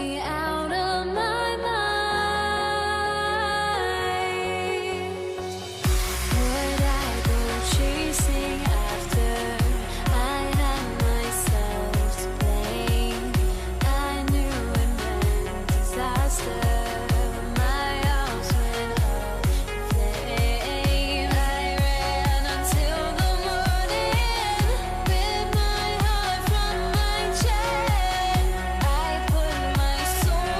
me out of my mind. Would I go chasing after? I had myself to blame. I knew it meant disaster. My house went up in flame. I ran until the morning with my heart from my chest. I put my soul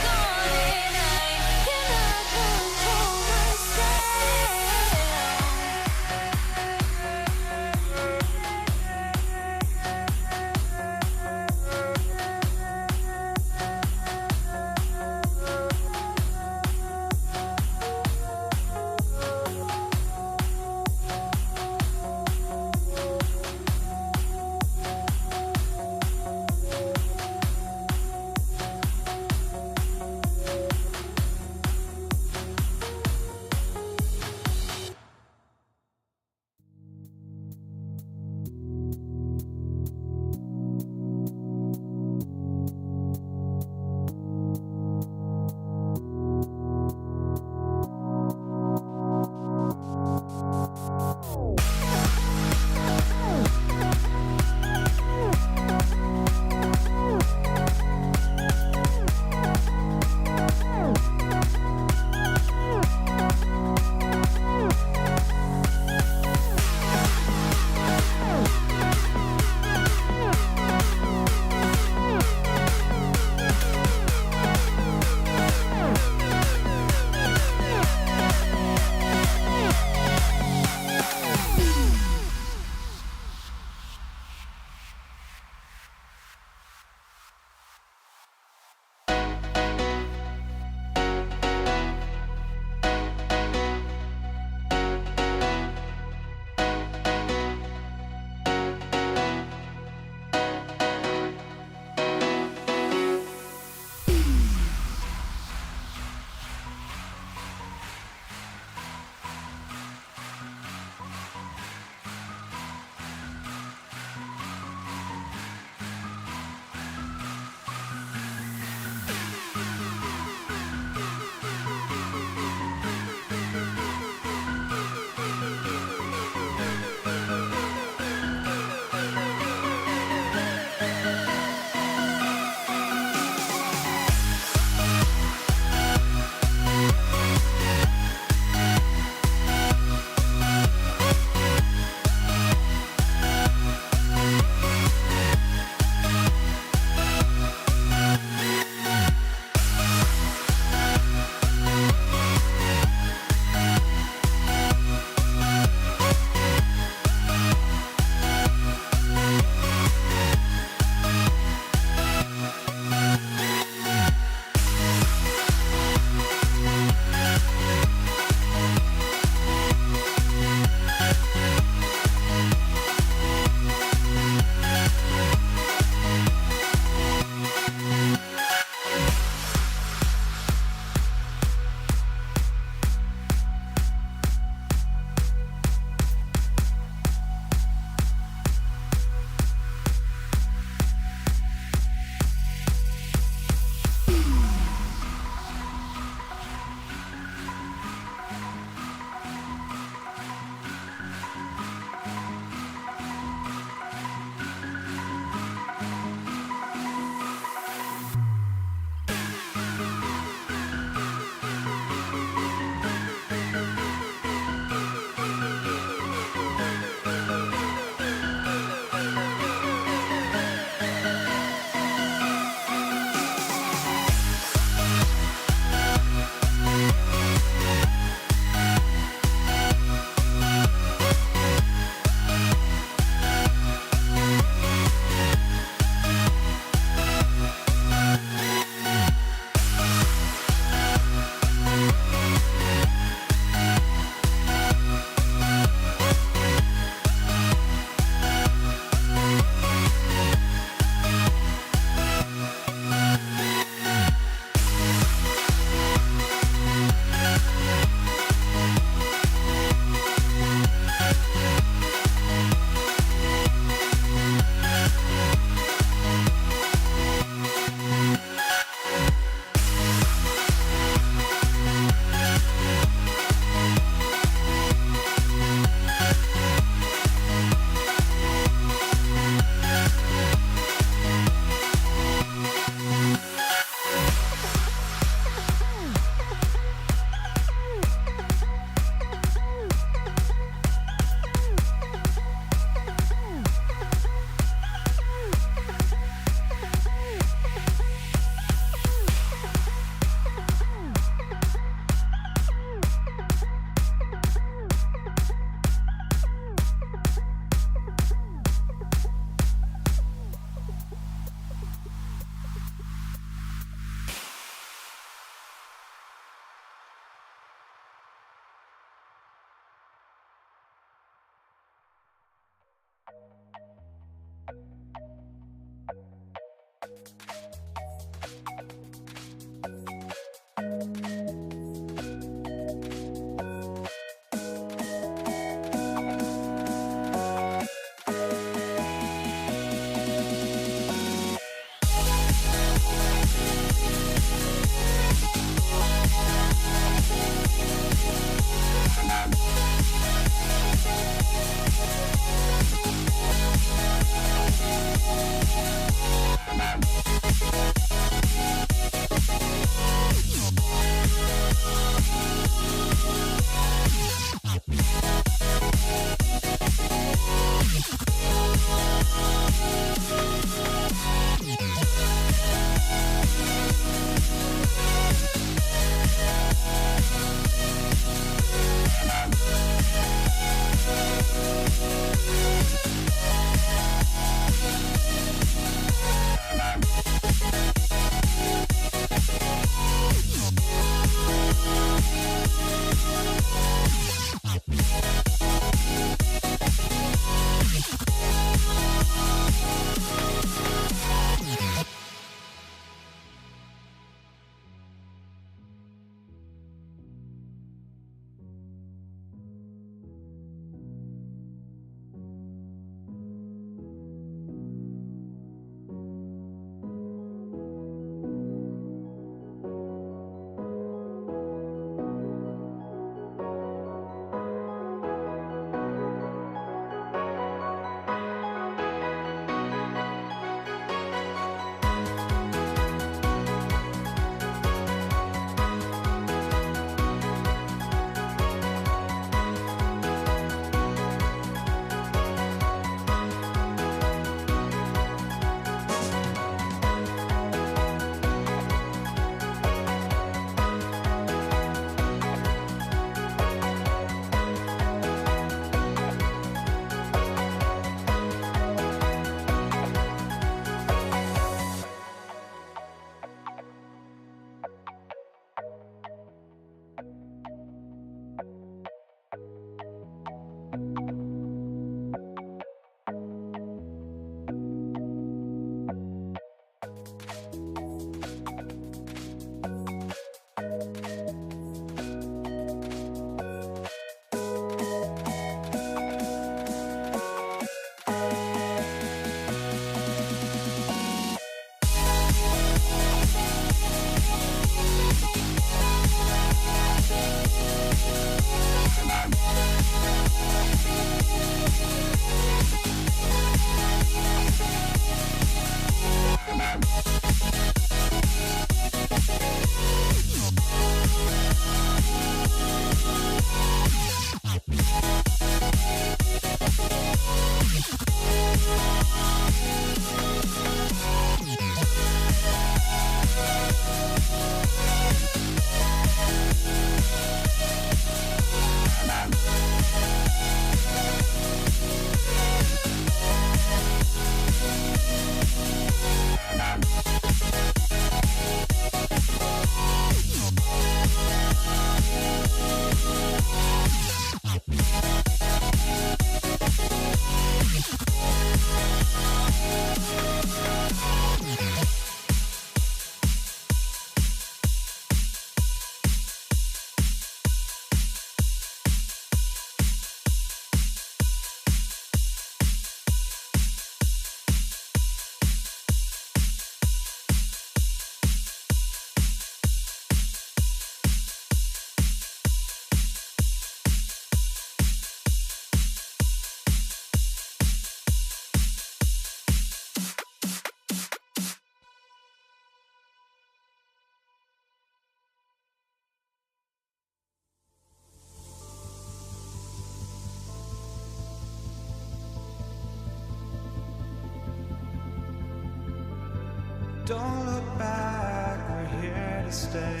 Don't look back, we're here to stay.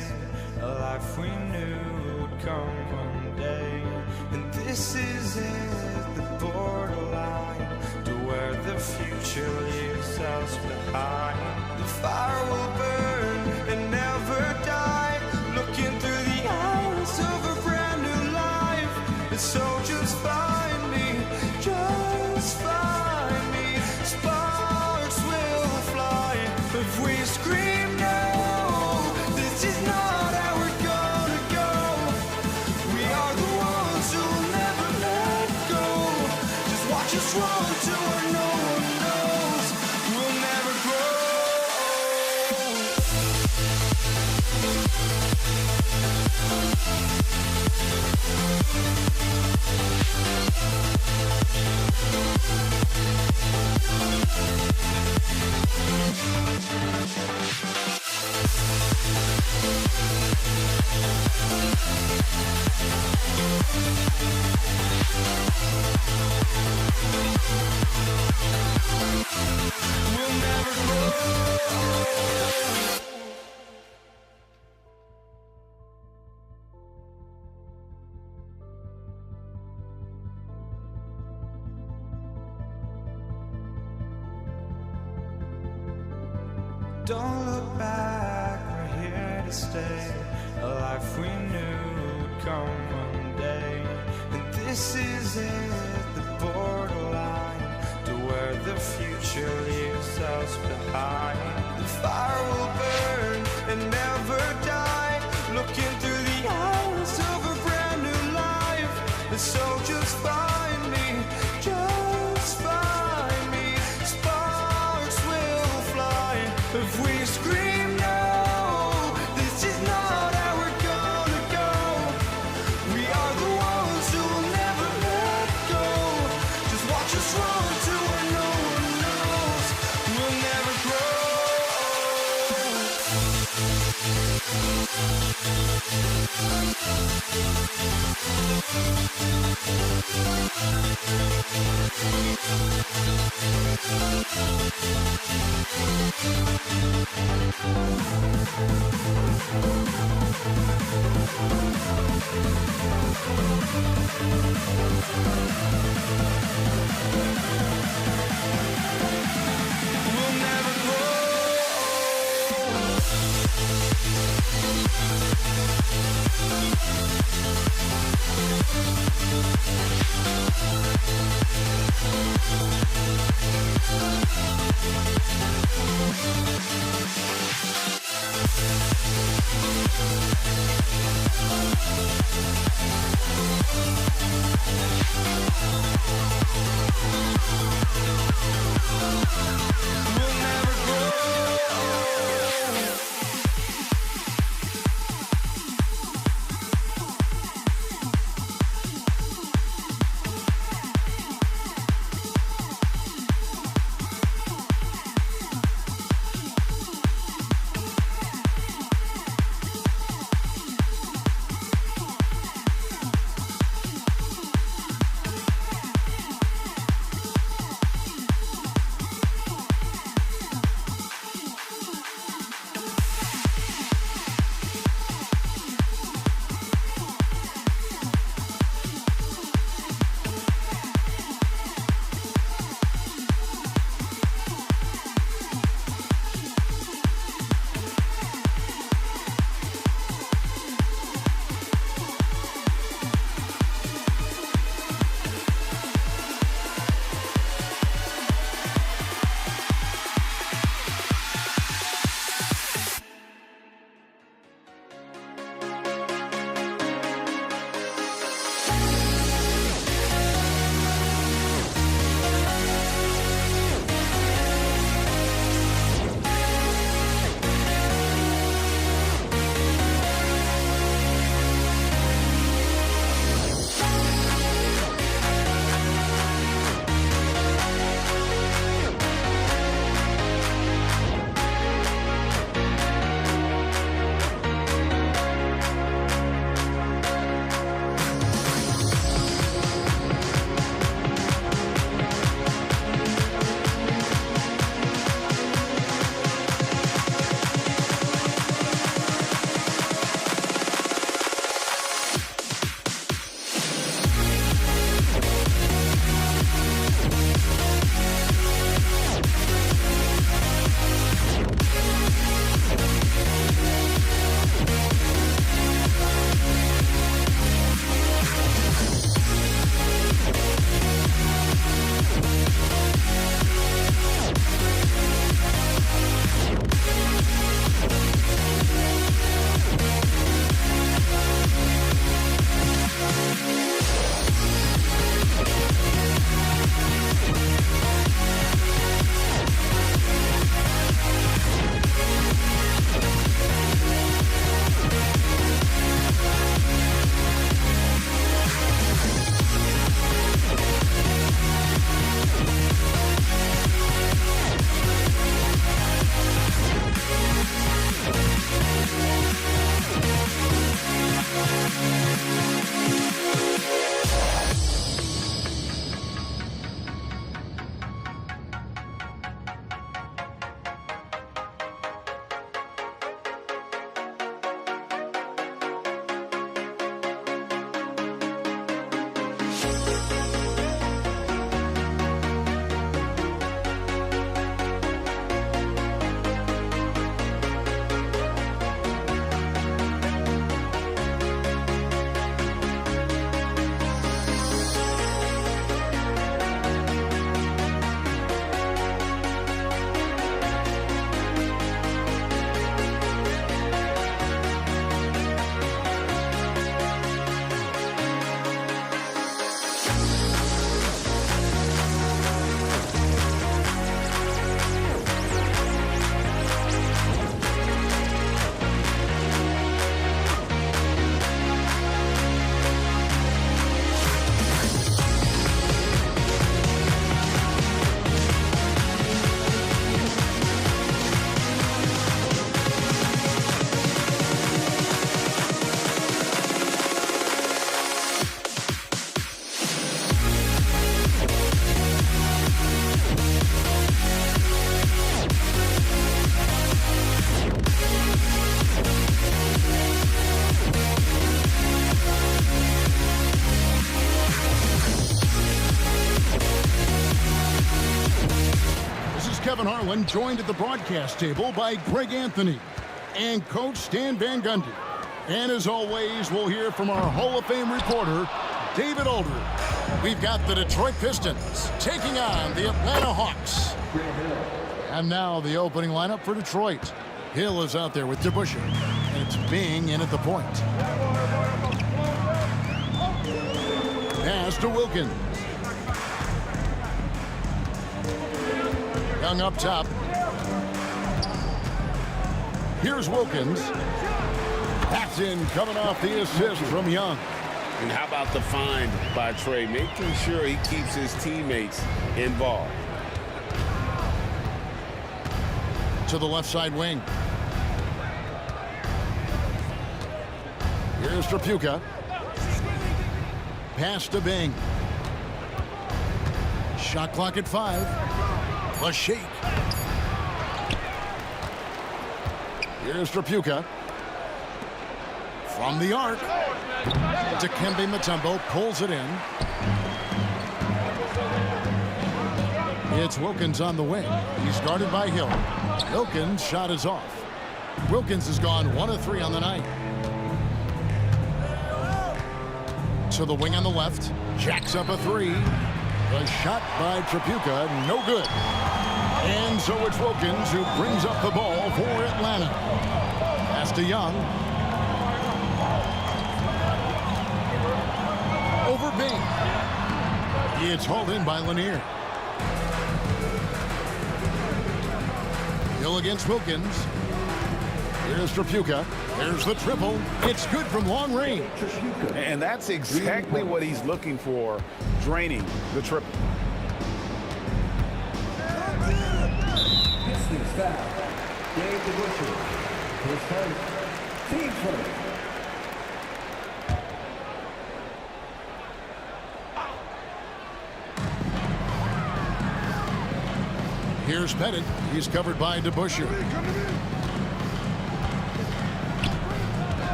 A life we knew would come one day. And this is it, the borderline to where the future leaves us behind. The fire will burn and never die, looking through the eyes of a brand new life. And so just find me, just find me. Sparks will fly if we scream no. This is not our Don't look back, we're here to stay. A life we knew would come one day. And this is it, the borderline to where the future leaves us behind. The fire will burn and never die, looking through the eyes of a brand new life. And so just find me, just find me. Sparks will fly if we scream no. This is not how we're gonna go. We are the ones who will never let go. Just watch us run to where no one knows. We'll never grow. We'll never grow. We'll never grow. Kevin Harlan, joined at the broadcast table by Greg Anthony and Coach Stan Van Gundy. And as always, we'll hear from our Hall of Fame reporter, David Aldridge. We've got the Detroit Pistons taking on the Atlanta Hawks. And now the opening lineup for Detroit. Hill is out there with DeBusschere. And it's Bing in at the point. Pass to Wilkins. Young up top. Here's Wilkins. Paxton coming off the assist from Young. And how about the find by Trey, making sure he keeps his teammates involved. To the left side wing. Here's Trapuka. Pass to Bing. Shot clock at 5. A shake. Here's Trapuka. From the arc. Dikembe Mutombo pulls it in. It's Wilkins on the wing. He's guarded by Hill. Wilkins' shot is off. Wilkins has gone 1 of 3 on the night. To the wing on the left. Jacks up a 3. A shot by Trapuka, no good. And so it's Wilkins who brings up the ball for Atlanta. Pass to Young. Over Bing. It's hauled in by Lanier. Hill against Wilkins. Here's Trapuka. There's the triple. It's good from long range. And that's exactly what he's looking for, draining the triple. Pistons foul. Dave DeBusschere. His first team first. Here's Pettit. He's covered by DeBusschere.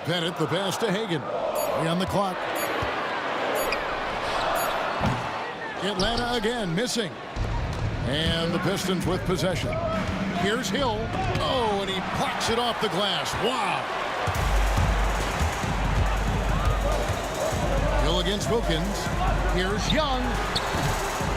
Pettit, the pass to Hagan. 3 on the clock. Atlanta again missing. And the Pistons with possession. Here's Hill. Oh, and he plucks it off the glass. Wow. Hill against Wilkins. Here's Young.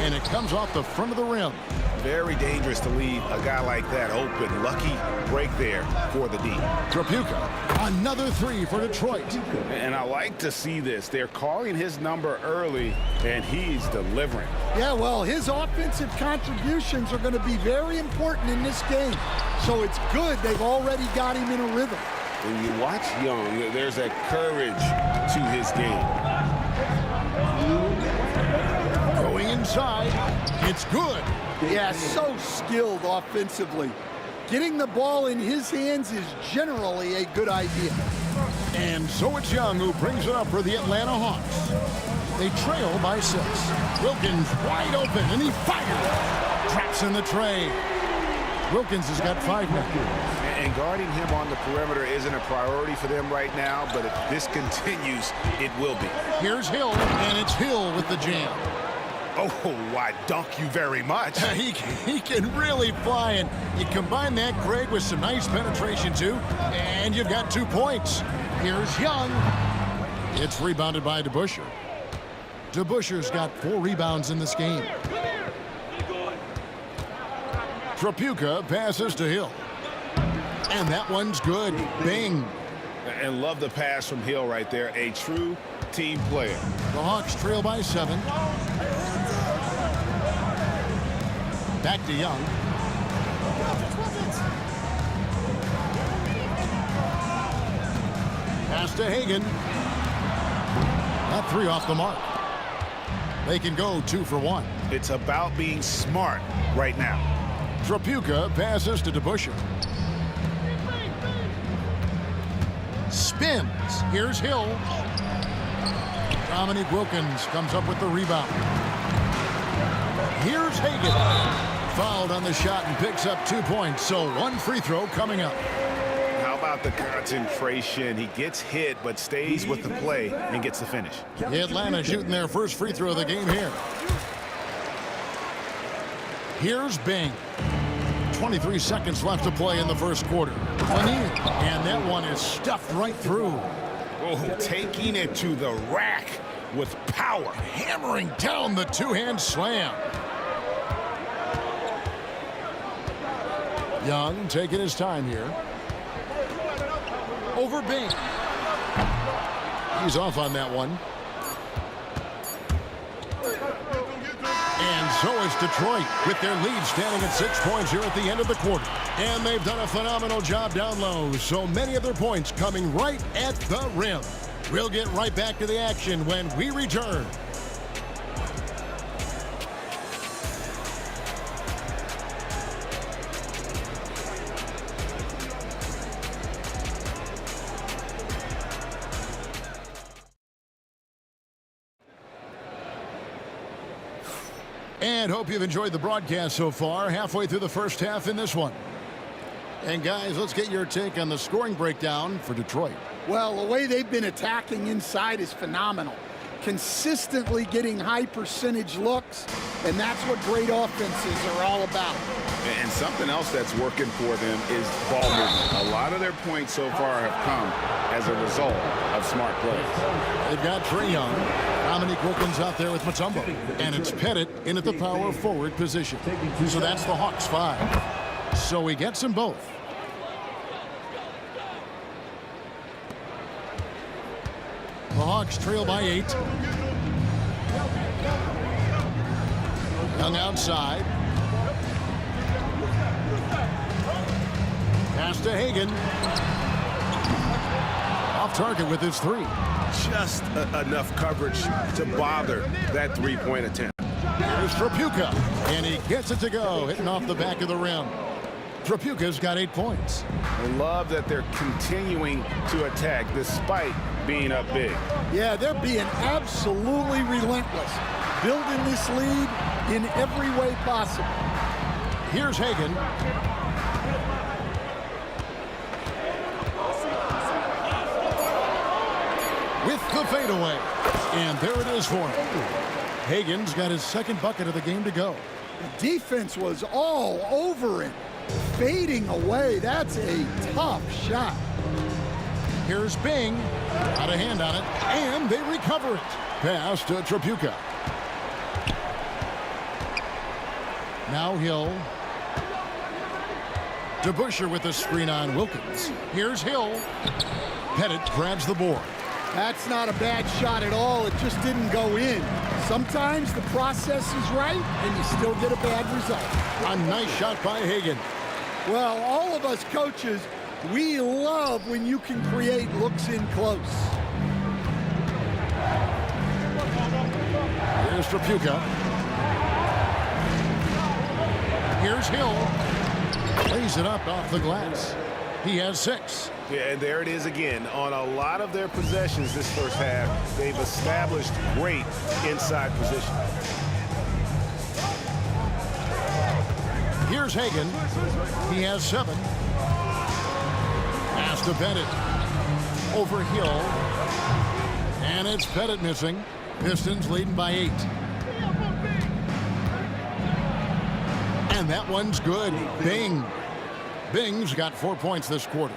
And it comes off the front of the rim. Very dangerous to leave a guy like that open. Lucky break there for the D. Trapuka, another 3 for Detroit. And I like to see this. They're calling his number early, and he's delivering. Yeah, well, his offensive contributions are going to be very important in this game. So it's good they've already got him in a rhythm. When you watch Young, there's a courage to his game. Going inside, it's good. Yeah, so skilled offensively. Getting the ball in his hands is generally a good idea. And so it's Young who brings it up for the Atlanta Hawks. They trail by 6. Wilkins wide open, and he fires. Traps in the tray. Wilkins has got 5 now. And guarding him on the perimeter isn't a priority for them right now, but if this continues, it will be. Here's Hill, and it's Hill with the jam. Oh, why, dunk you very much. He can really fly, and you combine that, Greg, with some nice penetration, too, and you've got 2 points. Here's Young. It's rebounded by DeBusschere. DeBusschere's got 4 rebounds in this game. Trapuka passes to Hill. And that one's good. Bing. And love the pass from Hill right there. A true team player. The Hawks trail by 7. Back to Young. Pass to Hagan. That 3 off the mark. They can go 2 for 1. It's about being smart right now. Trapuka passes to DeBusschere. Spins. Here's Hill. Dominique Wilkins comes up with the rebound. Here's Hagan. Fouled on the shot and picks up 2 points. So 1 free throw coming up. How about the concentration? He gets hit, but stays with the play and gets the finish. Atlanta shooting their first free throw of the game here. Here's Bing. 23 seconds left to play in the first quarter. And that one is stuffed right through. Oh, taking it to the rack with power. Hammering down the two-hand slam. Young taking his time here. Over Bing. He's off on that one. And so is Detroit with their lead standing at 6 points here at the end of the quarter. And they've done a phenomenal job down low. So many of their points coming right at the rim. We'll get right back to the action when we return. And hope you've enjoyed the broadcast so far. Halfway through the first half in this one. And guys, let's get your take on the scoring breakdown for Detroit. Well, the way they've been attacking inside is phenomenal. Consistently getting high percentage looks, and that's what great offenses are all about. And something else that's working for them is ball movement. A lot of their points so far have come as a result of smart plays. They've got Trae Young, Dominique Wilkins out there with Mutombo, and it's Pettit in at the power forward position. So that's the Hawks 5. So he gets them both. The Hawks trail by 8. Young outside. Pass to Hagan. Off target with his 3. Just enough coverage to bother that three-point attempt. Here's Trapuka, and he gets it to go, hitting off the back of the rim. Trapuka's got 8 points. I love that they're continuing to attack despite being up big. Yeah, they're being absolutely relentless, building this lead in every way possible. Here's Hagan. With the fadeaway. And there it is for him. Hagan's got his second bucket of the game to go. The defense was all over him, fading away. That's a tough shot. Here's Bing. Got a hand on it, and they recover it. Pass to Trapuka. Now Hill. DeBusschere with the screen on Wilkins. Here's Hill. Pettit grabs the board. That's not a bad shot at all. It just didn't go in. Sometimes the process is right, and you still get a bad result. A nice shot by Hagan. Well, all of us coaches, we love when you can create looks in close. Here's Trapuka. Here's Hill. Lays it up off the glass. He has 6. Yeah, and there it is again. On a lot of their possessions this first half, they've established great inside position. Here's Hagan. He has 7. Pass to Pettit. Over Hill. And it's Pettit missing. Pistons leading by 8. And that one's good. Bing. Bing's got 4 points this quarter.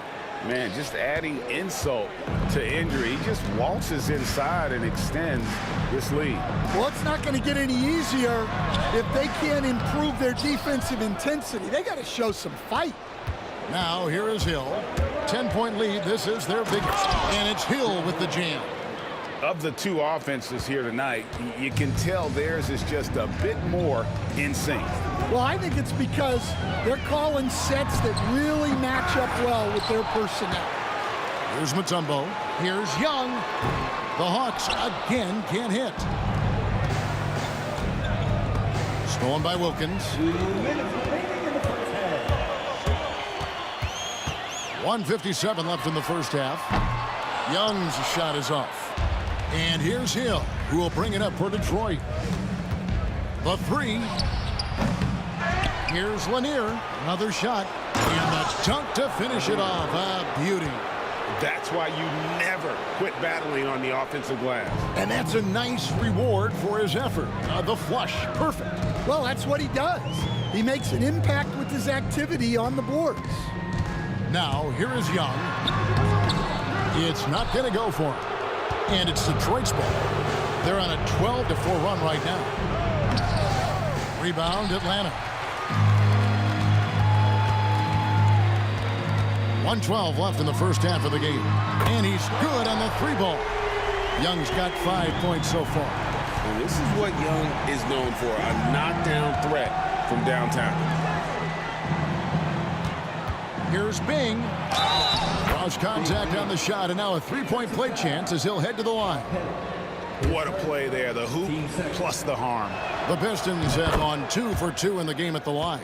Man, just adding insult to injury. He just waltzes inside and extends this lead. Well, it's not going to get any easier if they can't improve their defensive intensity. They got to show some fight. Now here is Hill. 10-point lead. This is their biggest. And it's Hill with the jam. Of the two offenses here tonight, you can tell theirs is just a bit more in sync. Well, I think it's because they're calling sets that really match up well with their personnel. Here's Mutombo. Here's Young. The Hawks again can't hit. Stolen by Wilkins. 1:57 left in the first half. Young's shot is off. And here's Hill, who will bring it up for Detroit. The 3. Here's Lanier. Another shot. And the dunk to finish it off. A beauty. That's why you never quit battling on the offensive glass. And that's a nice reward for his effort. The flush. Perfect. Well, that's what he does. He makes an impact with his activity on the boards. Now, here is Young. It's not going to go for him. And it's Detroit's ball. They're on a 12-4 run right now. Rebound, Atlanta. 1:12 left in the first half of the game. And he's good on the three ball. Young's got 5 points so far. And this is what Young is known for, a knockdown threat from downtown. Here's Bing. Draws contact on the shot, and now a three-point play chance as he'll head to the line. What a play there. The hoop plus the harm. The Pistons have gone 2 for 2 in the game at the line.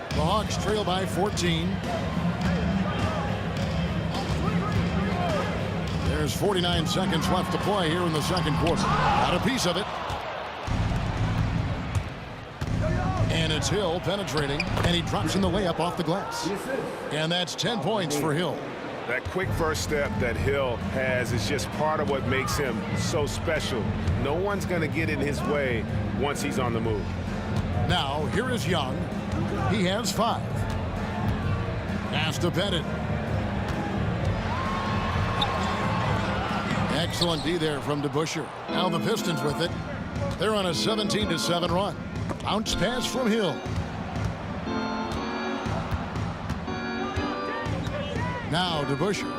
The Hawks trail by 14. There's 49 seconds left to play here in the second quarter. Got a piece of it. And it's Hill penetrating, and he drops in the layup off the glass. And that's 10 points for Hill. That quick first step that Hill has is just part of what makes him so special. No one's going to get in his way once he's on the move. Now, here is Young. He has 5. Pass to Pettit. Excellent D there from DeBusschere. Now the Pistons with it. They're on a 17-7 run. Bounce pass from Hill. Now DeBusschere.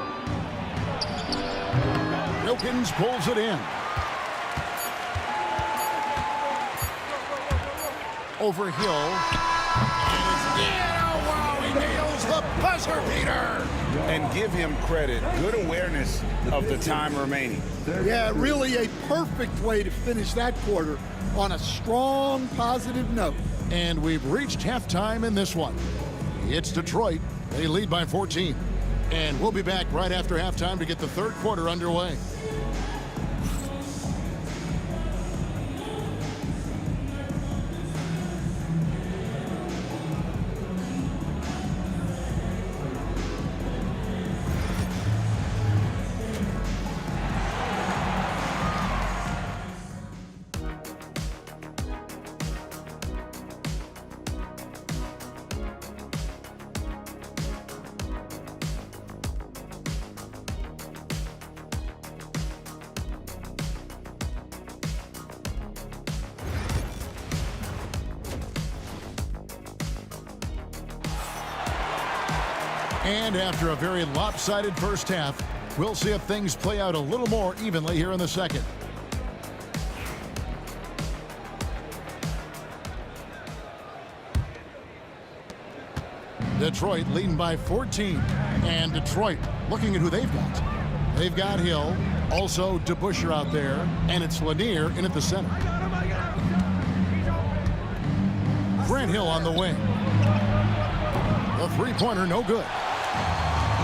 Wilkins pulls it in. Over Hill. Yeah, wow, he nails the buzzer beater. And give him credit. Good awareness of the time remaining. Yeah, really a perfect way to finish that quarter on a strong, positive note. And we've reached halftime in this one. It's Detroit. They lead by 14. And we'll be back right after halftime to get the third quarter underway. And after a very lopsided first half, we'll see if things play out a little more evenly here in the second. Detroit leading by 14. And Detroit looking at who they've got. They've got Hill, also DeBusschere out there, and it's Lanier in at the center. Grant Hill on the wing. The three-pointer no good.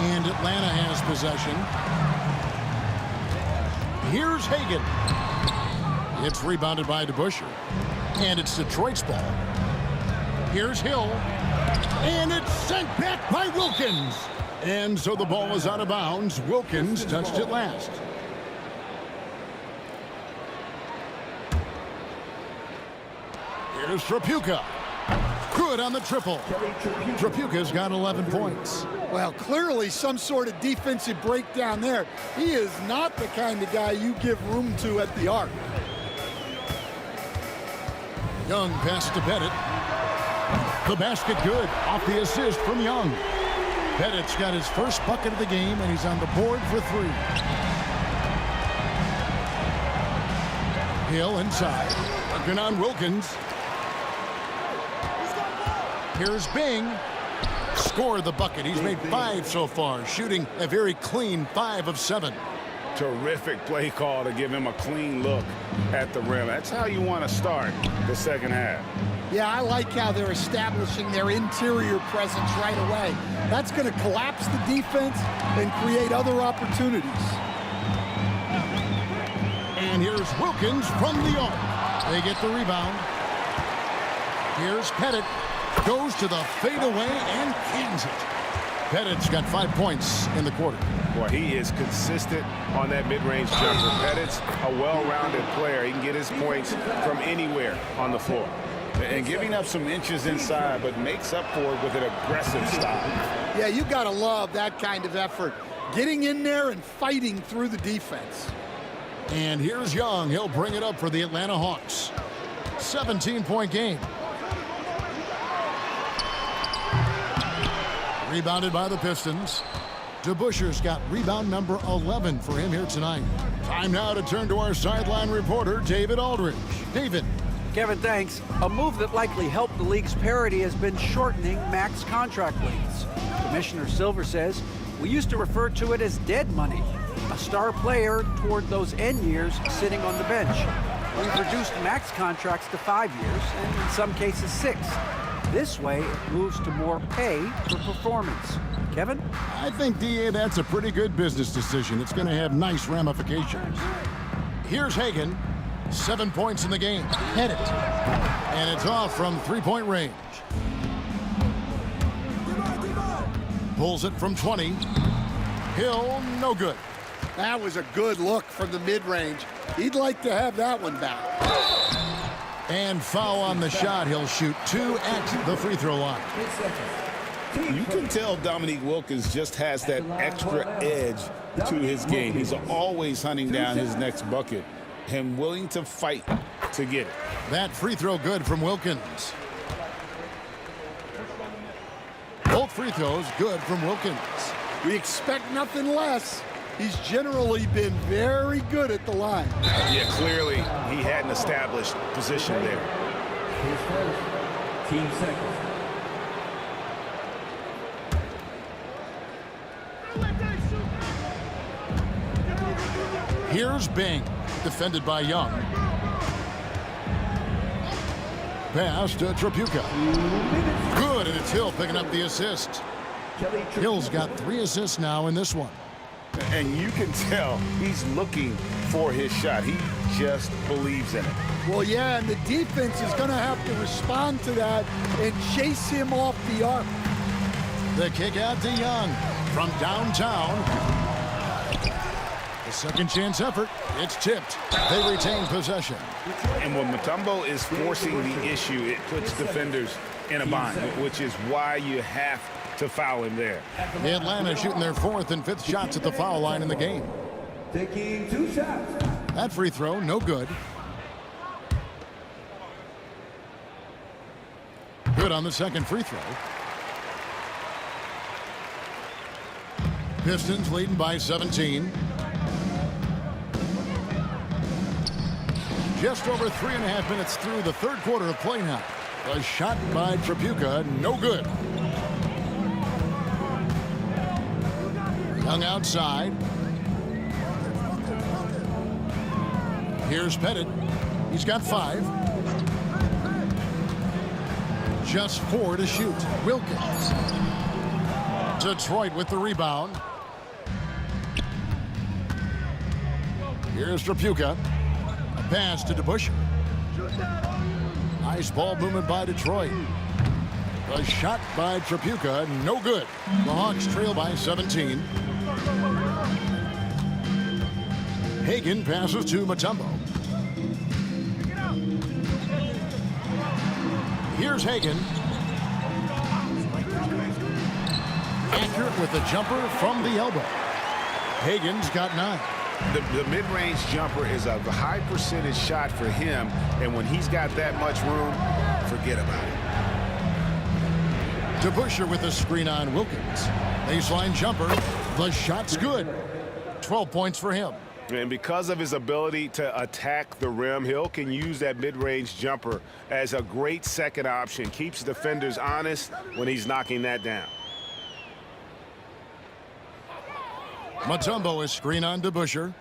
And Atlanta has possession. Here's Hagan. It's rebounded by DeBusschere. And it's Detroit's ball. Here's Hill. And it's sent back by Wilkins. And so the ball is out of bounds. Wilkins touched it last. Here's Trapuka. Good on the triple. Trapuka's got 11 points. Well, clearly some sort of defensive breakdown there. He is not the kind of guy you give room to at the arc. Young pass to Pettit. The basket good off the assist from Young. Pettit's got his first bucket of the game, and he's on the board for 3. Hill inside. Working on Wilkins. Here's Bing. Scored the bucket. He's made 5 so far, shooting a very clean 5 of 7. Terrific play call to give him a clean look at the rim. That's how you want to start the second half. Yeah, I like how they're establishing their interior presence right away. That's going to collapse the defense and create other opportunities. And here's Wilkins from the arc. They get the rebound. Here's Pettit. Goes to the fadeaway and cans it. Pettit's got 5 points in the quarter. Boy, he is consistent on that mid-range jumper. Pettit's a well-rounded player. He can get his points from anywhere on the floor. And giving up some inches inside, but makes up for it with an aggressive stop. Yeah, you got to love that kind of effort. Getting in there and fighting through the defense. And here's Young. He'll bring it up for the Atlanta Hawks. 17-point game. Rebounded by the Pistons. DeBuscher's got rebound number 11 for him here tonight. Time now to turn to our sideline reporter, David Aldridge. David. Kevin, thanks. A move that likely helped the league's parity has been shortening max contract lengths. Commissioner Silver says, we used to refer to it as dead money, a star player toward those end years sitting on the bench. We've reduced max contracts to 5 years, and in some cases 6. This way, it moves to more pay for performance. Kevin? I think, D.A., that's a pretty good business decision. It's going to have nice ramifications. Here's Hagan. 7 points in the game. Hit it. And it's off from three-point range. Pulls it from 20. Hill, no good. That was a good look from the mid-range. He'd like to have that one back. And foul on the shot. He'll shoot 2 at the free throw line. You can tell Dominique Wilkins just has that extra edge to his game. He's always hunting down his next bucket and willing to fight to get it. That free throw good from Wilkins. Both free throws good from Wilkins. We expect nothing less. He's generally been very good at the line. Yeah, clearly he had an established position there. His first, team second. Here's Bing, defended by Young. Pass to Tripucka. Good, and it's Hill picking up the assist. Hill's got 3 assists now in this one. And you can tell he's looking for his shot. He just believes in it. Well, yeah, and the defense is going to have to respond to that and chase him off the arc. The kick out to Young from downtown. The second chance effort. It's tipped. They retain possession. And when Mutombo is forcing the issue, it puts defenders in a bind, which is why you have to foul him there. Atlanta shooting their 4th and 5th shots at the foul line in the game. Taking 2 shots. That free throw, no good. Good on the second free throw. Pistons leading by 17. Just over 3.5 minutes through the third quarter of play now. A shot by Tripucka, no good. Young outside. Here's Pettit. He's got 5. Just 4 to shoot. Wilkins. Detroit with the rebound. Here's Tripucka. A pass to DeBuscher. Nice ball movement by Detroit. A shot by Tripucka, no good. The Hawks trail by 17. Hagan passes to Mutombo. Here's Hagan. Accurate with the jumper from the elbow. Hagan's got 9. The mid-range jumper is a high percentage shot for him, and when he's got that much room, forget about it. DeBuscher with a screen on Wilkins. Baseline jumper. The shot's good. 12 points for him. And because of his ability to attack the rim, Hill can use that mid-range jumper as a great second option. Keeps defenders honest when he's knocking that down. Mutombo is screen on DeBuscher.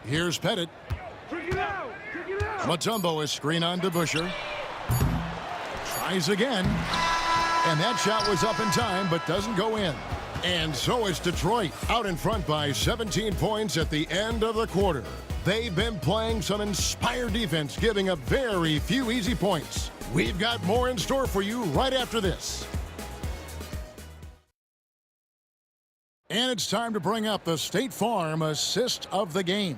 Here's Pettit. Mutombo is screen on DeBuscher. Tries again. And that shot was up in time, but doesn't go in. And so it's Detroit out in front by 17 points at the end of the quarter. They've been playing some inspired defense, giving up very few easy points. We've got more in store for you right after this. And it's time to bring up the State Farm assist of the game.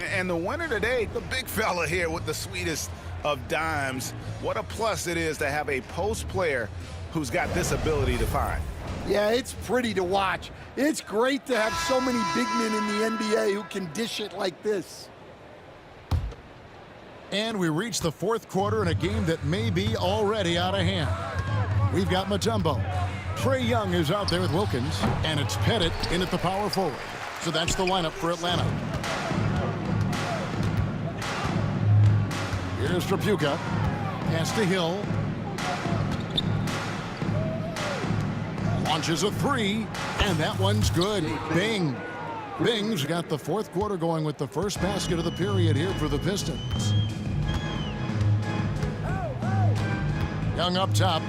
And the winner today, the big fella here with the sweetest of dimes. What a plus it is to have a post player who's got this ability to find. Yeah, it's pretty to watch. It's great to have so many big men in the NBA who can dish it like this. And we reach the fourth quarter in a game that may be already out of hand. We've got Mutombo. Trae Young is out there with Wilkins, and it's Pettit in at the power forward. So that's the lineup for Atlanta. Here's Trapuka. Pass to Hill. Launches a three, and that one's good. Bing. Bing's got the fourth quarter going with the first basket of the period here for the Pistons. Young up top.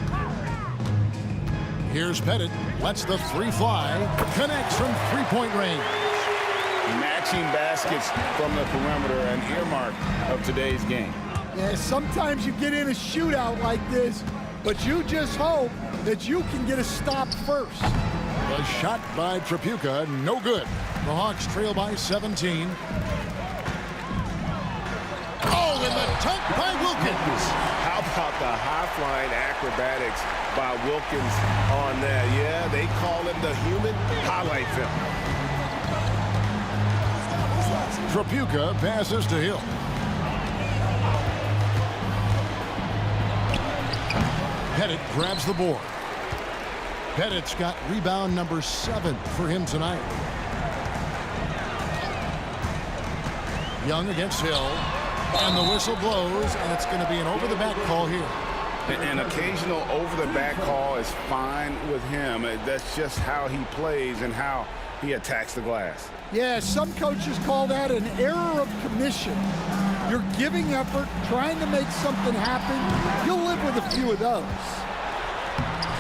Here's Pettit. Lets the three fly. Connects from three-point range. Matching baskets from the perimeter, an earmark of today's game. Yeah, sometimes you get in a shootout like this, but you just hope that you can get a stop first. The shot by Trapuka, no good. The Hawks trail by 17. Oh, and the dunk by Wilkins. How about the high-flying acrobatics by Wilkins on that? Yeah, they call him the human highlight film. Trapuka passes to Hill. Pettit grabs the board. Pettit's got rebound number 7 for him tonight. Young against Hill. And the whistle blows, and it's going to be an over-the-back call here. An occasional over-the-back call is fine with him. That's just how he plays and how he attacks the glass. Yeah, some coaches call that an error of commission. You're giving effort, trying to make something happen. You'll live with a few of those.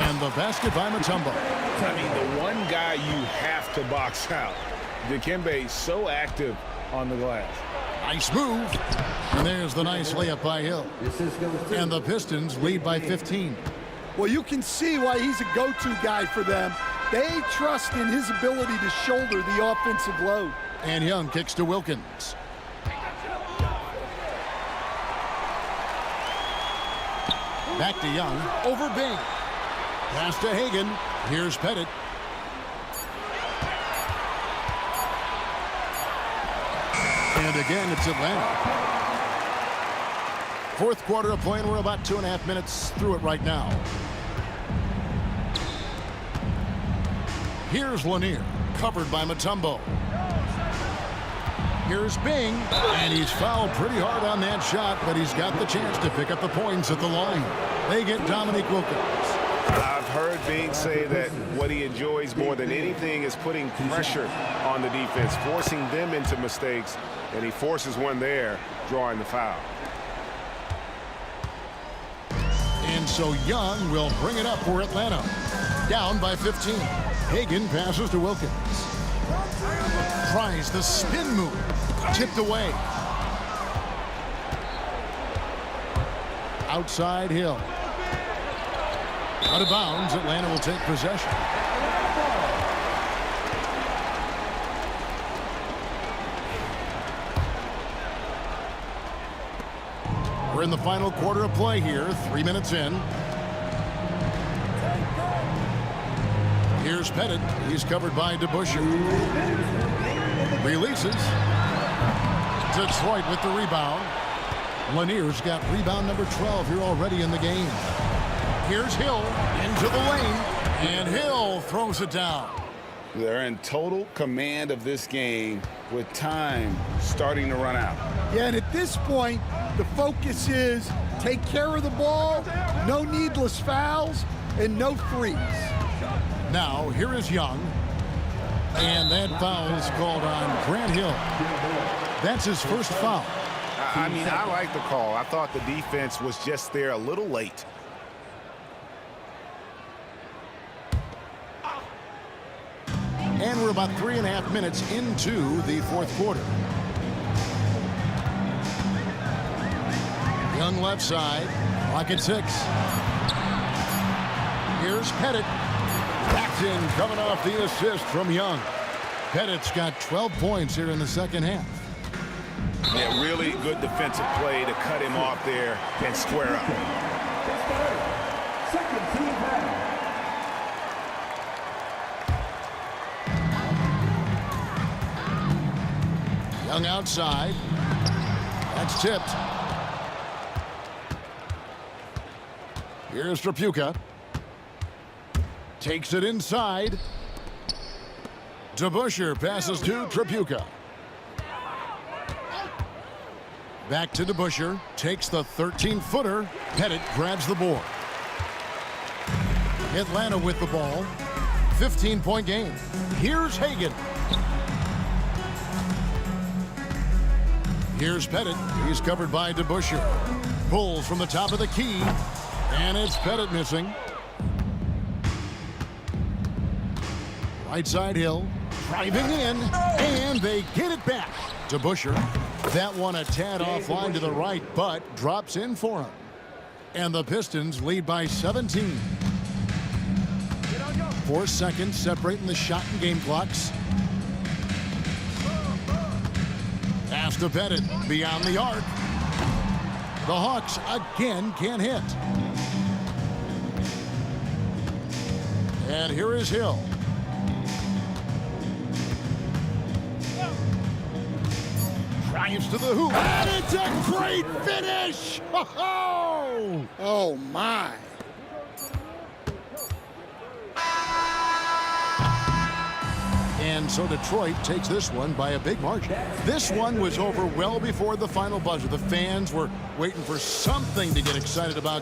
And the basket by Mutombo. I mean, the one guy you have to box out. Dikembe so active on the glass. Nice move. And there's the nice layup by Hill. And the Pistons lead by 15. Well, you can see why he's a go-to guy for them. They trust in his ability to shoulder the offensive load. And Young kicks to Wilkins. Back to Young. Over Bing. Pass to Hagan. Here's Pettit. And again, it's Atlanta. Fourth quarter of play, and we're about 2.5 minutes through it right now. Here's Lanier, covered by Mutombo. Here's Bing, and he's fouled pretty hard on that shot, but he's got the chance to pick up the points at the line. They get Dominique Wilkins. I've heard Bing say that what he enjoys more than anything is putting pressure on the defense, forcing them into mistakes, and he forces one there, drawing the foul. And so Young will bring it up for Atlanta. Down by 15. Hagan passes to Wilkins. Tries the spin move. Tipped away. Outside Hill. Out of bounds, Atlanta will take possession. We're in the final quarter of play here, 3 minutes in. Here's Pettit. He's covered by DeBusschere. Releases. Detroit with the rebound. Lanier's got rebound number 12 here already in the game. Here's Hill into the lane, and Hill throws it down. They're in total command of this game with time starting to run out. Yeah, and at this point, the focus is take care of the ball, no needless fouls, and no threes. Now, here is Young, and that foul is called on Grant Hill. That's his first foul. I mean, I like the call. I thought the defense was just there a little late. And we're about 3.5 minutes into the fourth quarter. Young left side, clock at 6. Here's Pettit. Backed in, coming off the assist from Young. Pettit's got 12 points here in the second half. Yeah, really good defensive play to cut him off there and square up. Second team foul. Young outside. That's tipped. Here's Trapuka. Takes it inside. DeBusschere passes to Trapuka. Back to DeBusschere. Takes the 13-footer. Pettit grabs the board. Atlanta with the ball. 15-point game. Here's Hagan. Here's Pettit. He's covered by DeBusschere. Pulls from the top of the key. And it's Pettit missing. Right side Hill. Driving in. And they get it back. DeBusschere. That one a tad offline to the right, but drops in for him. And the Pistons lead by 17. 4 seconds separating the shot and game clocks. Pass to Pettit, beyond the arc. The Hawks again can't hit. And here is Hill. Drives to the hoop. And it's a great finish! Oh, Oh, my. And so Detroit takes this one by a big margin. This one was over well before the final buzzer. The fans were waiting for something to get excited about.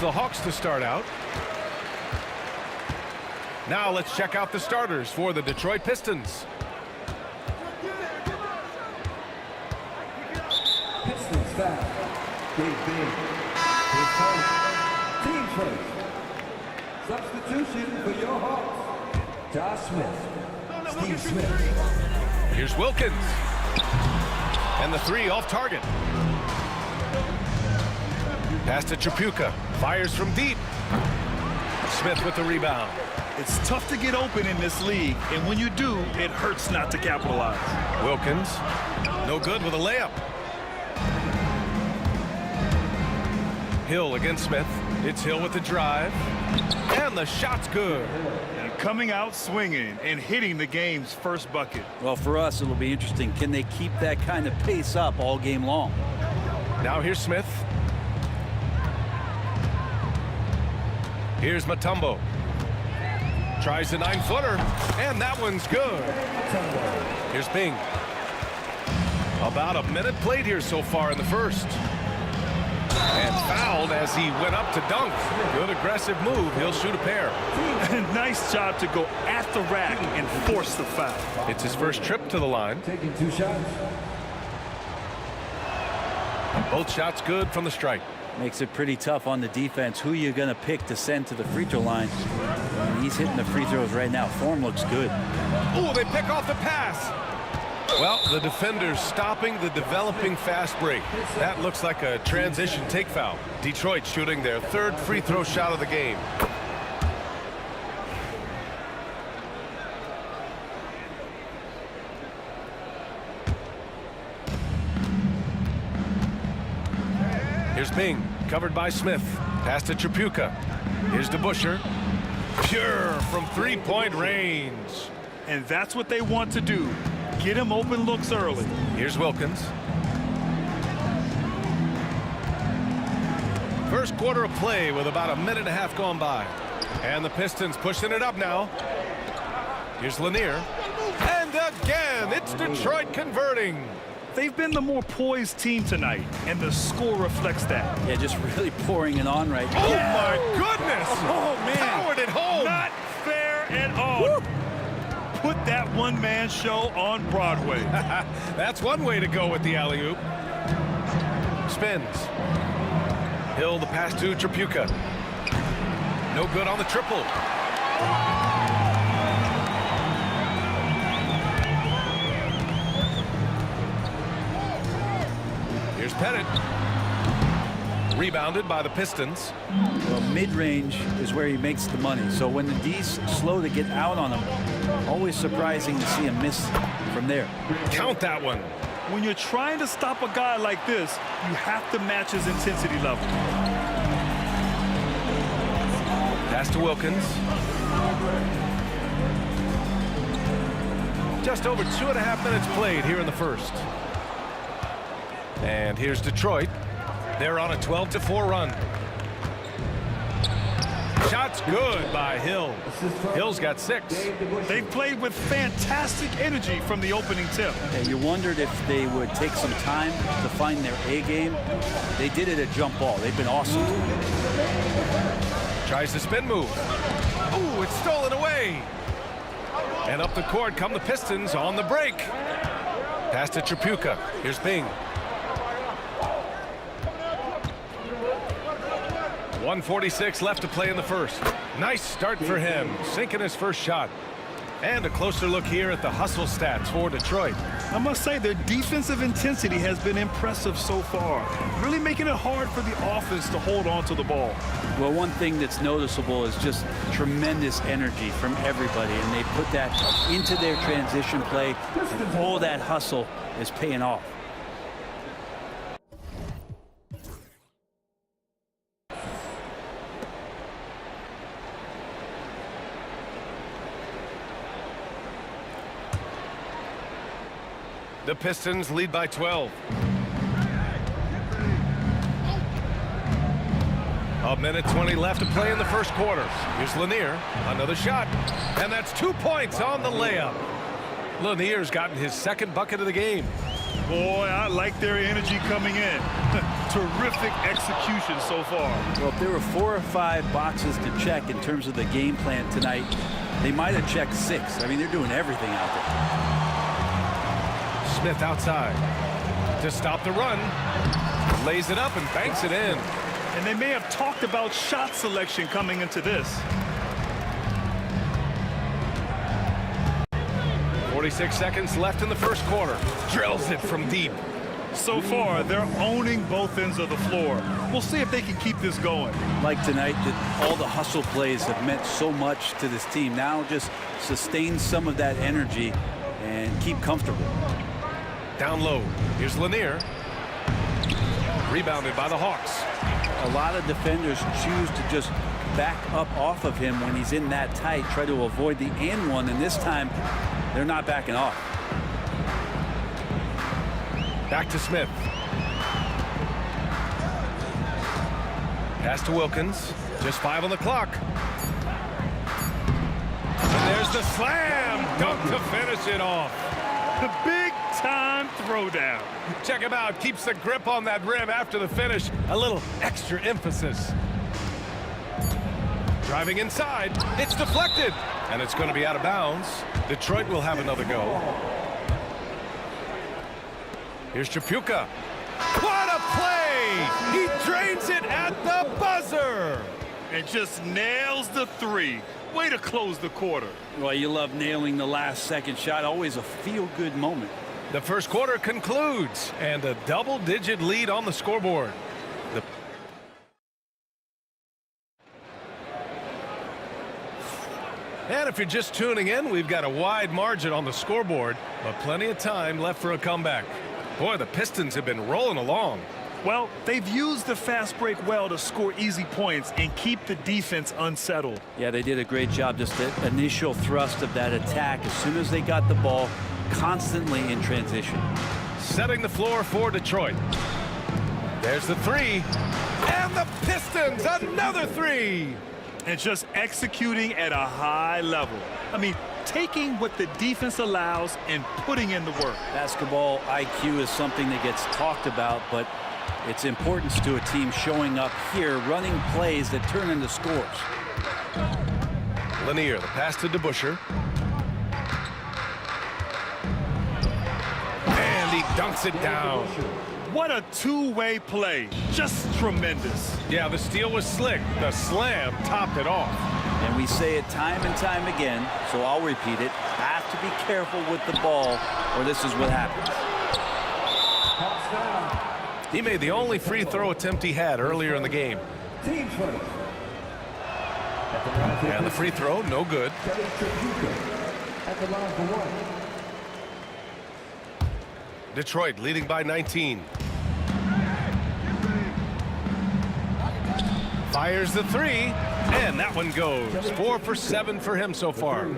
the Hawks to start out. Now let's check out the starters for the Detroit Pistons. Pistons foul. Dave Bing. His first. Team first. Substitution for your Hawks. Josh Smith. Steve Smith. Here's Wilkins. And the three off target. Pass to Tripucka. Fires from deep. Smith with the rebound. It's tough to get open in this league, and when you do, it hurts not to capitalize. Wilkins, no good with a layup. Hill against Smith. It's Hill with the drive. And the shot's good. And coming out swinging and hitting the game's first bucket. Well, for us, it'll be interesting. Can they keep that kind of pace up all game long? Now here's Smith. Here's Mutombo. Tries the 9-footer, and that one's good. Here's Bing. About a minute played here so far in the first. And fouled as he went up to dunk. Good aggressive move. He'll shoot a pair. Nice job to go at the rack and force the foul. It's his first trip to the line. Taking 2 shots. Both shots good from the strike. Makes it pretty tough on the defense. Who you're going to pick to send to the free throw line. And he's hitting the free throws right now. Form looks good. Oh, they pick off the pass. Well, the defender's stopping the developing fast break. That looks like a transition take foul. Detroit shooting their third free throw shot of the game. Here's Bing, covered by Smith. Pass to Tripucka. Here's DeBusschere. Pure from three-point range. And that's what they want to do. Get him open looks early. Here's Wilkins. First quarter of play with about a minute and a half gone by. And the Pistons pushing it up now. Here's Lanier. And again, it's Detroit converting. They've been the more poised team tonight, and the score reflects that. Yeah, just really pouring it on right now. Oh, my goodness. Oh, man. Powered it home. Not fair at all. Woo. Put that one-man show on Broadway. That's one way to go with the alley-oop. Spins. Hill the pass to Tripucka. No good on the triple. Here's Pettit. Rebounded by the Pistons. Well, mid-range is where he makes the money. So when the D's slow to get out on him, always surprising to see him miss from there. Count that one. When you're trying to stop a guy like this, you have to match his intensity level. Pass to Wilkins. Just over 2.5 minutes played here in the first. And here's Detroit. They're on a 12-4 run. Shot's good by Hill. Hill's got 6. They've played with fantastic energy from the opening tip. Yeah, you wondered if they would take some time to find their A game. They did it at jump ball. They've been awesome. Tries the spin move. Ooh, it's stolen away. And up the court come the Pistons on the break. Pass to Tripucka. Here's Bing. 1:46 left to play in the first. Nice start for him, sinking his first shot. And a closer look here at the hustle stats for Detroit. I must say their defensive intensity has been impressive so far, really making it hard for the offense to hold on to the ball. Well, one thing that's noticeable is just tremendous energy from everybody, and they put that into their transition play, and all that hustle is paying off. The Pistons lead by 12. A minute 20 left to play in the first quarter. Here's Lanier, another shot, and that's 2 points on the layup. Lanier's gotten his second bucket of the game. Boy, I like their energy coming in. Terrific execution so far. Well, if there were 4 or 5 boxes to check in terms of the game plan tonight, they might have checked 6. I mean, they're doing everything out there. Smith outside to stop the run. Lays it up and banks it in. And they may have talked about shot selection coming into this. 46 seconds left in the first quarter. Drills it from deep. So far, they're owning both ends of the floor. We'll see if they can keep this going. Like tonight, that all the hustle plays have meant so much to this team. Now just sustain some of that energy and keep comfortable. Down low. Here's Lanier. Rebounded by the Hawks. A lot of defenders choose to just back up off of him when he's in that tight, try to avoid the and one, and this time they're not backing off. Back to Smith. Pass to Wilkins. Just 5 on the clock. And there's the slam dunk to finish it off. The big-time throwdown. Check him out. Keeps the grip on that rim after the finish. A little extra emphasis. Driving inside. It's deflected. And it's going to be out of bounds. Detroit will have another go. Here's Chapuka. What a play! He drains it at the buzzer. And just nails the 3. Way to close the quarter. Well, you love nailing the last second shot. Always a feel-good moment. The first quarter concludes, and a double-digit lead on the scoreboard. And if you're just tuning in, we've got a wide margin on the scoreboard, but plenty of time left for a comeback. Boy, the Pistons have been rolling along. Well, they've used the fast break well to score easy points and keep the defense unsettled. Yeah, they did a great job. Just the initial thrust of that attack as soon as they got the ball, constantly in transition. Setting the floor for Detroit. There's the 3. And the Pistons, another 3. And just executing at a high level. I mean, taking what the defense allows and putting in the work. Basketball IQ is something that gets talked about, but its importance to a team showing up here, running plays that turn into scores. Lanier, the pass to DeBusschere. And he dunks it down. What a two-way play. Just tremendous. Yeah, the steal was slick. The slam topped it off. And we say it time and time again, so I'll repeat it. Have to be careful with the ball, or this is what happens. He made the only free throw attempt he had earlier in the game. And the free throw, no good. Detroit leading by 19. Fires the 3, and that one goes. 4 for 7 for him so far.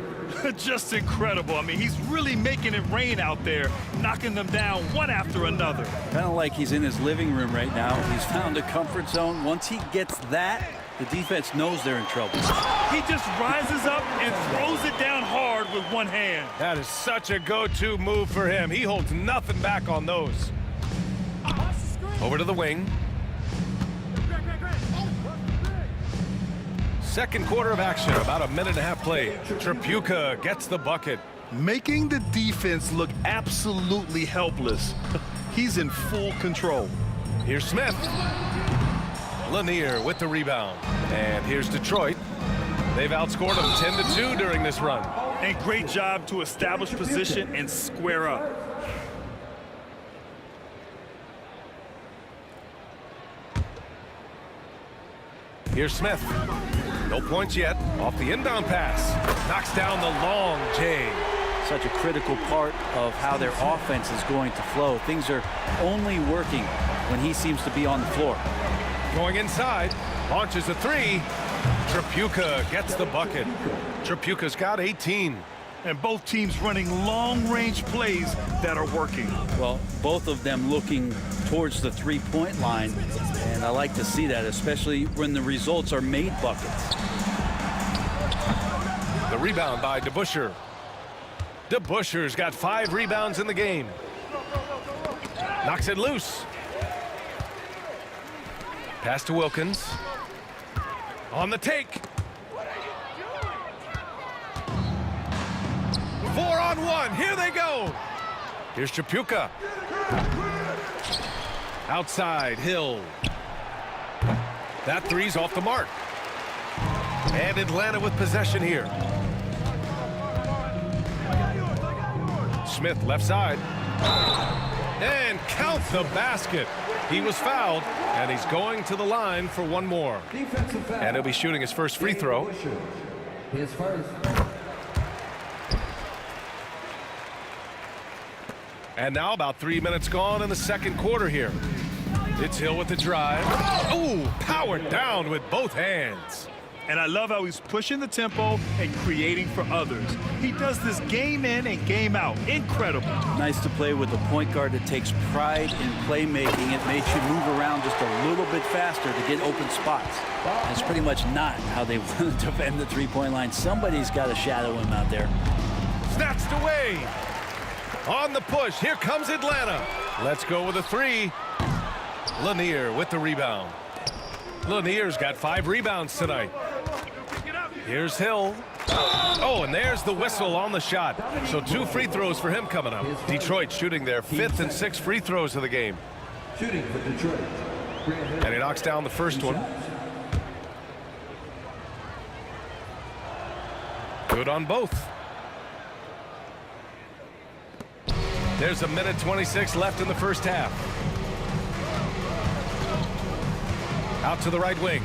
Just incredible. I mean, he's really making it rain out there, knocking them down one after another. Kind of like he's in his living room right now. He's found a comfort zone. Once he gets that, the defense knows they're in trouble. He just rises up and throws it down hard with one hand. That is such a go-to move for him. He holds nothing back on those. Over to the wing. Second quarter of action, about a minute and a half play. Chapuka gets the bucket. Making the defense look absolutely helpless. He's in full control. Here's Smith. Lanier with the rebound. And here's Detroit. They've outscored them 10-2 during this run. And great job to establish position and square up. Here's Smith. No points yet. Off the inbound pass. Knocks down the long J. Such a critical part of how their offense is going to flow. Things are only working when he seems to be on the floor. Going inside. Launches a 3. Chapuka gets the bucket. Chapuka's got 18. And both teams running long-range plays that are working. Well, both of them looking towards the three-point line, and I like to see that, especially when the results are made buckets. The rebound by DeBusschere. DeBusschere's got 5 rebounds in the game. Knocks it loose. Pass to Wilkins. On the take. 4-on-1. Here they go. Here's Chapuka. Outside, Hill. That three's off the mark. And Atlanta with possession here. Smith left side. And count the basket. He was fouled, and he's going to the line for one more. And he'll be shooting his first free throw. His first. And now about 3 minutes gone in the second quarter here. It's Hill with the drive. Oh, powered down with both hands. And I love how he's pushing the tempo and creating for others. He does this game in and game out. Incredible. Nice to play with a point guard that takes pride in playmaking. It makes you move around just a little bit faster to get open spots. That's pretty much not how they want to defend the three-point line. Somebody's got to shadow him out there. Snatched away. On the push, here comes Atlanta. Let's go with a three. Lanier with the rebound. Lanier's got 5 rebounds tonight. Here's Hill. Oh, and there's the whistle on the shot. So 2 free throws for him coming up. Detroit shooting their 5th and 6th free throws of the game. Shooting for Detroit. And he knocks down the first one. Good on both. There's 1:26 left in the first half. Out to the right wing.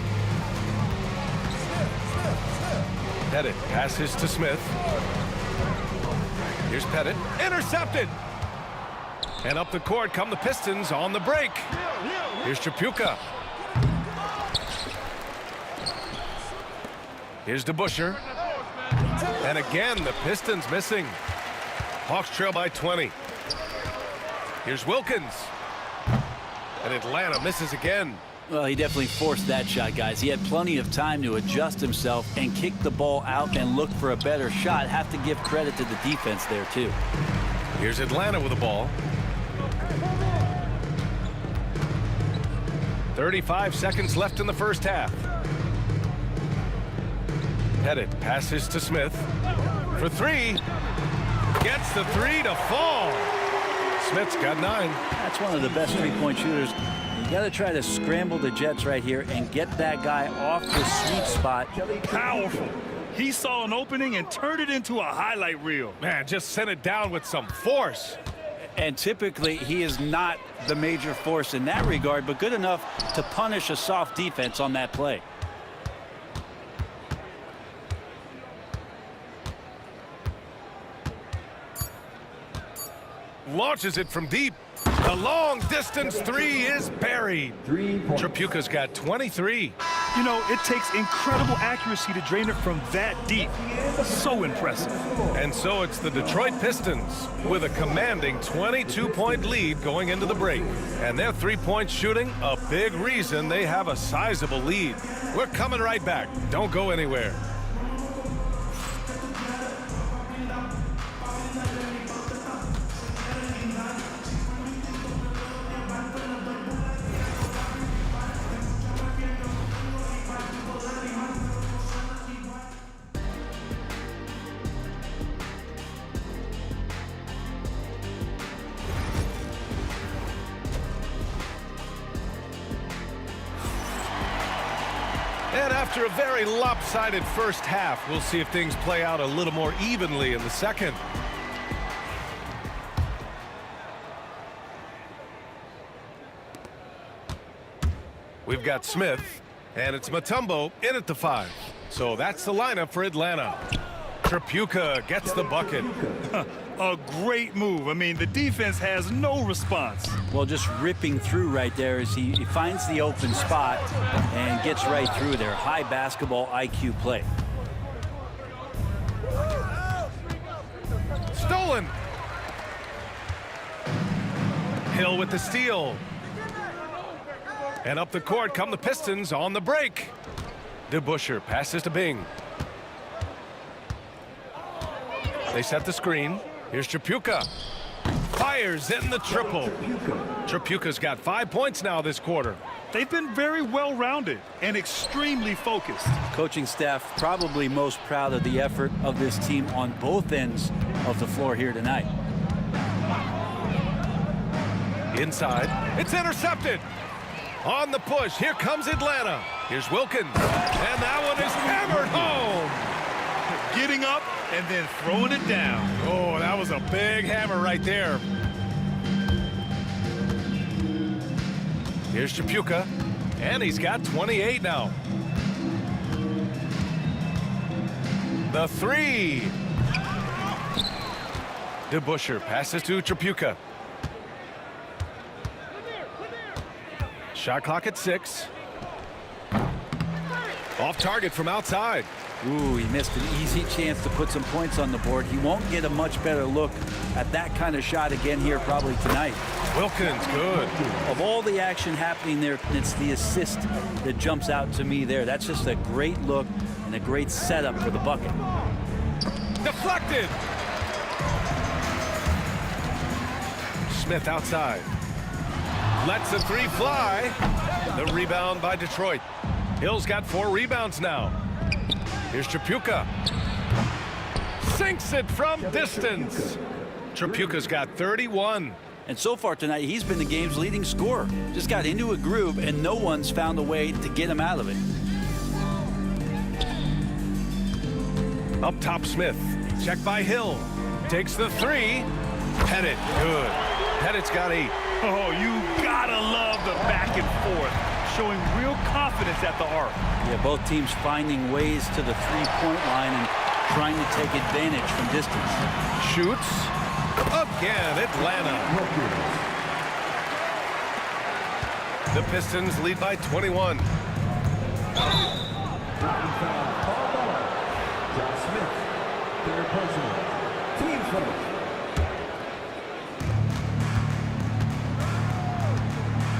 Pettit passes to Smith. Here's Pettit. Intercepted. And up the court come the Pistons on the break. Here's Chapuka. Here's DeBusschere. And again, the Pistons missing. Hawks trail by 20. Here's Wilkins. And Atlanta misses again. Well, he definitely forced that shot, guys. He had plenty of time to adjust himself and kick the ball out and look for a better shot. Have to give credit to the defense there, too. Here's Atlanta with the ball. 35 seconds left in the first half. Pettit passes to Smith. For 3. Gets the 3 to fall. Smith's got 9. That's one of the best three-point shooters. You got to try to scramble the Jets right here and get that guy off the sweet spot. Powerful. He saw an opening and turned it into a highlight reel. Man, just sent it down with some force. And typically, he is not the major force in that regard, but good enough to punish a soft defense on that play. Launches it from deep. The long distance 3 is buried. 3 points. Chapuka's got 23. You know, it takes incredible accuracy to drain it from that deep. So impressive. And so it's the Detroit Pistons with a commanding 22-point lead going into the break. And their three-point shooting, a big reason they have a sizable lead. We're coming right back. Don't go anywhere. And after a very lopsided first half, we'll see if things play out a little more evenly in the second. We've got Smith, and it's Mutombo in at the 5. So that's the lineup for Atlanta. Chapuka gets the bucket. A great move. I mean, the defense has no response. Well, just ripping through right there as he finds the open spot and gets right through there. High basketball IQ play. Stolen. Hill with the steal. And up the court come the Pistons on the break. DeBusschere passes to Bing. They set the screen. Here's Chapuka. Fires in the triple. Chapuka's got 5 points now this quarter. They've been very well-rounded and extremely focused. Coaching staff probably most proud of the effort of this team on both ends of the floor here tonight. Inside, it's intercepted. On the push, here comes Atlanta. Here's Wilkins, and that one is hammered home. Getting up and then throwing it down. Oh, that was a big hammer right there. Here's Chapuka, and he's got 28 now. The three. DeBusschere passes to Chapuka. Shot clock at 6. Off target from outside. Ooh, he missed an easy chance to put some points on the board. He won't get a much better look at that kind of shot again here probably tonight. Wilkins, good. Of all the action happening there, it's the assist that jumps out to me there. That's just a great look and a great setup for the bucket. Deflected. Smith outside. Lets the three fly. The rebound by Detroit. Hill's got 4 rebounds now. Here's Chapuka. Sinks it from distance. Chapuka's got 31. And so far tonight, he's been the game's leading scorer. Just got into a groove, and no one's found a way to get him out of it. Up top, Smith. Check by Hill. Takes the 3. Pettit, good. Pettit's got 8. Oh, you gotta love the back and forth, showing real confidence at the arc. Yeah, both teams finding ways to the three-point line and trying to take advantage from distance. Shoots. Again, Atlanta. The Pistons lead by 21.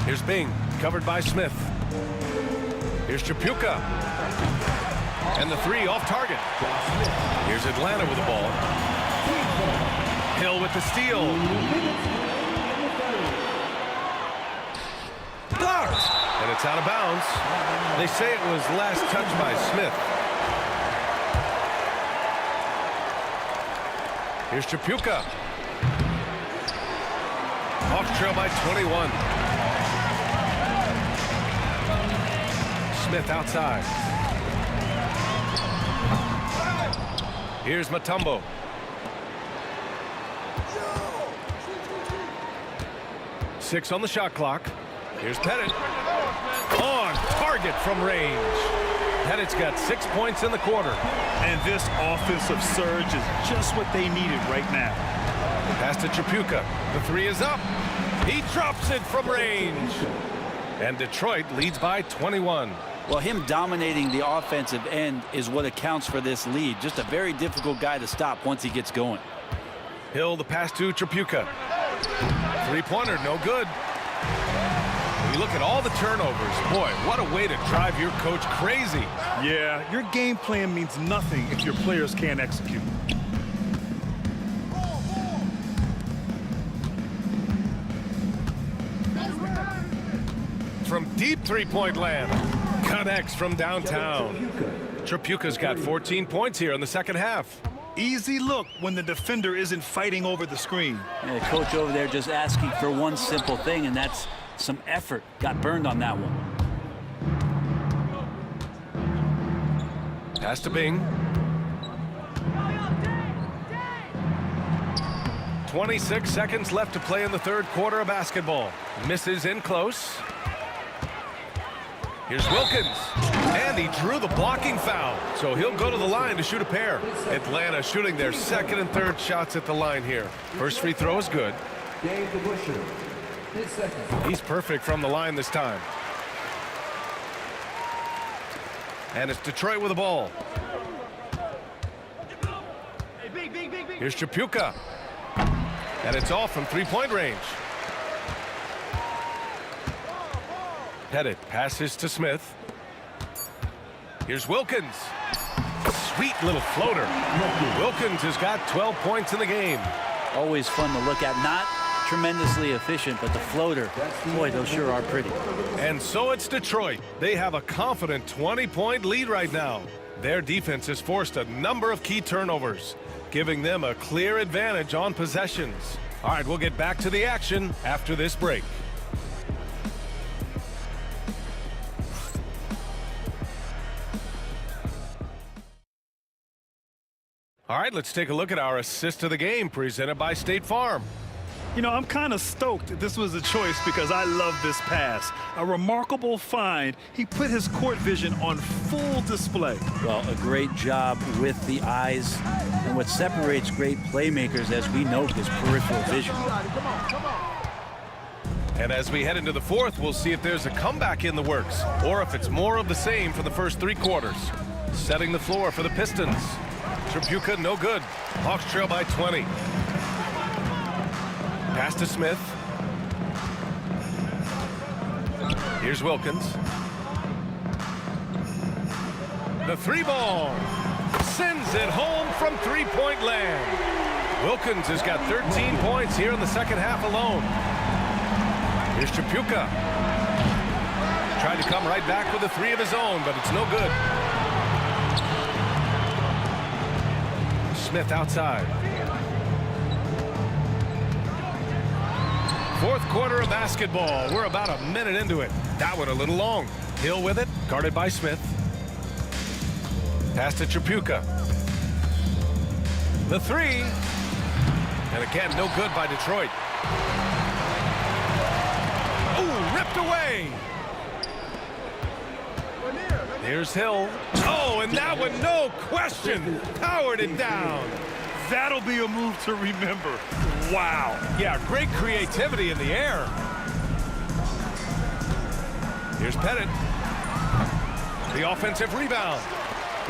Here's Bing, covered by Smith. Here's Chapuka. And the 3 off target. Here's Atlanta with the ball. Hill with the steal. Blocked. And it's out of bounds. They say it was last touched by Smith. Here's Chapuka. Off trail by 21. Smith outside. Here's Mutombo. Six on the shot clock. Here's Pettit. On target from range. Pettit's got 6 points in the quarter. And this offensive surge is just what they needed right now. Pass to Chapuka. The 3 is up. He drops it from range. And Detroit leads by 21. Well, him dominating the offensive end is what accounts for this lead. Just a very difficult guy to stop once he gets going. Hill, the pass to Chapuka. Three-pointer, no good. When you look at all the turnovers, boy, what a way to drive your coach crazy. Yeah, your game plan means nothing if your players can't execute. From deep three-point land. Connects from downtown. Chapuka's got 14 points here in the second half. Easy look when the defender isn't fighting over the screen. And the coach over there just asking for one simple thing, and that's some effort. Got burned on that one. Pass to Bing. 26 seconds left to play in the third quarter of basketball. Misses in close. Here's Wilkins, and he drew the blocking foul, so he'll go to the line to shoot a pair. Atlanta shooting their second and third shots at the line here. First free throw is good. He's perfect from the line this time. And it's Detroit with the ball. Here's Chapuka, and it's off from three-point range. Pettit passes to Smith. Here's Wilkins. Sweet little floater. Wilkins has got 12 points in the game. Always fun to look at. Not tremendously efficient, but the floater, boy, those sure are pretty. And so it's Detroit. They have a confident 20-point lead right now. Their defense has forced a number of key turnovers, giving them a clear advantage on possessions. All right, we'll get back to the action after this break. All right, let's take a look at our assist of the game presented by State Farm. You know, I'm kind of stoked this was a choice because I love this pass. A remarkable find. He put his court vision on full display. Well, a great job with the eyes. And what separates great playmakers, as we know, is peripheral vision. And as we head into the fourth, we'll see if there's a comeback in the works or if it's more of the same for the first 3 quarters. Setting the floor for the Pistons. Tripucka, no good. Hawks trail by 20. Pass to Smith. Here's Wilkins. The 3-ball. Sends it home from 3-point land. Wilkins has got 13 points here in the second half alone. Here's Tripucka. Tried to come right back with a 3 of his own, but it's no good. Smith outside. Fourth quarter of basketball. We're about a minute into it. That one a little long. Hill with it, guarded by Smith. Pass to Tripucka. The 3. And again, no good by Detroit. Oh, ripped away. Here's Hill. Oh, and that one, no question, powered it down. That'll be a move to remember. Wow. Yeah, great creativity in the air. Here's Pettit. The offensive rebound.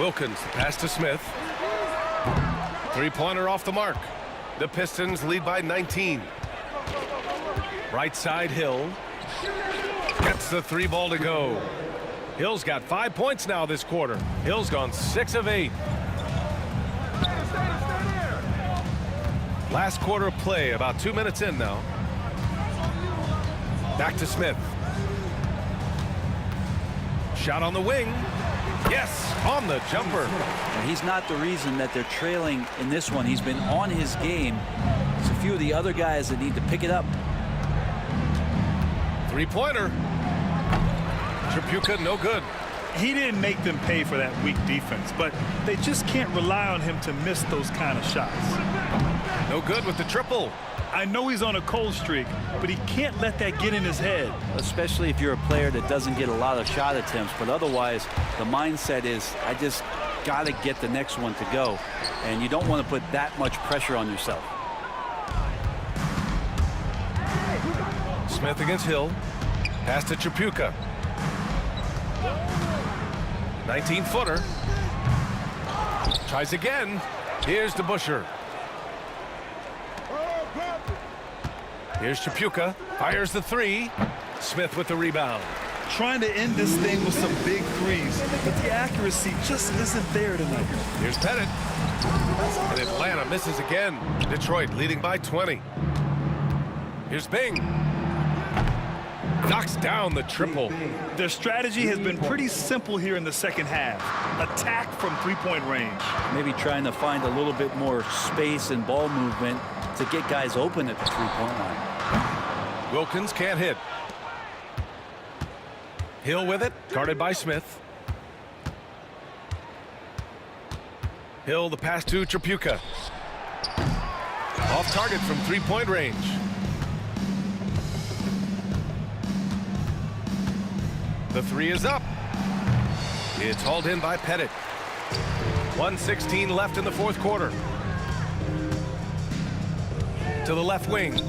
Wilkins, the pass to Smith. 3-pointer off the mark. The Pistons lead by 19. Right side, Hill. Gets the 3-ball to go. Hill's got 5 points now this quarter. Hill's gone 6 of 8. Last quarter of play, about 2 minutes in now. Back to Smith. Shot on the wing. Yes, on the jumper. And he's not the reason that they're trailing in this one. He's been on his game. There's a few of the other guys that need to pick it up. 3-pointer. Tripucka, no good. He didn't make them pay for that weak defense, but they just can't rely on him to miss those kind of shots. No good with the triple. I know he's on a cold streak, but he can't let that get in his head. Especially if you're a player that doesn't get a lot of shot attempts, but otherwise the mindset is, I just got to get the next one to go. And you don't want to put that much pressure on yourself. Smith against Hill. Pass to Tripucka. 19-footer. Tries again. Here's DeBusschere. Here's Tripucka. Fires the 3. Smith with the rebound. Trying to end this thing with some big threes, but the accuracy just isn't there tonight. Here's Pettit. And Atlanta misses again. Detroit leading by 20. Here's Bing. Knocks down the triple. Their strategy has been pretty simple here in the second half. Attack from 3-point range. Maybe trying to find a little bit more space and ball movement to get guys open at the 3-point line. Wilkins can't hit. Hill with it, guarded by Smith. Hill, the pass to Tripucka. Off target from 3-point range. The 3 is up. It's hauled in by Pettit. 1:16 left in the fourth quarter. To the left wing.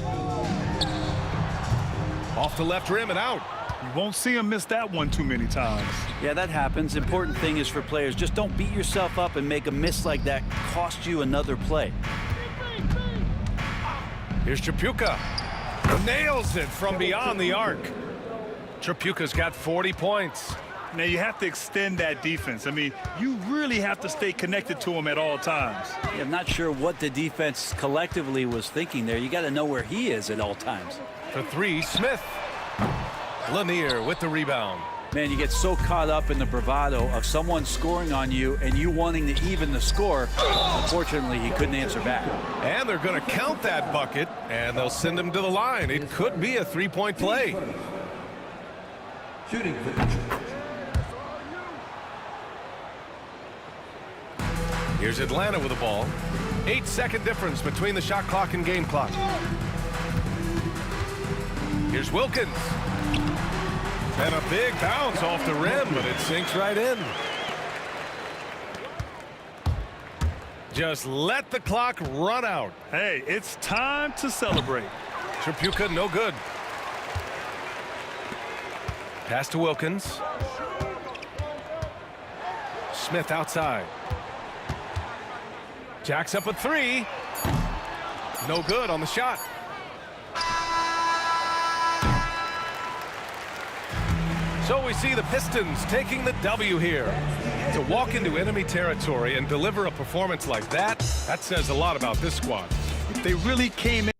Off the left rim and out. You won't see him miss that one too many times. Yeah, that happens. Important thing is for players, just don't beat yourself up and make a miss like that cost you another play. Here's Tripucka. Nails it from beyond the arc. Tripucka's got 40 points. Now you have to extend that defense. I mean, you really have to stay connected to him at all times. Yeah, I'm not sure what the defense collectively was thinking there. You got to know where he is at all times. For three, Smith. Lanier with the rebound. Man, you get so caught up in the bravado of someone scoring on you and you wanting to even the score. Unfortunately, he couldn't answer back. And they're going to count that bucket, and they'll send him to the line. It could be a three-point play. Shooting. Here's Atlanta with the ball. 8-second difference between the shot clock and game clock. Here's Wilkins. And a big bounce off the rim, but it sinks right in. Just let the clock run out. Hey, it's time to celebrate. Tripucka, no good. Pass to Wilkins. Smith outside. Jacks up a three. No good on the shot. So we see the Pistons taking the W here. To walk into enemy territory and deliver a performance like that, that says a lot about this squad. They really came in.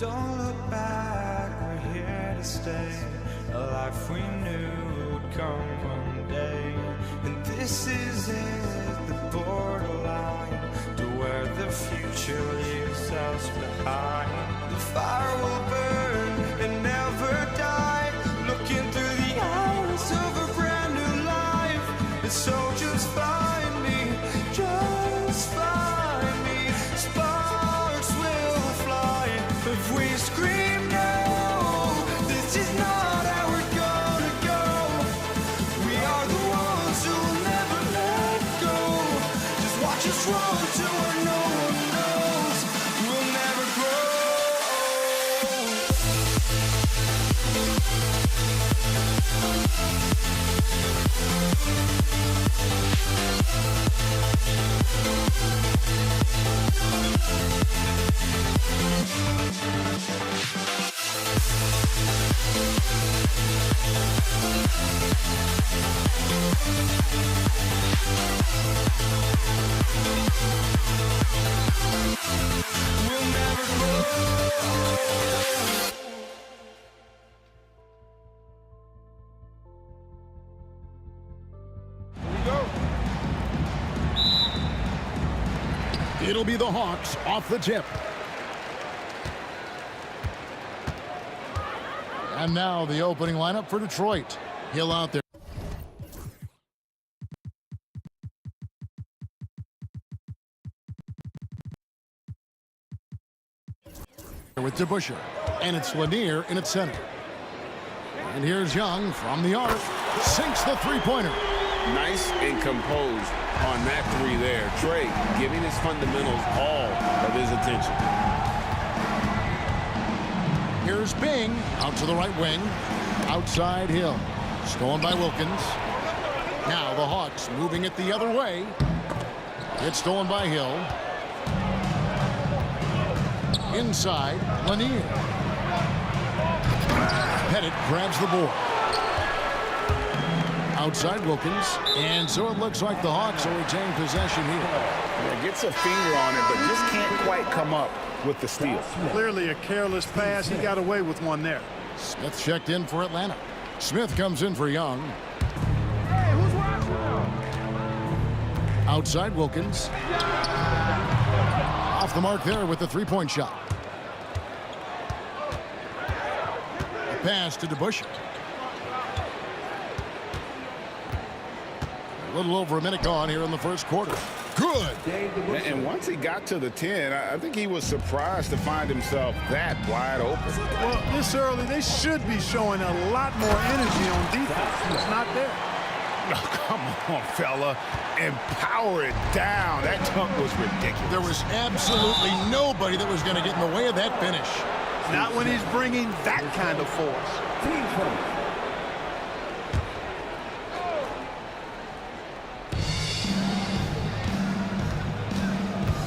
Don't look back, we're here to stay. A life we knew would come one day. And this is it, the borderline to where the future leaves us behind. The fire will burn and never die, looking through the eyes of a brand new life. And so just find me, just find me. Sparks will fly if we scream no. This is not how we're gonna go. We are the ones who will never let go. Just watch us run to where no one knows. We'll never grow. We'll never grow. It'll be the Hawks off the tip. And now the opening lineup for Detroit. Hill out there. With DeBusschere, and it's Lanier in its center. And here's Young from the arc, sinks the three-pointer. Nice and composed on that three there. Trey giving his fundamentals all of his attention. Here's Bing out to the right wing. Outside Hill. Stolen by Wilkins. Now the Hawks moving it the other way. It's stolen by Hill. Inside, Lanier. Pettit grabs the board. Outside Wilkins. And so it looks like the Hawks will retain possession here. Yeah, gets a finger on it, but just can't quite come up with the steal. Clearly a careless pass. He got away with one there. Smith checked in for Atlanta. Smith comes in for Young. Outside Wilkins. Off the mark there with the three-point shot. A pass to DeBusschere. A little over a minute gone here in the first quarter. Good. And once he got to the 10, I think he was surprised to find himself that wide open. Well, this early, they should be showing a lot more energy on defense. It's not there. Oh, come on, fella. And power it down. That dunk was ridiculous. There was absolutely nobody that was going to get in the way of that finish. Not when he's bringing that kind of force.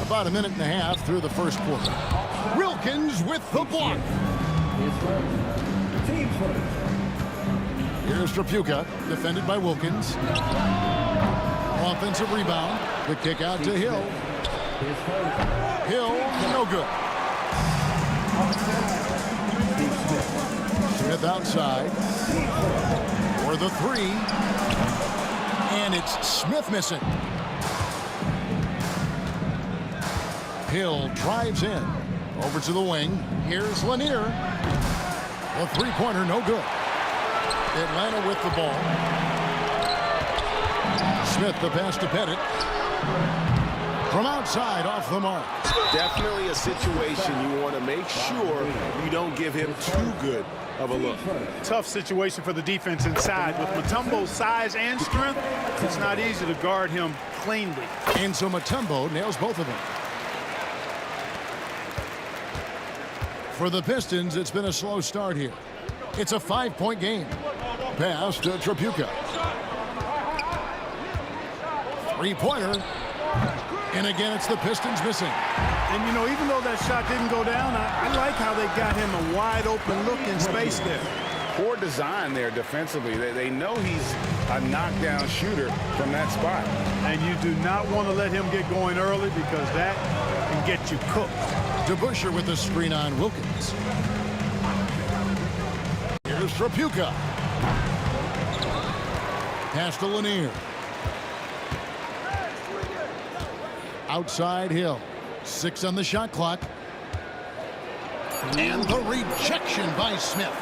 About a minute and a half through the first quarter. Wilkins with the block. Here's Trapuka, defended by Wilkins. Offensive rebound. The kick out to Hill. Hill, no good. Smith outside. For the three. And it's Smith missing. Hill drives in. Over to the wing. Here's Lanier. The three-pointer, no good. Atlanta with the ball. Smith the pass to Pettit. From outside, off the mark. Definitely a situation you want to make sure you don't give him too good of a look. Tough situation for the defense inside. With Mutombo's size and strength, it's not easy to guard him cleanly. And so Mutombo nails both of them. For the Pistons, it's been a slow start here. It's a 5-point game. Pass to Trapuka. Three-pointer. And again, it's the Pistons missing. And, you know, even though that shot didn't go down, I like how they got him a wide-open look in space there. poor design there defensively. They know he's a knockdown shooter from that spot. And you do not want to let him get going early because that can get you cooked. DeBusschere with the screen on Wilkins. Here's Trapuka. Pass to Lanier. Outside Hill. 6 on the shot clock. And the rejection by Smith.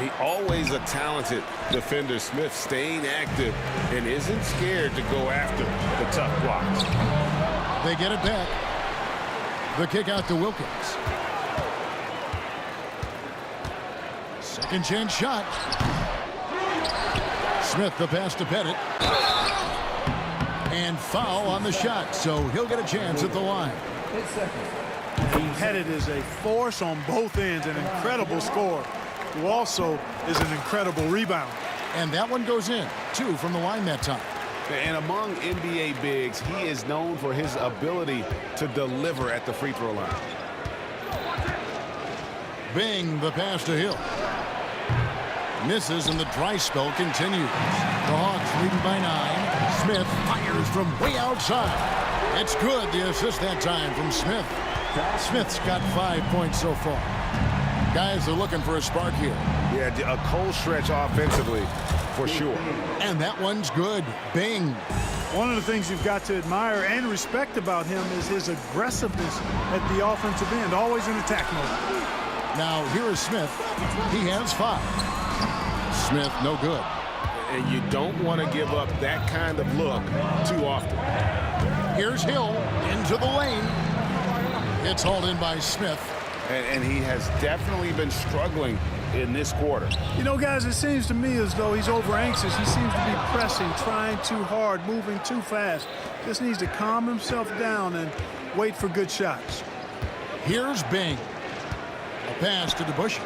He always a talented defender, Smith, staying active and isn't scared to go after the tough blocks. They get it back. The kick out to Wilkins. Second chance shot. Smith the pass to Pettit. And foul on the shot, so he'll get a chance at the line. Pettit is a force on both ends, an incredible scorer, who also is an incredible rebounder. And that one goes in. 2 from the line that time. And among NBA bigs, he is known for his ability to deliver at the free throw line. Bing, the pass to Hill. Misses, and the dry spell continues. The Hawks leading by 9. Smith fires from way outside. It's good, the assist that time from Smith. Smith's got 5 points so far. Guys are looking for a spark here. Yeah, a cold stretch offensively, for sure. And that one's good. Bing. One of the things you've got to admire and respect about him is his aggressiveness at the offensive end, always in attack mode. Now, here is Smith. He has 5. Smith, no good. And you don't want to give up that kind of look too often. Here's Hill into the lane. It's hauled in by Smith. And he has definitely been struggling in this quarter. You know, guys, it seems to me as though he's over anxious. He seems to be pressing, trying too hard, moving too fast. Just needs to calm himself down and wait for good shots. Here's Bing. A pass to DeBusschere.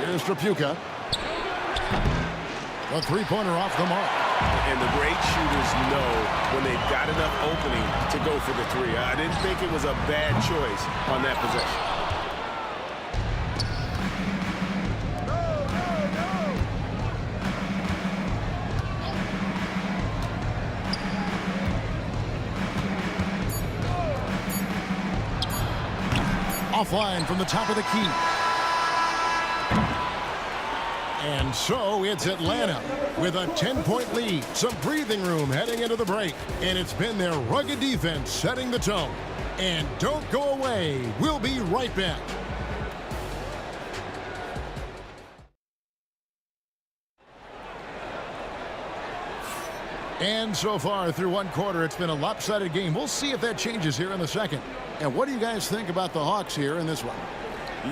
Here's Trapuka. A three-pointer off the mark. And the great shooters know when they've got enough opening to go for the 3. I didn't think it was a bad choice on that possession. Offline from the top of the key. And so it's Atlanta with a 10-point lead. Some breathing room heading into the break. And it's been their rugged defense setting the tone. And don't go away. We'll be right back. And so far through one quarter, it's been a lopsided game. We'll see if that changes here in the second. And what do you guys think about the Hawks here in this one?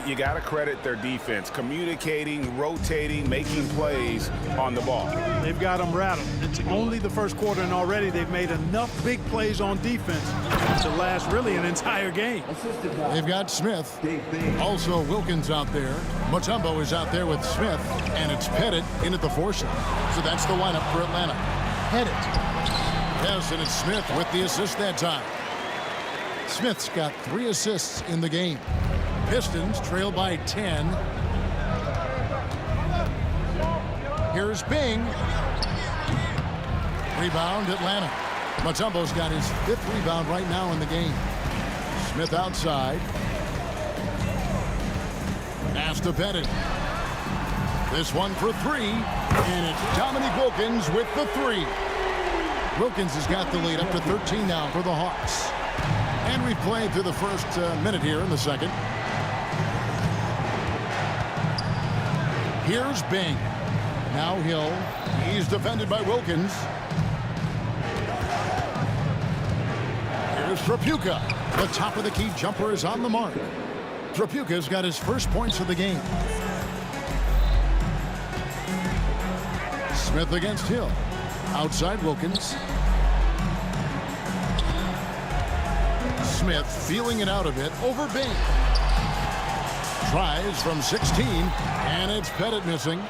You got to credit their defense, communicating, rotating, making plays on the ball. They've got them rattled. It's only the first quarter, and already they've made enough big plays on defense to last really an entire game. They've got Smith. Also Wilkins out there. Mutombo is out there with Smith, and it's Pettit in at the 4 slot. So that's the lineup for Atlanta. Pettit. Yes, and it's Smith with the assist that time. Smith's got 3 assists in the game. Pistons trail by 10. Here's Bing. Rebound, Atlanta. Mutombo's got his 5th rebound right now in the game. Smith outside. Pass to Pettit. This one for 3. And it's Dominique Wilkins with the 3. Wilkins has got the lead up to 13 now for the Hawks. And we've played through the first minute here in the second. Here's Bing. Now Hill. He's defended by Wilkins. Here's Trapuka. The top of the key jumper is on the mark. Trapuka's got his first points of the game. Smith against Hill. Outside Wilkins. Smith feeling it out a bit over Bing. Tries from 16, and it's Pettit missing.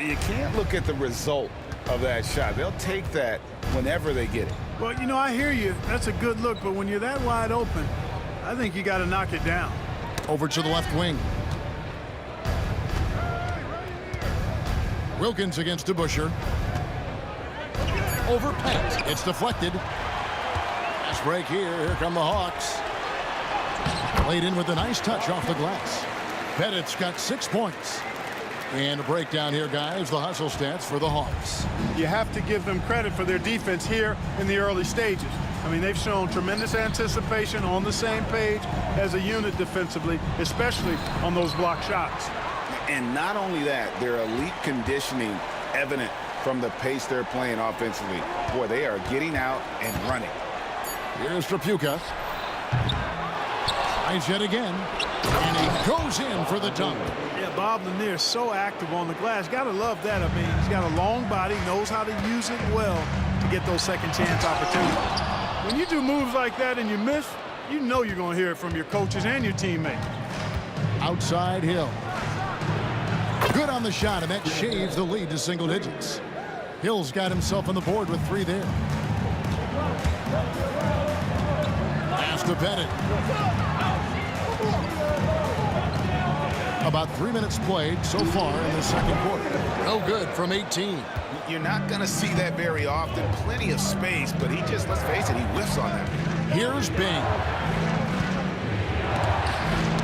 You can't look at the result of that shot. They'll take that whenever they get it. Well, you know, I hear you. That's a good look, but when you're that wide open, I think you got to knock it down. Over to the left wing. Wilkins against DeBuscher. Over Pettit. It's deflected. Fast break here. Here come the Hawks. Played in with a nice touch off the glass. Pettit's got 6 points. And a breakdown here, guys. The hustle stats for the Hawks. You have to give them credit for their defense here in the early stages. I mean, they've shown tremendous anticipation, on the same page as a unit defensively, especially on those block shots. And not only that, their elite conditioning evident from the pace they're playing offensively. Boy, they are getting out and running. Here's Trapuka. Tries yet again. And he goes in for the dunk. Yeah, Bob Lanier is so active on the glass. Got to love that. I mean, he's got a long body, knows how to use it well to get those second chance opportunities. When you do moves like that and you miss, you know you're going to hear it from your coaches and your teammates. Outside Hill. Good on the shot, and that shaves the lead to single digits. Hill's got himself on the board with 3 there. Pass to Pettit. About 3 minutes played so far in the second quarter. No good from 18. You're not going to see that very often. Plenty of space, but he just, let's face it, he whiffs on that. Here's Bing.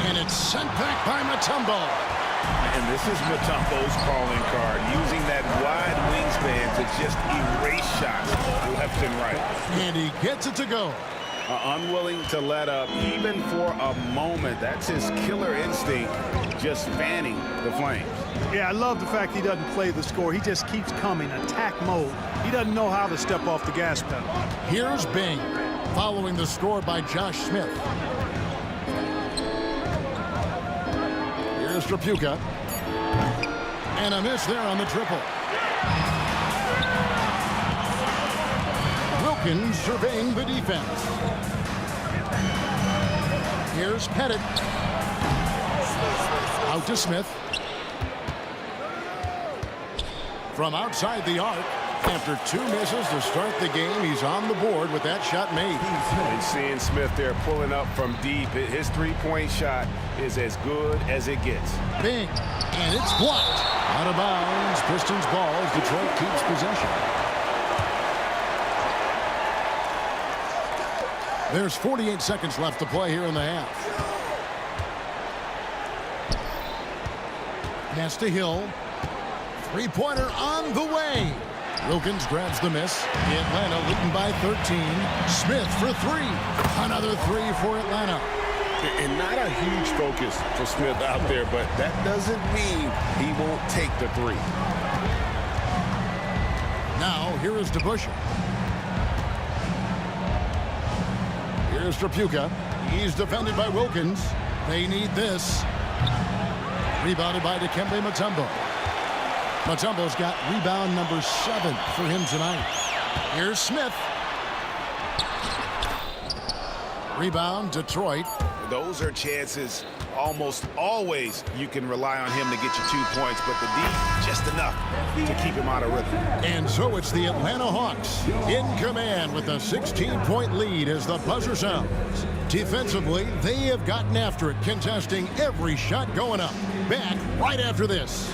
And it's sent back by Mutombo. And this is Mutombo's calling card, using that wide wingspan to just erase shots left and right. And he gets it to go. Unwilling to let up even for a moment. That's his killer instinct, just fanning the flames. Yeah, I love the fact he doesn't play the score. He just keeps coming, attack mode. He doesn't know how to step off the gas pedal. Here's Bing, following the score by Josh Smith. Here's Trapuka. And a miss there on the triple. Wilkins surveying the defense. Here's Pettit. Out to Smith. From outside the arc, after 2 misses to start the game, he's on the board with that shot made. And seeing Smith there pulling up from deep, his three-point shot is as good as it gets. Bing, and it's blocked. Out of bounds, Pistons ball as Detroit keeps possession. There's 48 seconds left to play here in the half. Pass to Hill. Three-pointer on the way. Wilkins grabs the miss. Atlanta leading by 13. Smith for 3. Another 3 for Atlanta. And not a huge focus for Smith out there, but that doesn't mean he won't take the 3. Now, here is DeBuscher. Here's Trapuka. He's defended by Wilkins. They need this. Rebounded by Dikembe Mutombo. Mutombo's got rebound number 7 for him tonight. Here's Smith. Rebound, Detroit. Those are chances almost always you can rely on him to get you 2 points, but the D, just enough to keep him out of rhythm. And so it's the Atlanta Hawks in command with a 16-point lead as the buzzer sounds. Defensively, they have gotten after it, contesting every shot going up. Back right after this.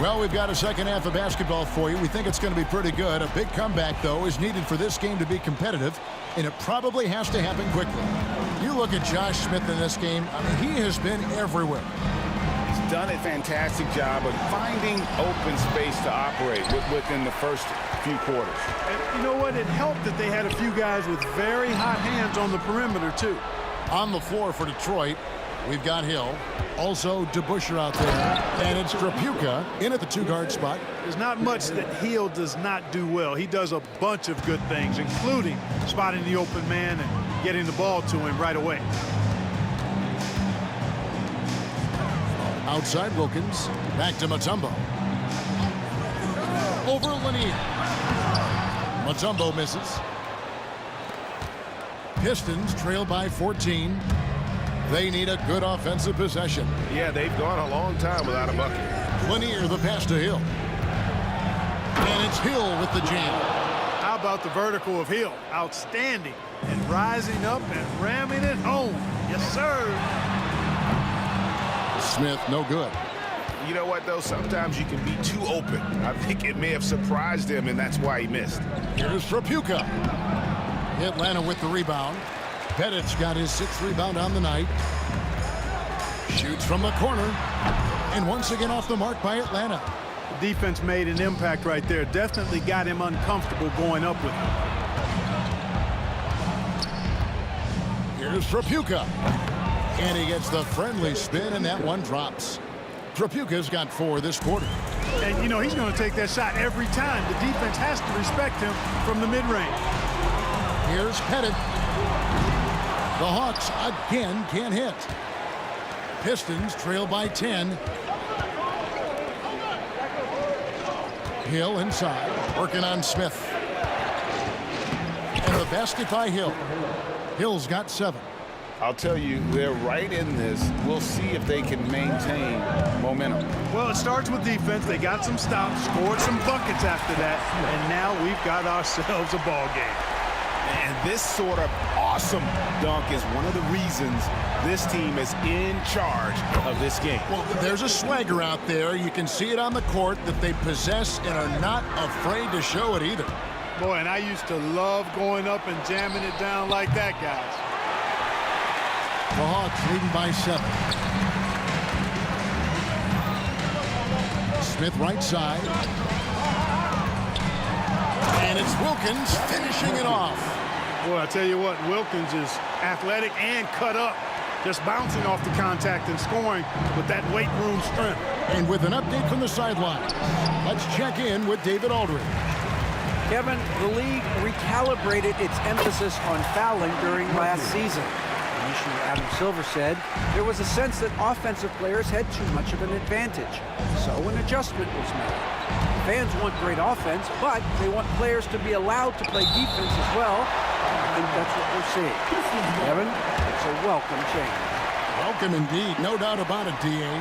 Well, we've got a second half of basketball for you. We think it's going to be pretty good. A big comeback, though, is needed for this game to be competitive, and it probably has to happen quickly. You look at Josh Smith in this game, I mean, he has been everywhere. He's done a fantastic job of finding open space to operate within the first few quarters. And you know what? It helped that they had a few guys with very hot hands on the perimeter, too. On the floor for Detroit, we've got Hill. Also, DeBuscher out there. And it's Trapuka in at the 2-guard spot. There's not much that Hill does not do well. He does a bunch of good things, including spotting the open man and getting the ball to him right away. Outside Wilkins. Back to Mutombo. Over Lanier. Mutombo misses. Pistons trail by 14. They need a good offensive possession. Yeah, they've gone a long time without a bucket. Lanier, the pass to Hill. And it's Hill with the jam. How about the vertical of Hill? Outstanding. And rising up and ramming it home. Yes, sir. Smith, no good. You know what, though? Sometimes you can be too open. I think it may have surprised him, and that's why he missed. Here's Trapuka. Atlanta with the rebound. Pettit's got his 6th rebound on the night. Shoots from the corner. And once again off the mark by Atlanta. The defense made an impact right there. Definitely got him uncomfortable going up with him. Here's Trapuka. And he gets the friendly spin, and that one drops. Trapuka's got 4 this quarter. And, you know, he's going to take that shot every time. The defense has to respect him from the mid-range. Here's Pettit. The Hawks again can't hit. Pistons trail by 10. Hill inside, working on Smith. And the basket by Hill. Hill's got 7. I'll tell you, they're right in this. We'll see if they can maintain momentum. Well, it starts with defense. They got some stops, scored some buckets after that, and now we've got ourselves a ball game. And this sort of awesome dunk is one of the reasons this team is in charge of this game. Well, there's a swagger out there. You can see it on the court that they possess and are not afraid to show it either. Boy, and I used to love going up and jamming it down like that, guys. The Hawks leading by 7. Smith right side. And it's Wilkins finishing it off. Boy, I tell you what, Wilkins is athletic and cut up. Just bouncing off the contact and scoring with that weight room strength. And with an update from the sideline, let's check in with David Aldridge. Kevin, the league recalibrated its emphasis on fouling during last season. Commissioner Adam Silver said there was a sense that offensive players had too much of an advantage. So an adjustment was made. Fans want great offense, but they want players to be allowed to play defense as well. I think that's what we're seeing. Kevin, it's a welcome change. Welcome indeed. No doubt about it, D.A.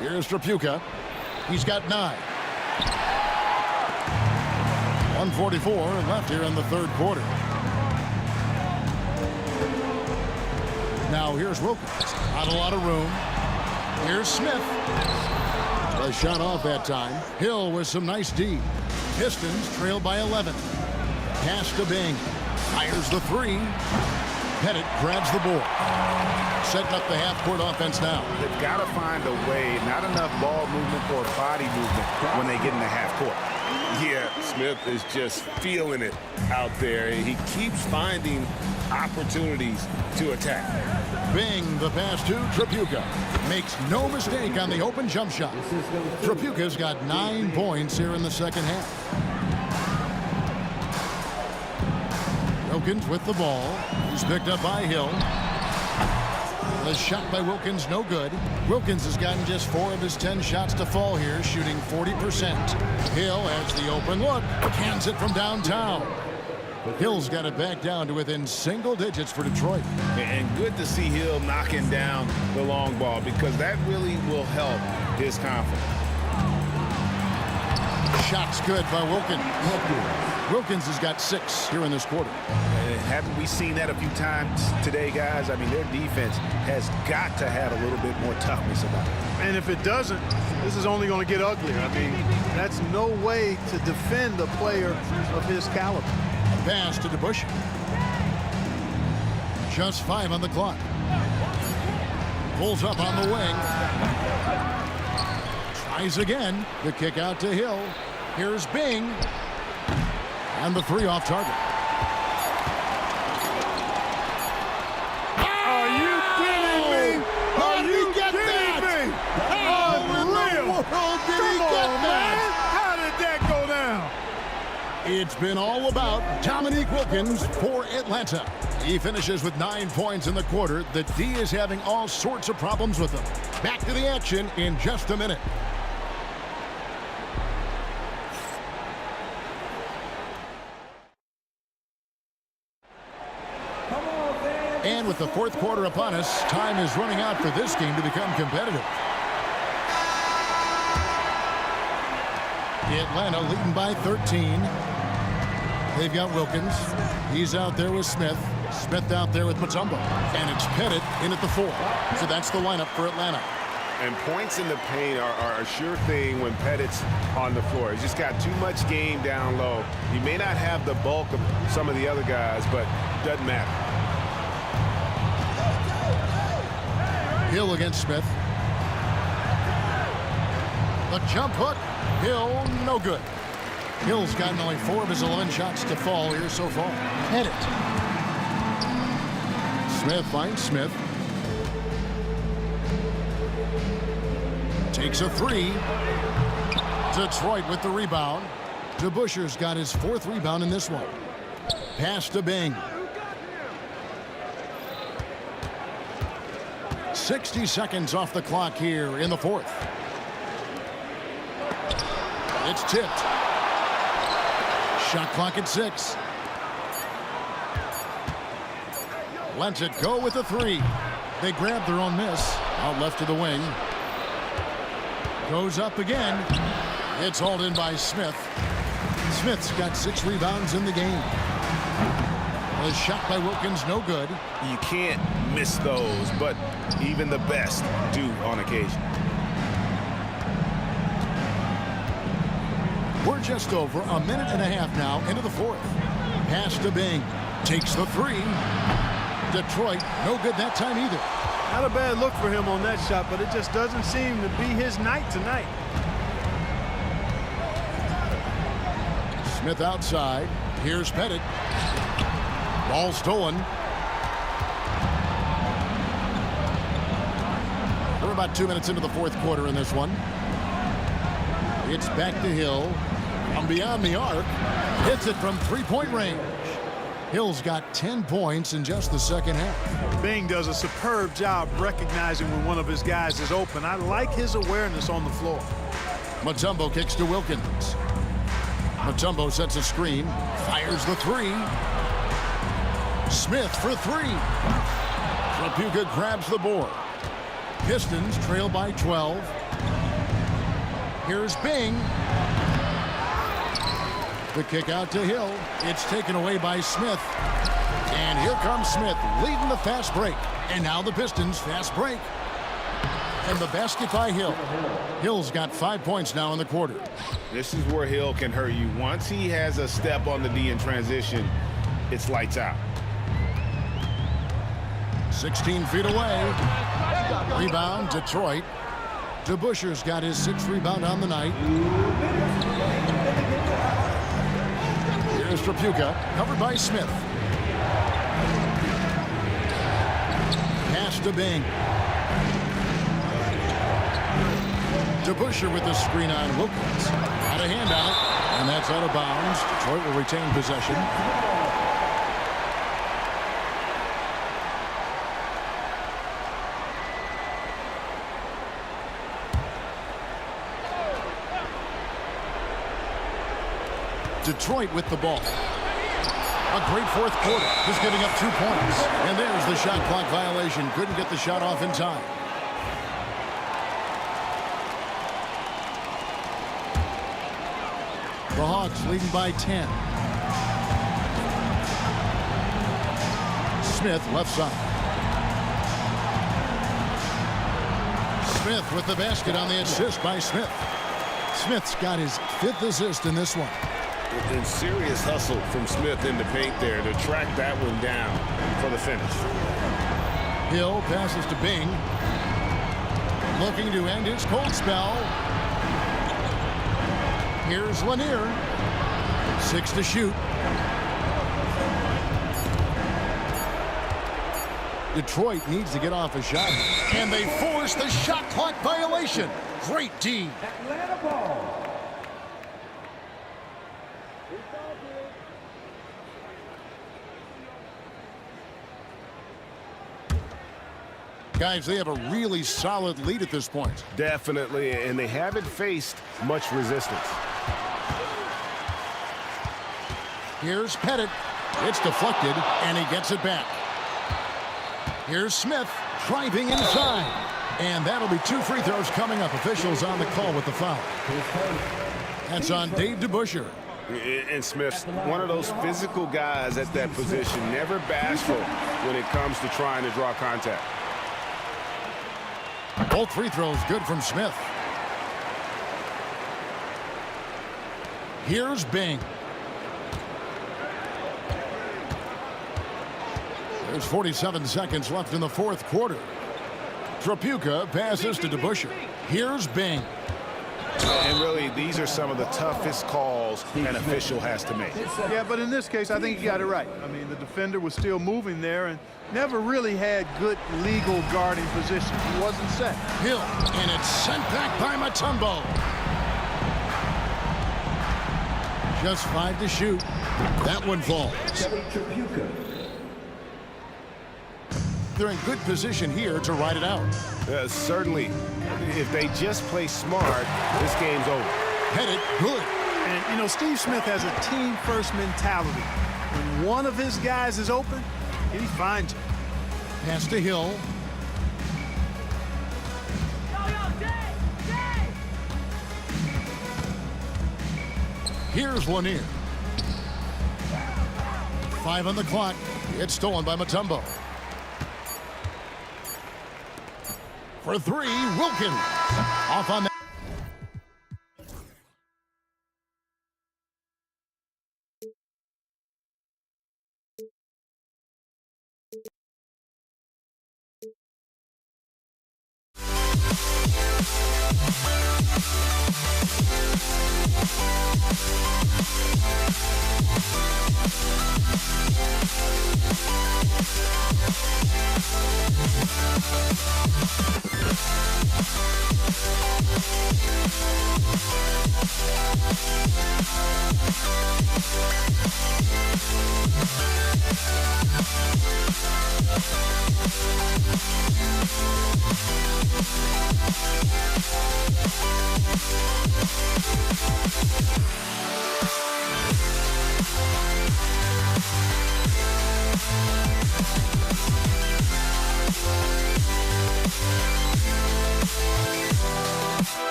Here's Trapuka. He's got 9. 1:44 left here in the 3rd quarter. Now here's Wilkins. Not a lot of room. Here's Smith. A shot off that time. Hill with some nice D. Pistons trail by 11. Pass to Bing. Fires the 3. Pettit grabs the board. Setting up the half-court offense now. They've got to find a way, not enough ball movement or body movement when they get in the half-court. Yeah, Smith is just feeling it out there. He keeps finding opportunities to attack. Bing, the pass to Trapuka. Makes no mistake on the open jump shot. Trapuka's got 9 points here in the second half. Wilkins with the ball. He's picked up by Hill. The shot by Wilkins, no good. Wilkins has gotten just 4 of his 10 shots to fall here, shooting 40%. Hill has the open look. Cans it from downtown. Hill's got it back down to within single digits for Detroit. And good to see Hill knocking down the long ball because that really will help his confidence. Shot's good by Wilkins. Wilkins has got 6 here in this quarter. Haven't we seen that a few times today, guys? I mean, their defense has got to have a little bit more toughness about it. And if it doesn't, this is only going to get uglier. I mean, that's no way to defend a player of his caliber. Pass to DeBusch. Just 5 on the clock. Pulls up on the wing. Tries again. The kick out to Hill. Here's Bing. And the 3 off target. Are you kidding me? How did he get that? How in the world did he get that? How did that go down? It's been all about Dominique Wilkins for Atlanta. He finishes with 9 points in the quarter. The D is having all sorts of problems with him. Back to the action in just a minute. And with the fourth quarter upon us, time is running out for this game to become competitive. Atlanta leading by 13. They've got Wilkins. He's out there with Smith. Smith out there with Mutombo. And it's Pettit in at the 4. So that's the lineup for Atlanta. And points in the paint are a sure thing when Pettit's on the floor. He's just got too much game down low. He may not have the bulk of some of the other guys, but doesn't matter. Hill against Smith. The jump hook. Hill, no good. Hill's gotten only 4 of his 11 shots to fall here so far. Pettit. Smith finds Smith. Takes a 3. Detroit with the rebound. DeBuscher's got his 4th rebound in this one. Pass to Bing. 60 seconds off the clock here in the 4th. It's tipped. Shot clock at 6. Lets it go with a 3. They grab their own miss. Out left to the wing. Goes up again. It's hauled in by Smith. Smith's got 6 rebounds in the game. The shot by Wilkins, no good. You can't miss those, but even the best do on occasion. We're just over a minute and a half now into the 4th. Pass to Bing. Takes the 3. Detroit, no good that time either. Not a bad look for him on that shot, but it just doesn't seem to be his night tonight. Smith outside. Here's Pettit. Ball stolen. We're about 2 minutes into the 4th quarter in this one. It's back to Hill. From beyond the arc. Hits it from 3-point range. Hill's got 10 points in just the second half. Bing does a superb job recognizing when one of his guys is open. I like his awareness on the floor. Mutombo kicks to Wilkins. Mutombo sets a screen. Fires the 3. Smith for 3. Trapuka grabs the board. Pistons trail by 12. Here's Bing. The kick out to Hill. It's taken away by Smith. And here comes Smith leading the fast break. And now the Pistons fast break. And the basket by Hill. Hill's got 5 points now in the quarter. This is where Hill can hurt you. Once he has a step on the D in transition, it's lights out. 16 feet away. Rebound, Detroit. DeBuscher's got his 6th rebound on the night. Here's Trapuka, covered by Smith. Pass to Bing. DeBuscher with the screen on Wilkins. Got a handout, and that's out of bounds. Detroit will retain possession. Detroit with the ball. A great 4th quarter, just giving up 2 points. And there's the shot clock violation. Couldn't get the shot off in time. The Hawks leading by 10. Smith left side. Smith with the basket on the assist by Smith. Smith's got his 5th assist in this one. And serious hustle from Smith in the paint there to track that one down for the finish. Hill passes to Bing. Looking to end his cold spell. Here's Lanier. 6 to shoot. Detroit needs to get off a shot. And they force the shot clock violation. Great D. Atlanta ball. Guys, they have a really solid lead at this point. Definitely, and they haven't faced much resistance. Here's Pettit. It's deflected, and he gets it back. Here's Smith driving inside. And that'll be 2 free throws coming up. Officials on the call with the foul. That's on Dave DeBusschere. And Smith's one of those physical guys at that position, never bashful when it comes to trying to draw contact. Both free throws good from Smith. Here's Bing. There's 47 seconds left in the fourth quarter. Trapuka passes to DeBusschere. Here's Bing. And really, these are some of the toughest calls an official has to make. Yeah, but in this case, I think he got it right. I mean, the defender was still moving there and never really had good legal guarding position. He wasn't set. Hill, and it's sent back by Mutombo. Just 5 to shoot. That one falls. They're in good position here to ride it out. Certainly, if they just play smart, this game's over. Pettit, good. And, you know, Steve Smith has a team-first mentality. When one of his guys is open, he finds it. Pass to Hill. Here's Lanier. 5 on the clock. It's stolen by Mutombo. For 3, Wilkins. Off on that.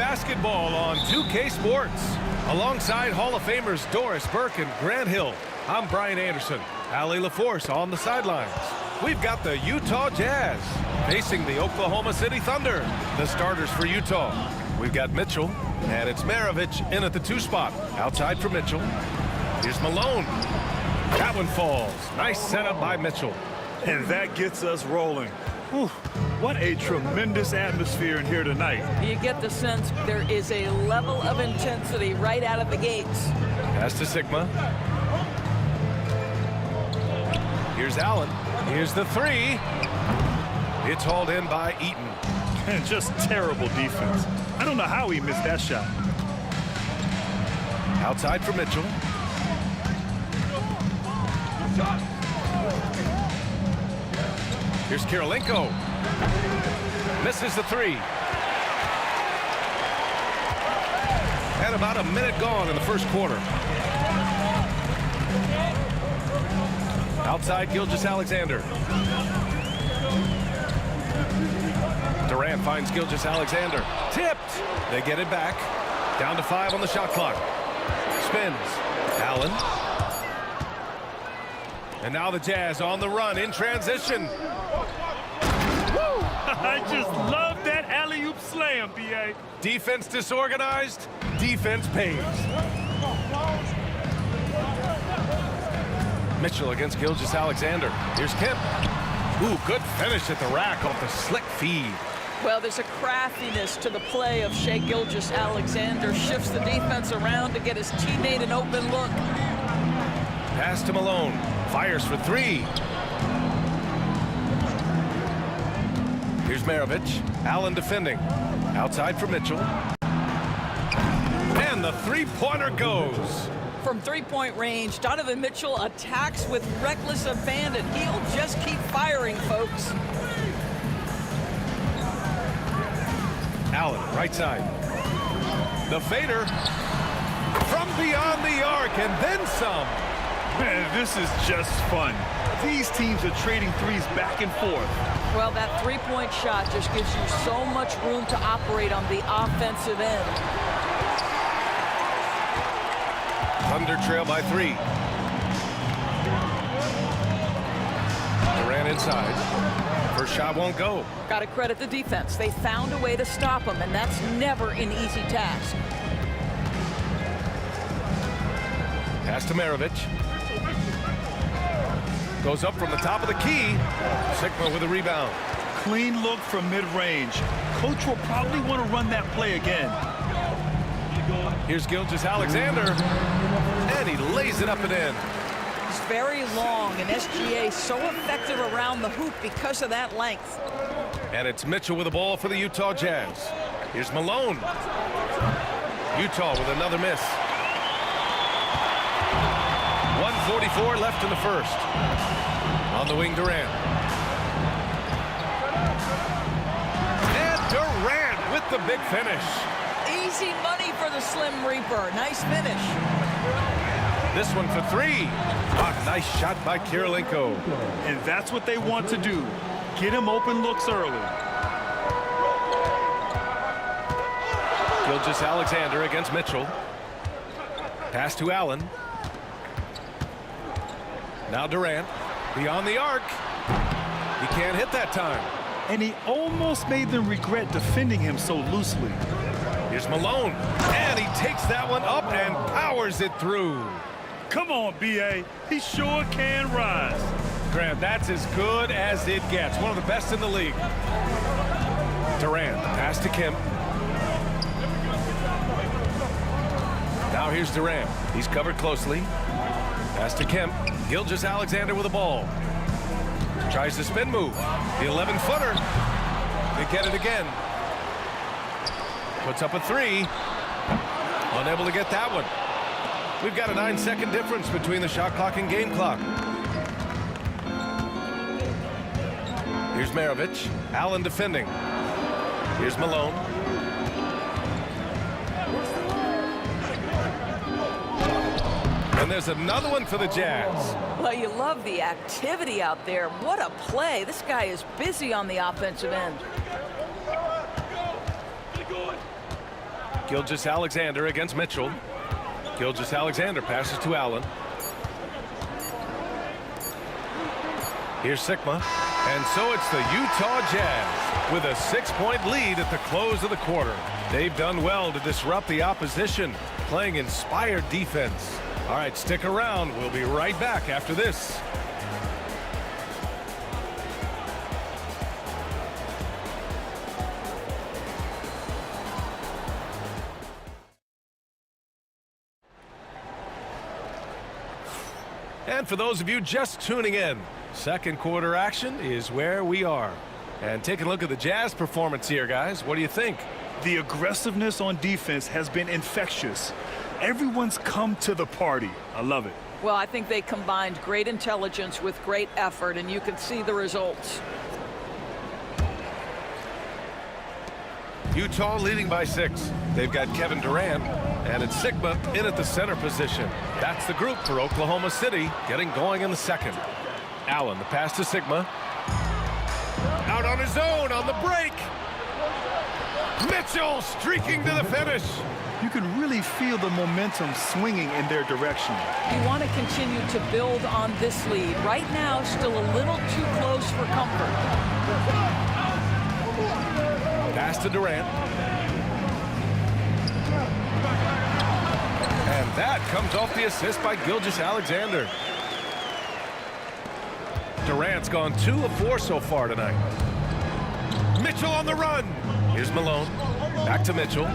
basketball on 2K Sports. Alongside Hall of Famers Doris Burke and Grant Hill, I'm Brian Anderson. Allie LaForce on the sidelines. We've got the Utah Jazz facing the Oklahoma City Thunder. The starters for Utah. We've got Mitchell, and it's Maravich in at the 2 spot. Outside for Mitchell. Here's Malone. That one falls. Nice setup by Mitchell. And that gets us rolling. Whew, what a tremendous atmosphere in here tonight. You get the sense there is a level of intensity right out of the gates. Pass to Sigma. Here's Allen. Here's the 3. It's hauled in by Eaton. And just terrible defense. I don't know how he missed that shot. Outside for Mitchell. Here's Kirilenko. Misses the 3. And about a minute gone in the first quarter. Outside Gilgeous-Alexander. Durant finds Gilgeous-Alexander. Tipped. They get it back. Down to 5 on the shot clock. Spins. Allen. And now the Jazz on the run in transition. I just love that alley-oop slam, B.A. Defense disorganized. Defense pays. Mitchell against Gilgeous-Alexander. Here's Kemp. Ooh, good finish at the rack off the slick feed. Well, there's a craftiness to the play of Shai Gilgeous-Alexander. Shifts the defense around to get his teammate an open look. Pass to Malone. Fires for 3. Here's Maravich. Allen defending. Outside for Mitchell. And the 3-pointer goes. From 3-point range, Donovan Mitchell attacks with reckless abandon. He'll just keep firing, folks. Allen, right side. The fader from beyond the arc, and then some. Man, this is just fun. These teams are trading threes back and forth. Well, that 3-point shot just gives you so much room to operate on the offensive end. Thunder trail by 3. Durant inside. First shot won't go. Got to credit the defense. They found a way to stop him, and that's never an easy task. Pass to Maravich. Goes up from the top of the key. Sigma with a rebound. Clean look from mid-range. Coach will probably want to run that play again. Here's Gilgeous-Alexander. And he lays it up and in. He's very long, and SGA so effective around the hoop because of that length. And it's Mitchell with the ball for the Utah Jazz. Here's Malone. Utah with another miss. 1:44 left in the first. On the wing, Durant. And Durant with the big finish. Easy money for the Slim Reaper. Nice finish. This one for 3. A nice shot by Kirilenko. And that's what they want to do. Get him open looks early. Gilgeous-Alexander against Mitchell. Pass to Allen. Now Durant. Beyond the arc. He can't hit that time. And he almost made them regret defending him so loosely. Here's Malone. And he takes that one up and powers it through. Come on, B.A. He sure can rise. Grant, that's as good as it gets. One of the best in the league. Durant, pass to Kemp. Now here's Durant. He's covered closely. Pass to Kemp. Gilgeous-Alexander with the ball. Tries the spin move. The 11-footer. They get it again. Puts up a 3. Unable to get that one. We've got a 9-second difference between the shot clock and game clock. Here's Maravich. Allen defending. Here's Malone. And there's another one for the Jazz. Well, you love the activity out there. What a play. This guy is busy on the offensive end. Gilgeous-Alexander against Mitchell. Gilgeous-Alexander passes to Allen. Here's Sigma. And so it's the Utah Jazz with a 6-point lead at the close of the quarter. They've done well to disrupt the opposition, playing inspired defense. All right, stick around. We'll be right back after this. And for those of you just tuning in, second quarter action is where we are. And taking a look at the Jazz performance here, guys. What do you think? The aggressiveness on defense has been infectious. Everyone's come to the party. I love it. Well, I think they combined great intelligence with great effort, and you can see the results. Utah leading by 6. They've got Kevin Durant, and it's Sigma in at the center position. That's the group for Oklahoma City, getting going in the second. Allen, the pass to Sigma. Out on his own on the break. Mitchell streaking to the finish. You can really feel the momentum swinging in their direction. You want to continue to build on this lead. Right now, still a little too close for comfort. Pass to Durant. And that comes off the assist by Gilgeous-Alexander. Durant's gone 2 of 4 so far tonight. Mitchell on the run. Here's Malone. Back to Mitchell.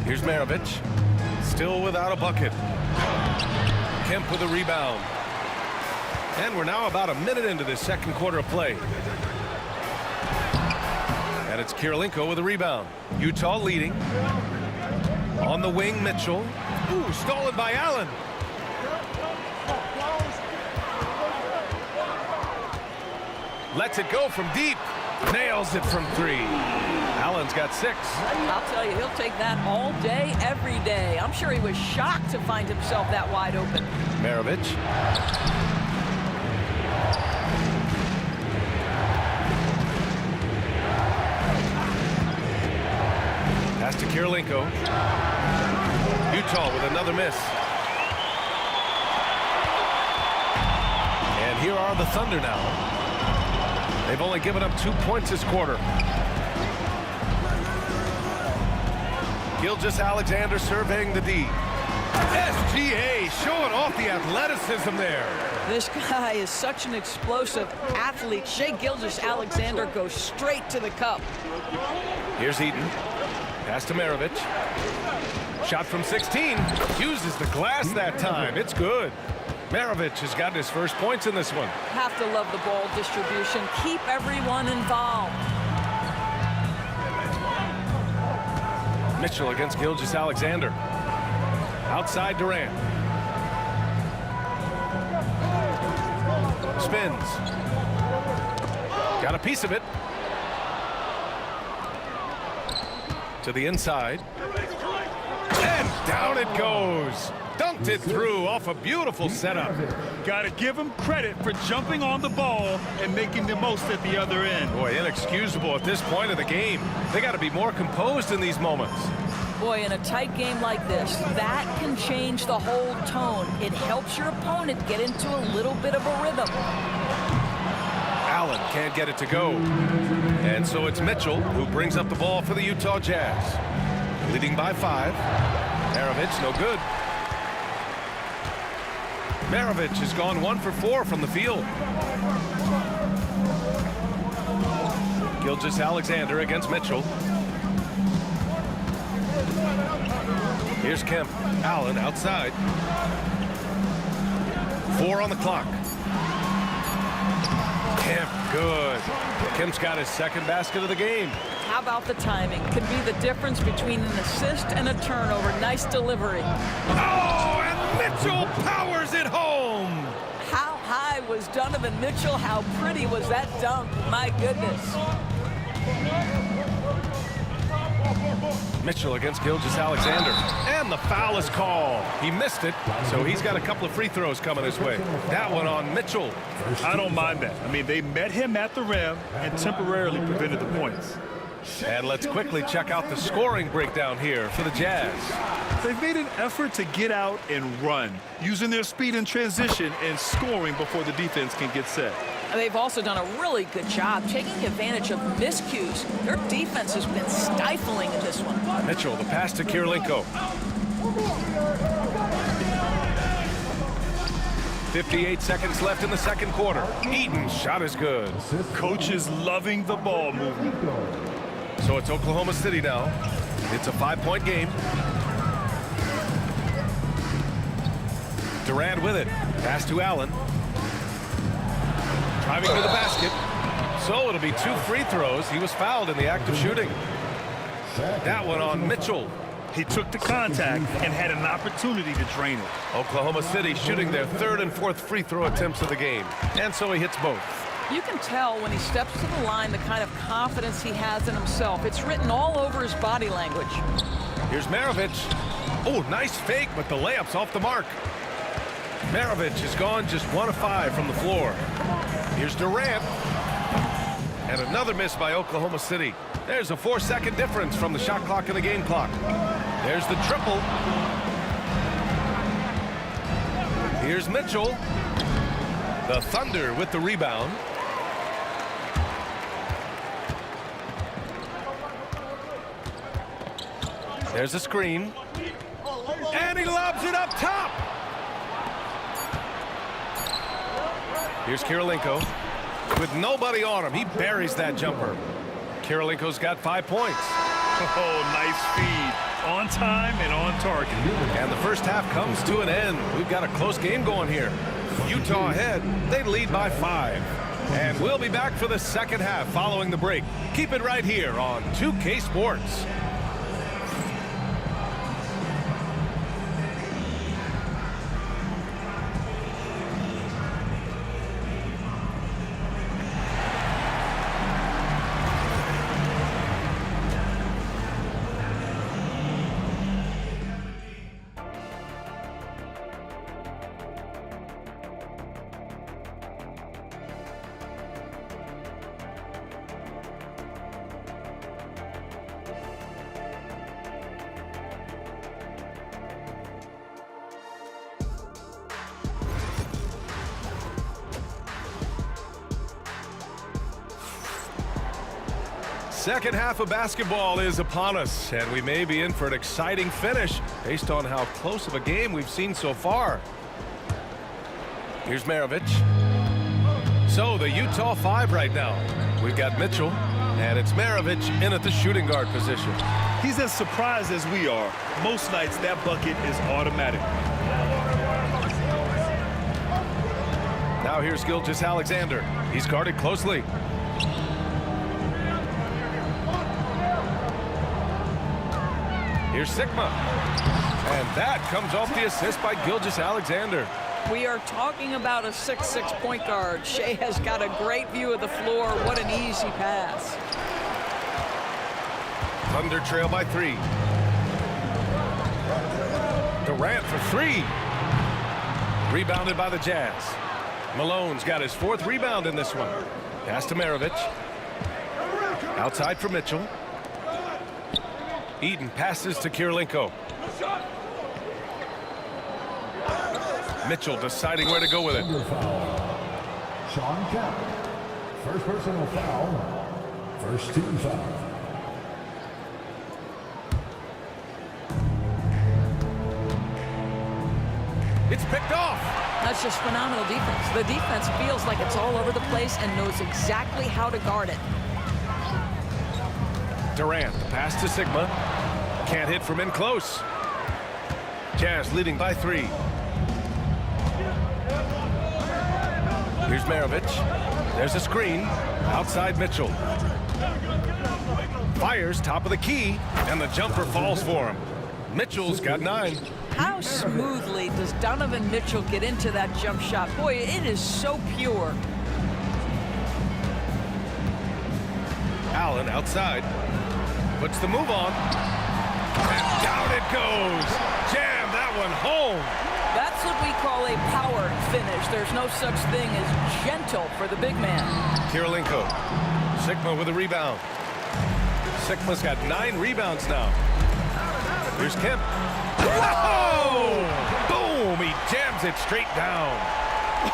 Here's Maravich. Still without a bucket. Kemp with a rebound. And we're now about a minute into this second quarter of play. And it's Kirilenko with a rebound. Utah leading. On the wing, Mitchell. Ooh, stolen by Allen. Lets it go from deep. Nails it from 3. Allen's got 6. I'll tell you, he'll take that all day, every day. I'm sure he was shocked to find himself that wide open. Maravich. Pass to Kirilenko. Utah with another miss. And here are the Thunder now. They've only given up 2 points this quarter. Gilgeous-Alexander surveying the D. SGA showing off the athleticism there. This guy is such an explosive athlete. Shai Gilgeous-Alexander goes straight to the cup. Here's Eaton. Pass to Maravich. Shot from 16. Uses the glass that time. It's good. Maravich has gotten his first points in this one. Have to love the ball distribution. Keep everyone involved. Mitchell against Gilgeous-Alexander. Outside Durant. Spins. Got a piece of it. To the inside. And down it goes. Dunked it through off a beautiful setup. Got to give him credit for jumping on the ball and making the most at the other end. Boy, inexcusable at this point of the game. They got to be more composed in these moments. Boy, in a tight game like this, that can change the whole tone. It helps your opponent get into a little bit of a rhythm. Allen can't get it to go. And so it's Mitchell who brings up the ball for the Utah Jazz. Leading by 5. Maravich, no good. Maravich has gone 1 for 4 from the field. Gilgeous-Alexander against Mitchell. Here's Kemp. Allen outside. 4 on the clock. Kemp, good. Kemp's got his second basket of the game. How about the timing? Could be the difference between an assist and a turnover. Nice delivery. Oh, and Mitchell powers it home. How high was Donovan Mitchell? How pretty was that dunk? My goodness. Mitchell against Gilgeous-Alexander. And the foul is called. He missed it, so he's got a couple of free throws coming his way. That one on Mitchell. I don't mind that. I mean, they met him at the rim and temporarily prevented the points. And let's quickly check out the scoring breakdown here for the Jazz. They've made an effort to get out and run, using their speed in transition and scoring before the defense can get set. They've also done a really good job taking advantage of miscues. Their defense has been stifling in this one. Mitchell, the pass to Kirilenko. 58 seconds left in the second quarter. Eaton's shot is good. Coach is loving the ball movement. So it's Oklahoma City now. It's a 5-point game. Durant with it. Pass to Allen. Driving to the basket. So it'll be 2 free throws. He was fouled in the act of shooting. That one on Mitchell. He took the contact and had an opportunity to drain it. Oklahoma City shooting their 3rd and 4th free throw attempts of the game. And so he hits both. You can tell when he steps to the line the kind of confidence he has in himself. It's written all over his body language. Here's Maravich. Oh, nice fake, but the layup's off the mark. Maravich has gone just 1 of 5 from the floor. Here's Durant. And another miss by Oklahoma City. There's a 4-second difference from the shot clock and the game clock. There's the triple. Here's Mitchell. The Thunder with the rebound. There's a screen. And he lobs it up top. Here's Kirilenko. With nobody on him, he buries that jumper. Kirilenko's got 5 points. Oh, nice feed. On time and on target. And the first half comes to an end. We've got a close game going here. Utah ahead. They lead by 5. And we'll be back for the second half following the break. Keep it right here on 2K Sports. Second half of basketball is upon us, and we may be in for an exciting finish based on how close of a game we've seen so far. Here's Maravich. So the Utah 5 right now. We've got Mitchell, and it's Maravich in at the shooting guard position. He's as surprised as we are. Most nights that bucket is automatic. Now here's Gilgeous-Alexander. He's guarded closely. Here's Sigma. And that comes off the assist by Gilgeous-Alexander. We are talking about a 6'6" point guard. Shea has got a great view of the floor. What an easy pass. Thunder trail by 3. Durant for 3. Rebounded by the Jazz. Malone's got his 4th rebound in this one. Pass to Maravich. Outside for Mitchell. Eaton passes to Kirilenko. Mitchell deciding where to go with it. Sean Kemp. First personal foul. First team foul. It's picked off. That's just phenomenal defense. The defense feels like it's all over the place and knows exactly how to guard it. Durant, the pass to Sigma. Can't hit from in close. Jazz leading by 3. Here's Maravich. There's a screen. Outside Mitchell. Fires top of the key, and the jumper falls for him. Mitchell's got 9. How smoothly does Donovan Mitchell get into that jump shot? Boy, it is so pure. Allen outside. Puts the move on. And down it goes. Jam that one home. That's what we call a power finish. There's no such thing as gentle for the big man. Kirilenko. Sigma with a rebound. Sigma's got 9 rebounds now. Here's Kemp. Whoa! Boom! He jams it straight down.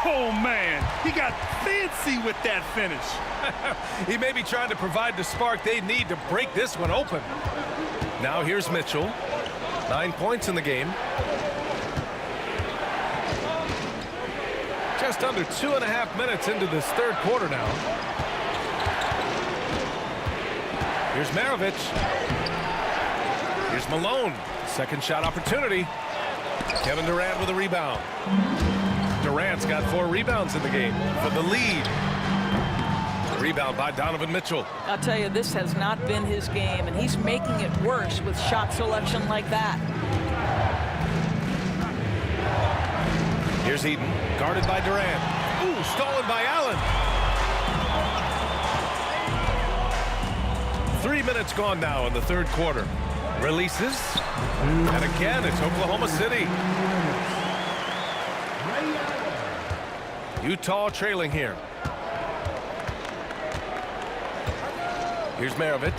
Oh, man. He got fancy with that finish. He may be trying to provide the spark they need to break this one open. Now here's Mitchell. 9 points in the game. Just under 2.5 minutes into this third quarter now. Here's Maravich. Here's Malone. Second shot opportunity. Kevin Durant with a rebound. Durant's got 4 rebounds in the game for the lead. Rebound by Donovan Mitchell. I'll tell you, this has not been his game, and he's making it worse with shot selection like that. Here's Eden, guarded by Durant. Ooh, stolen by Allen. 3 minutes gone now in the third quarter. Releases. And again, it's Oklahoma City. Utah trailing here. Here's Maravich.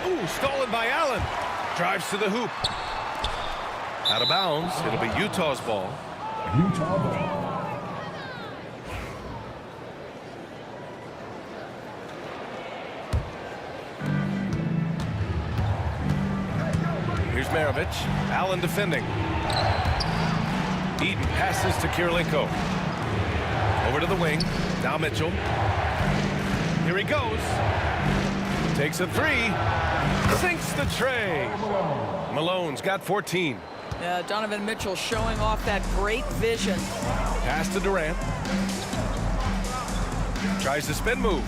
Ooh, stolen by Allen. Drives to the hoop. Out of bounds. It'll be Utah's ball. Utah ball. Here's Maravich. Allen defending. Eden passes to Kirilenko. Over to the wing. Now Mitchell. Here he goes. Takes a 3. Sinks the tray. Malone's got 14. Donovan Mitchell showing off that great vision. Pass to Durant. Tries the spin move.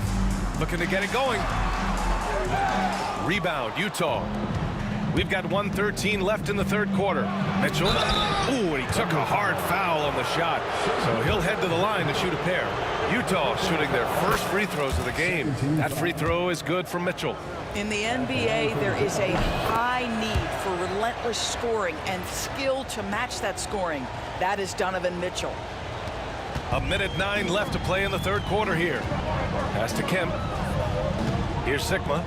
Looking to get it going. Rebound, Utah. We've got 1:13 left in the third quarter. Mitchell. Ooh, and he took a hard foul on the shot. So he'll head to the line to shoot a pair. Utah shooting their first free throws of the game. That free throw is good from Mitchell. In the NBA, there is a high need for relentless scoring and skill to match that scoring. That is Donovan Mitchell. 1:09 left to play in the third quarter here. Pass to Kemp. Here's Sigma.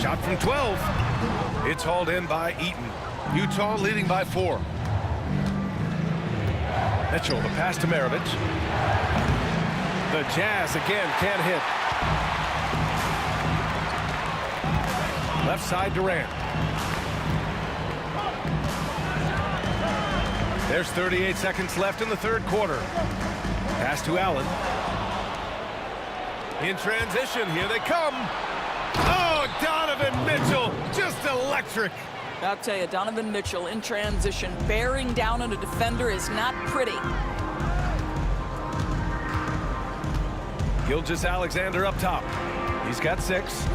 Shot from 12. It's hauled in by Eaton. Utah leading by 4. Mitchell, the pass to Maravich. The Jazz again can't hit. Left side Durant. There's 38 seconds left in the third quarter. Pass to Allen. In transition, here they come. Oh, Donovan Mitchell, just electric. I'll tell you, Donovan Mitchell in transition, bearing down on a defender is not pretty. Gilgeous-Alexander up top. He's got 6.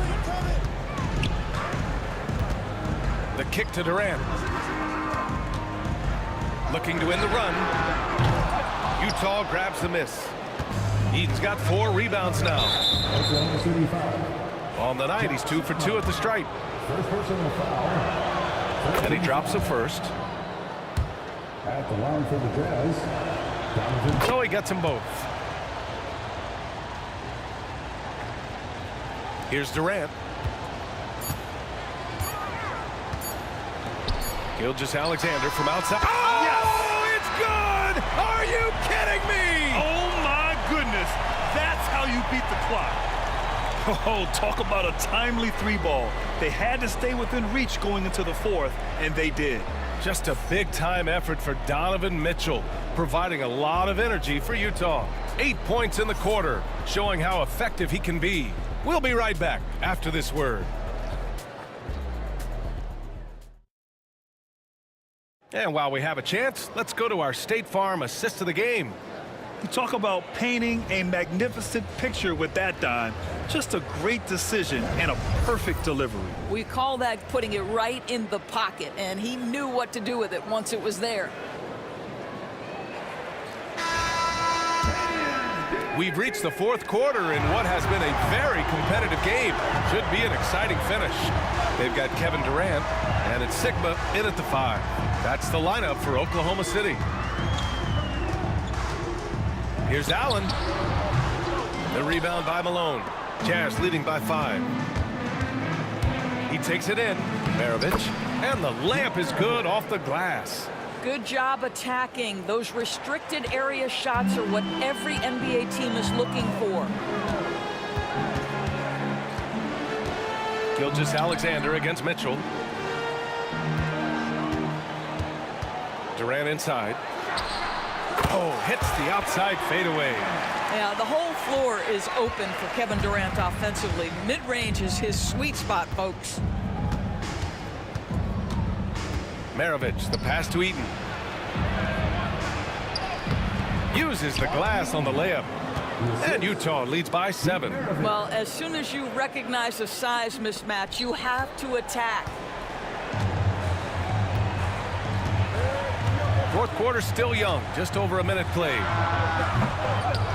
The kick to Durant. Looking to win the run. Utah grabs the miss. Eden's got 4 rebounds now. On the night, he's 2 for 2 at the stripe. First personal foul. And he drops the first. At the line for the Jazz. Donovan. So he gets them both. Here's Durant. Gilgeous-Alexander from outside. Oh, yes! It's good! Are you kidding me? Oh, my goodness. That's how you beat the clock. Oh, talk about a timely 3-ball. They had to stay within reach going into the fourth, and they did. Just a big-time effort for Donovan Mitchell, providing a lot of energy for Utah. 8 points in the quarter, showing how effective he can be. We'll be right back after this word. And while we have a chance, let's go to our State Farm assist of the game. You talk about painting a magnificent picture with that dime. Just a great decision and a perfect delivery. We call that putting it right in the pocket, and he knew what to do with it once it was there. We've reached the fourth quarter in what has been a very competitive game. Should be an exciting finish. They've got Kevin Durant, and it's Sigma in at the 5. That's the lineup for Oklahoma City. Here's Allen. The rebound by Malone. Jazz leading by 5. He takes it in. Maravich. And the layup is good off the glass. Good job attacking. Those restricted area shots are what every NBA team is looking for. Gilgeous-Alexander against Mitchell. Durant inside. Oh, hits the outside fadeaway. Yeah, the whole floor is open for Kevin Durant offensively. Mid-range is his sweet spot, folks. Maravich, the pass to Eaton. Uses the glass on the layup. And Utah leads by 7. Well, as soon as you recognize a size mismatch, you have to attack. Fourth quarter still young, just over a minute played.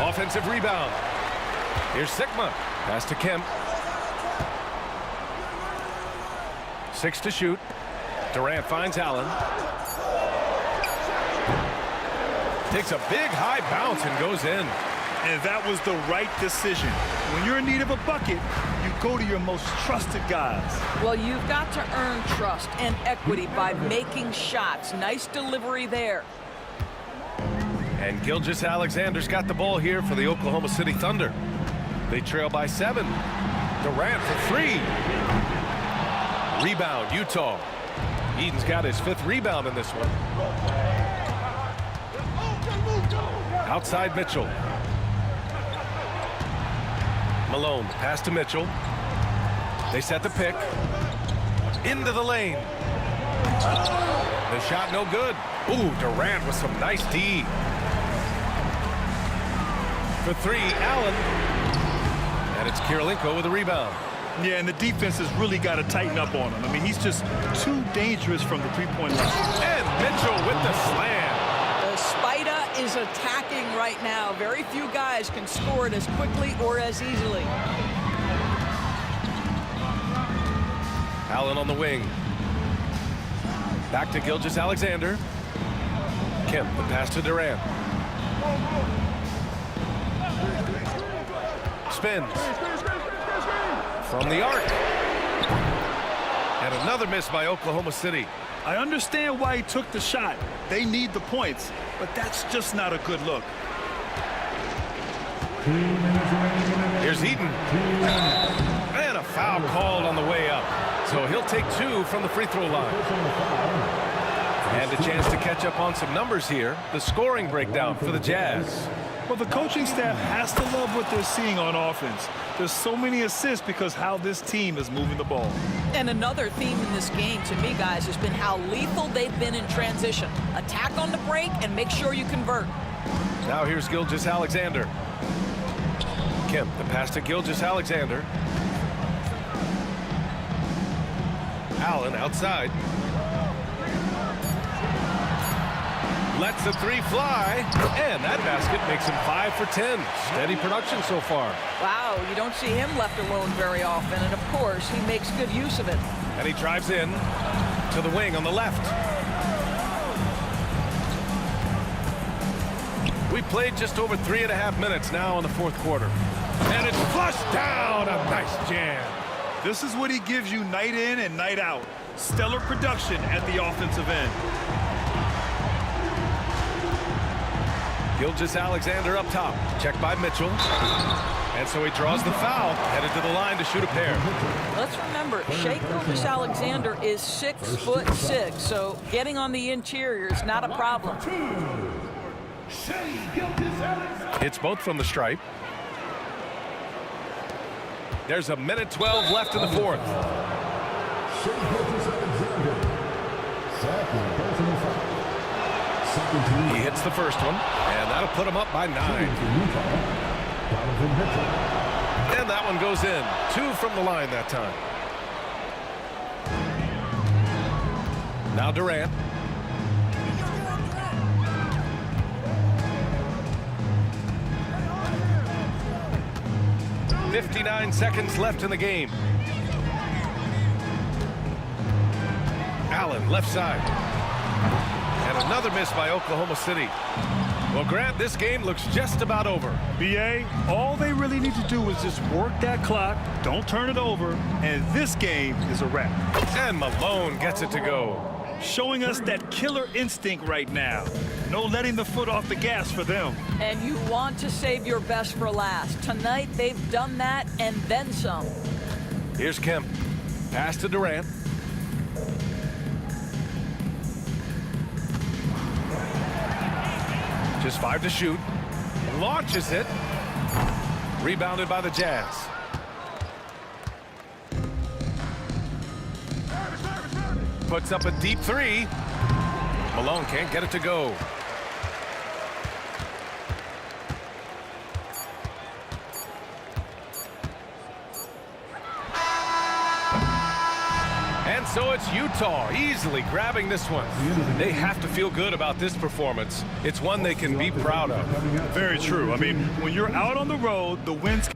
Offensive rebound. Here's Sigma. Pass to Kemp. 6 to shoot. Durant finds Allen. Takes a big high bounce and goes in. And that was the right decision. When you're in need of a bucket, you go to your most trusted guys. Well, you've got to earn trust and equity by making shots. Nice delivery there. And Gilgeous-Alexander's got the ball here for the Oklahoma City Thunder. They trail by 7. Durant for 3. Rebound, Utah. Eden's got his 5th rebound in this one. Outside Mitchell. Malone, pass to Mitchell. They set the pick. Into the lane. The shot no good. Ooh, Durant with some nice D. For 3, Allen. And it's Kirilenko with a rebound. Yeah, and the defense has really got to tighten up on him. I mean, he's just too dangerous from the three-point line. And Mitchell with the slam. The Spider is attacking right now. Very few guys can score it as quickly or as easily. Allen on the wing. Back to Gilgeous-Alexander. Kemp, the pass to Durant. Spins. From the arc. And another miss by Oklahoma City. I understand why he took the shot. They need the points, but that's just not a good look. Here's Eaton. And a foul called on the way up. So he'll take 2 from the free throw line. And a chance to catch up on some numbers here. The scoring breakdown for the Jazz. Well, the coaching staff has to love what they're seeing on offense. There's so many assists because how this team is moving the ball. And another theme in this game to me, guys, has been how lethal they've been in transition. Attack on the break and make sure you convert. Now here's Gilgeous-Alexander. Kemp, the pass to Gilgeous-Alexander. Allen outside. Lets the 3 fly, and that basket makes him 5 for 10. Steady production so far. Wow, you don't see him left alone very often, and of course, he makes good use of it. And he drives in to the wing on the left. We played just over 3.5 minutes now in the fourth quarter. And it's flushed down. A nice jam. This is what he gives you night in and night out. Stellar production at the offensive end. Gilgeous-Alexander up top. Checked by Mitchell. And so he draws the foul. Headed to the line to shoot a pair. Let's remember, Shai Gilgeous-Alexander is 6'6", so getting on the interior is not a problem. It's both from the stripe. There's a minute 12 left in the fourth. He hits the first one, and that'll put him up by 9. And that one goes in. 2 from the line that time. Now Durant. .59 seconds left in the game. Allen, left side. And another miss by Oklahoma City. Well, Grant, this game looks just about over. BA, all they really need to do is just work that clock, don't turn it over, and this game is a wrap. And Malone gets it to go. Showing us that killer instinct right now. No letting the foot off the gas for them. And you want to save your best for last. Tonight, they've done that and then some. Here's Kemp. Pass to Durant. Just 5 to shoot. Launches it. Rebounded by the Jazz. Puts up a deep 3. Malone can't get it to go. And so it's Utah easily grabbing this one. They have to feel good about this performance. It's one they can be proud of. Very true. I mean, when you're out on the road, the wins.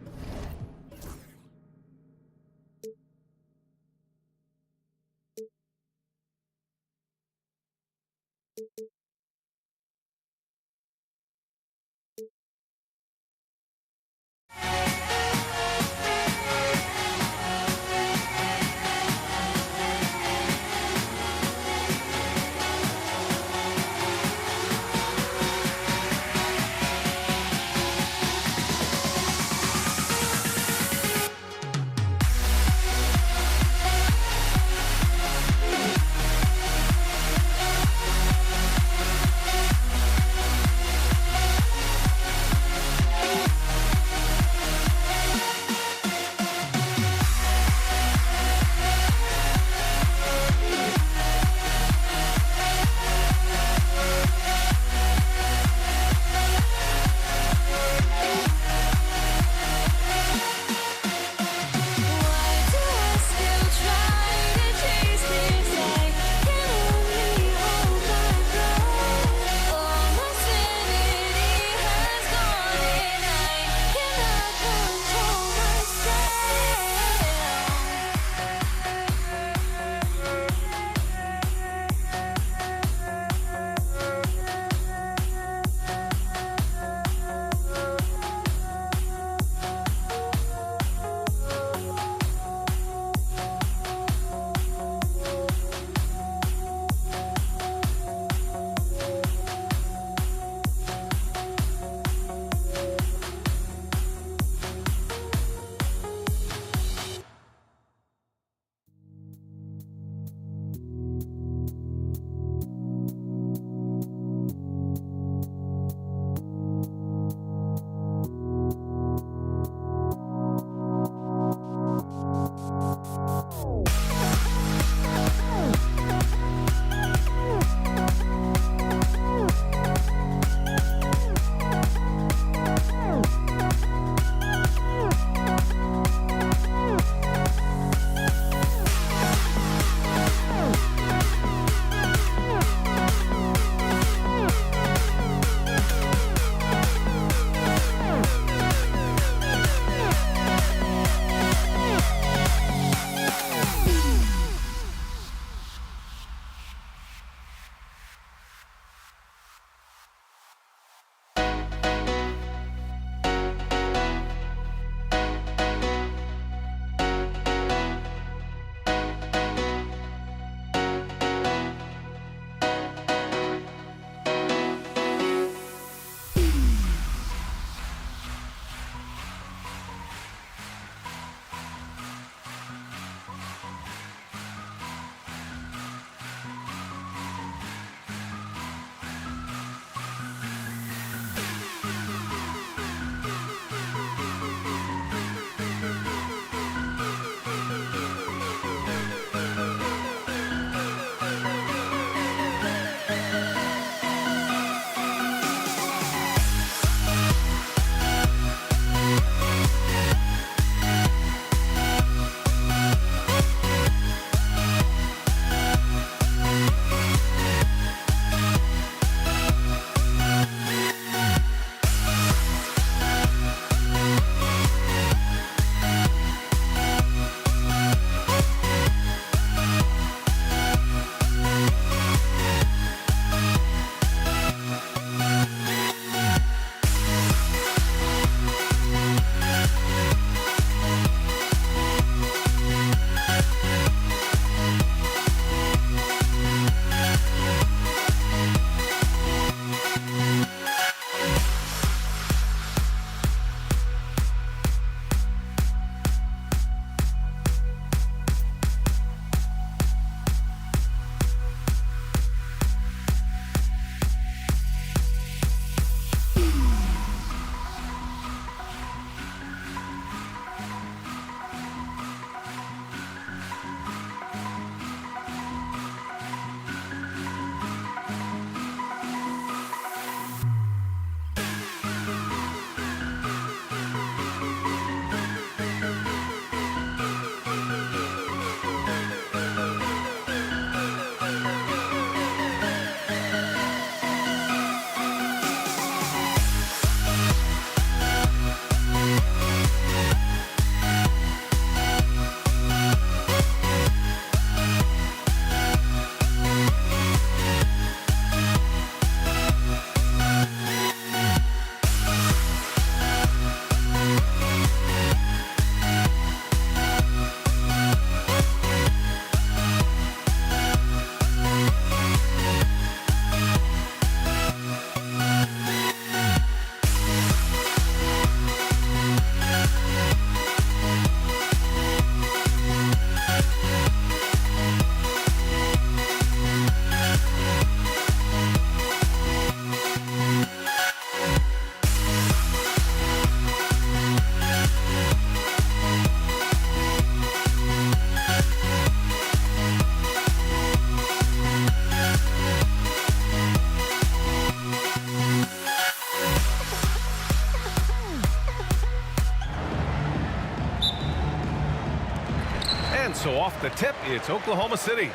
the tip, it's Oklahoma City.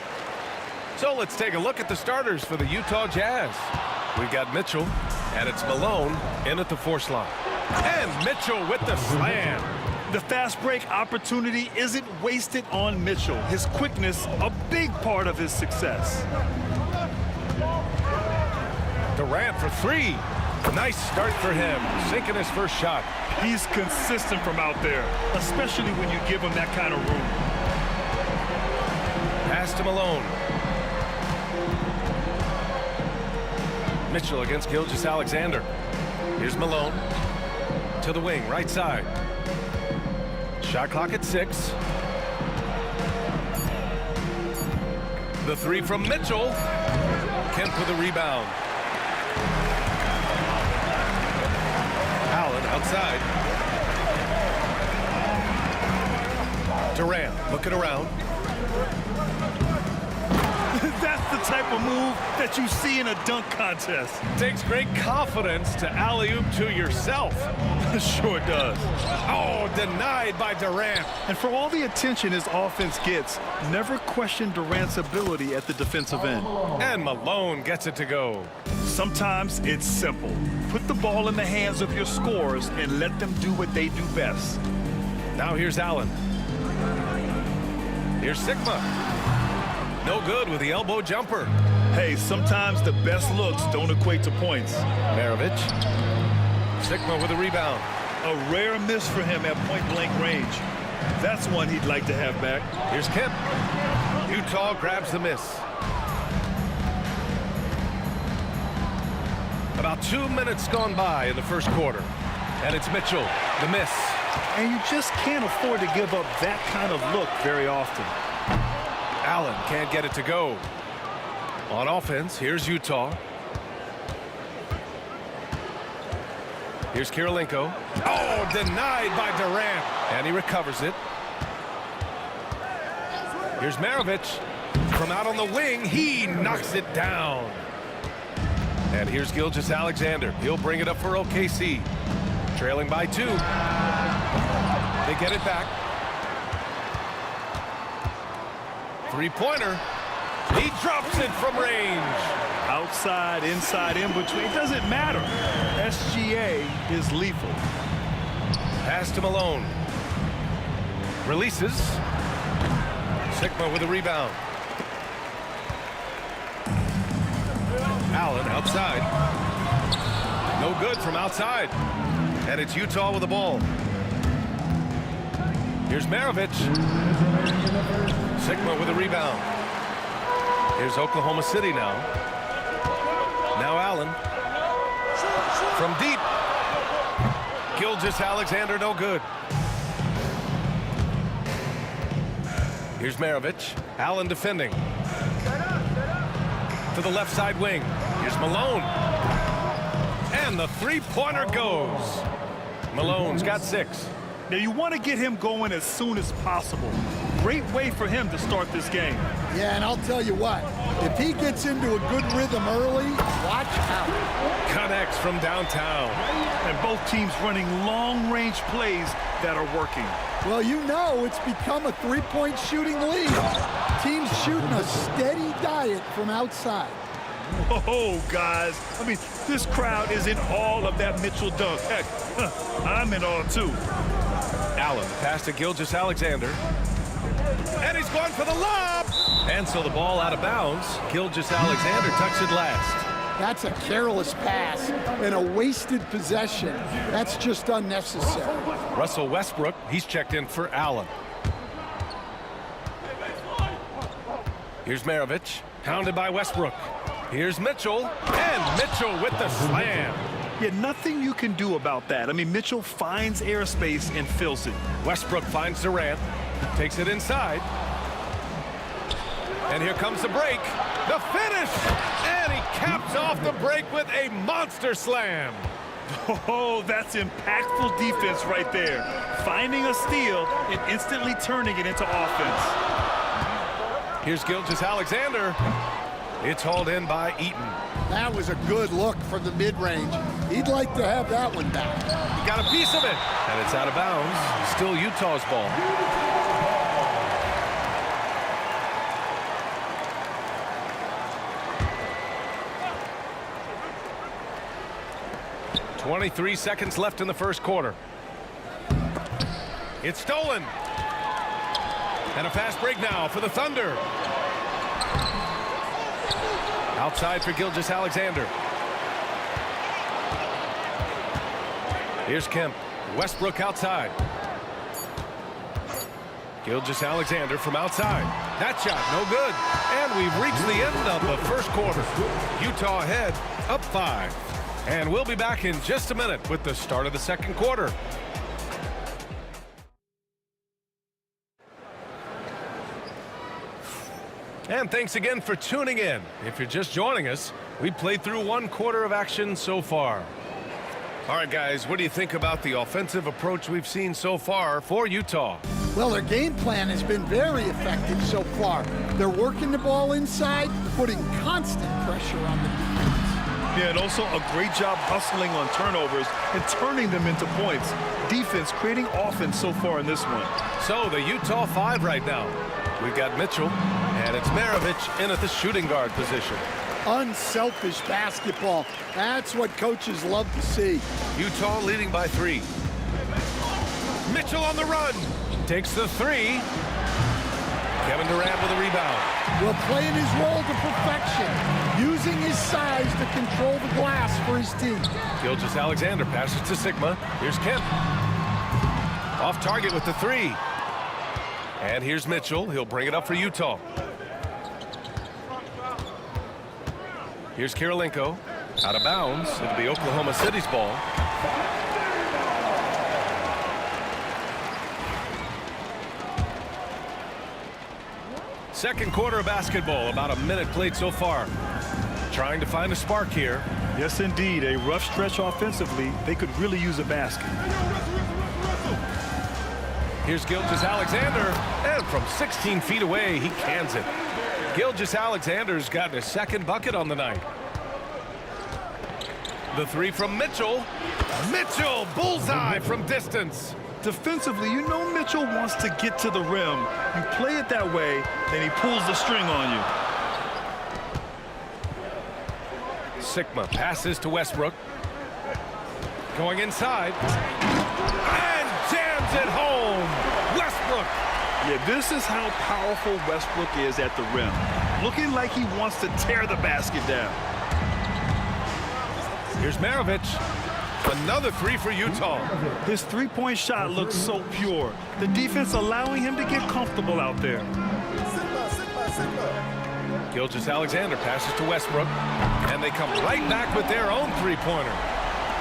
So let's take a look at the starters for the Utah Jazz. We've got Mitchell, and it's Malone in at the force line. And Mitchell with the slam. The fast break opportunity isn't wasted on Mitchell. His quickness, a big part of his success. Durant for three. Nice start for him, sinking his first shot. He's consistent from out there, especially when you give him that kind of room. Pass to Malone. Mitchell against Gilgeous-Alexander. Here's Malone to the wing, right side. Shot clock at 6. The three from Mitchell. Kemp with a rebound. Allen outside. Durant looking around. That's the type of move that you see in a dunk contest. Takes great confidence to alley-oop to yourself. Sure does. Oh, denied by Durant. And for all the attention his offense gets, never question Durant's ability at the defensive end. And Malone gets it to go. Sometimes it's simple. Put the ball in the hands of your scorers and let them do what they do best. Now here's Allen. Here's Sigma. No good with the elbow jumper. Hey, sometimes the best looks don't equate to points. Maravich. Sigma with a rebound. A rare miss for him at point-blank range. That's one he'd like to have back. Here's Kemp. Utah grabs the miss. About 2 minutes gone by in the first quarter. And it's Mitchell, the miss. And you just can't afford to give up that kind of look very often. Allen can't get it to go. On offense, here's Utah. Here's Kirilenko. Oh, denied by Durant. And he recovers it. Here's Maravich. From out on the wing, he knocks it down. And here's Gilgeous-Alexander. He'll bring it up for OKC. Trailing by 2. They get it back. Three-pointer. He drops it from range. Outside, inside, in between. It doesn't matter. SGA is lethal. Pass to Malone. Releases. Sigma with a rebound. Allen outside. No good from outside. And it's Utah with the ball. Here's Maravich. Sigma with a rebound. Here's Oklahoma City now. Now Allen. From deep. Gilgeous-Alexander, no good. Here's Maravich. Allen defending. To the left side wing. Here's Malone. And the three-pointer goes. Malone's got 6. Now you want to get him going as soon as possible. Great way for him to start this game. Yeah, and I'll tell you what, if he gets into a good rhythm early, watch out. Connects from downtown. And both teams running long-range plays that are working. Well, you know it's become a three-point shooting league. Teams shooting a steady diet from outside. Oh, guys, I mean, this crowd is in awe of that Mitchell dunk. Heck, I'm in awe, too. Allen pass to Gilgeous-Alexander. And he's going for the lob. And so the ball out of bounds. Gilgeous-Alexander tucks it last. That's a careless pass and a wasted possession. That's just unnecessary. Russell Westbrook, he's checked in for Allen. Here's Maravich, pounded by Westbrook. Here's Mitchell, and Mitchell with the slam. Yeah, nothing you can do about that. I mean, Mitchell finds airspace and fills it. Westbrook finds Durant, takes it inside. And here comes the break. The finish! And he caps off the break with a monster slam. Oh, that's impactful defense right there. Finding a steal and instantly turning it into offense. Here's Gilgeous-Alexander. It's hauled in by Eaton. That was a good look from the mid-range. He'd like to have that one back. He got a piece of it. And it's out of bounds. Still Utah's ball. 23 seconds left in the first quarter. It's stolen. And a fast break now for the Thunder. Outside for Gilgeous-Alexander. Here's Kemp. Westbrook outside. Gilgeous-Alexander from outside. That shot no good. And we've reached the end of the first quarter. Utah ahead, up 5. And we'll be back in just a minute with the start of the second quarter. And thanks again for tuning in. If you're just joining us, we played through 1 quarter of action so far. All right, guys, what do you think about the offensive approach we've seen so far for Utah? Well, their game plan has been very effective so far. They're working the ball inside, putting constant pressure on the defense. Yeah, and also a great job hustling on turnovers and turning them into points. Defense creating offense so far in this one. So the Utah 5 right now. We've got Mitchell, and it's Maravich in at the shooting guard position. Unselfish basketball. That's what coaches love to see. Utah leading by 3. Mitchell on the run. Takes the 3. Kevin Durant with a rebound. Will playing his role to perfection, using his size to control the glass for his team. Gilgeous-Alexander passes to Sigma. Here's Kemp. Off target with the 3. And here's Mitchell. He'll bring it up for Utah. Here's Kirilenko. Out of bounds. It'll be Oklahoma City's ball. Second quarter of basketball. About a minute played so far. Trying to find a spark here. Yes, indeed. A rough stretch offensively. They could really use a basket. Here's Gilgeous-Alexander. And from 16 feet away, he cans it. Gilgeous-Alexander's gotten his second bucket on the night. The 3 from Mitchell. Mitchell, bullseye from distance. Defensively, you know Mitchell wants to get to the rim. You play it that way, then he pulls the string on you. Sigma passes to Westbrook. Going inside. And jams it home. Westbrook. Yeah, this is how powerful Westbrook is at the rim. Looking like he wants to tear the basket down. Here's Maravich. Another 3 for Utah. His three-point shot looks so pure. The defense allowing him to get comfortable out there. Gilgeous-Alexander passes to Westbrook. And they come right back with their own three-pointer.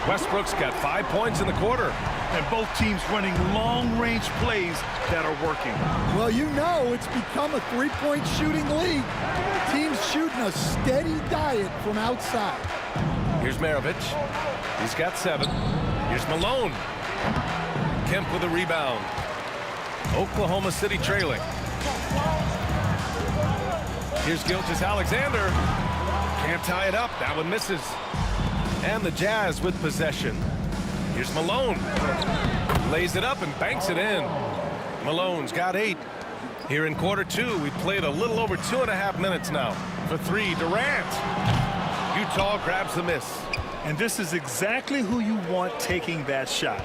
Westbrook's got 5 points in the quarter. And both teams running long-range plays that are working. Well, you know it's become a three-point shooting league. Teams shooting a steady diet from outside. Here's Maravich. He's got 7. Here's Malone. Kemp with a rebound. Oklahoma City trailing. Here's Gilgeous-Alexander. Can't tie it up. That one misses. And the Jazz with possession. Here's Malone. Lays it up and banks it in. Malone's got 8. Here in quarter 2, we played a little over 2.5 minutes now. For 3, Durant. Utah grabs the miss. And this is exactly who you want taking that shot.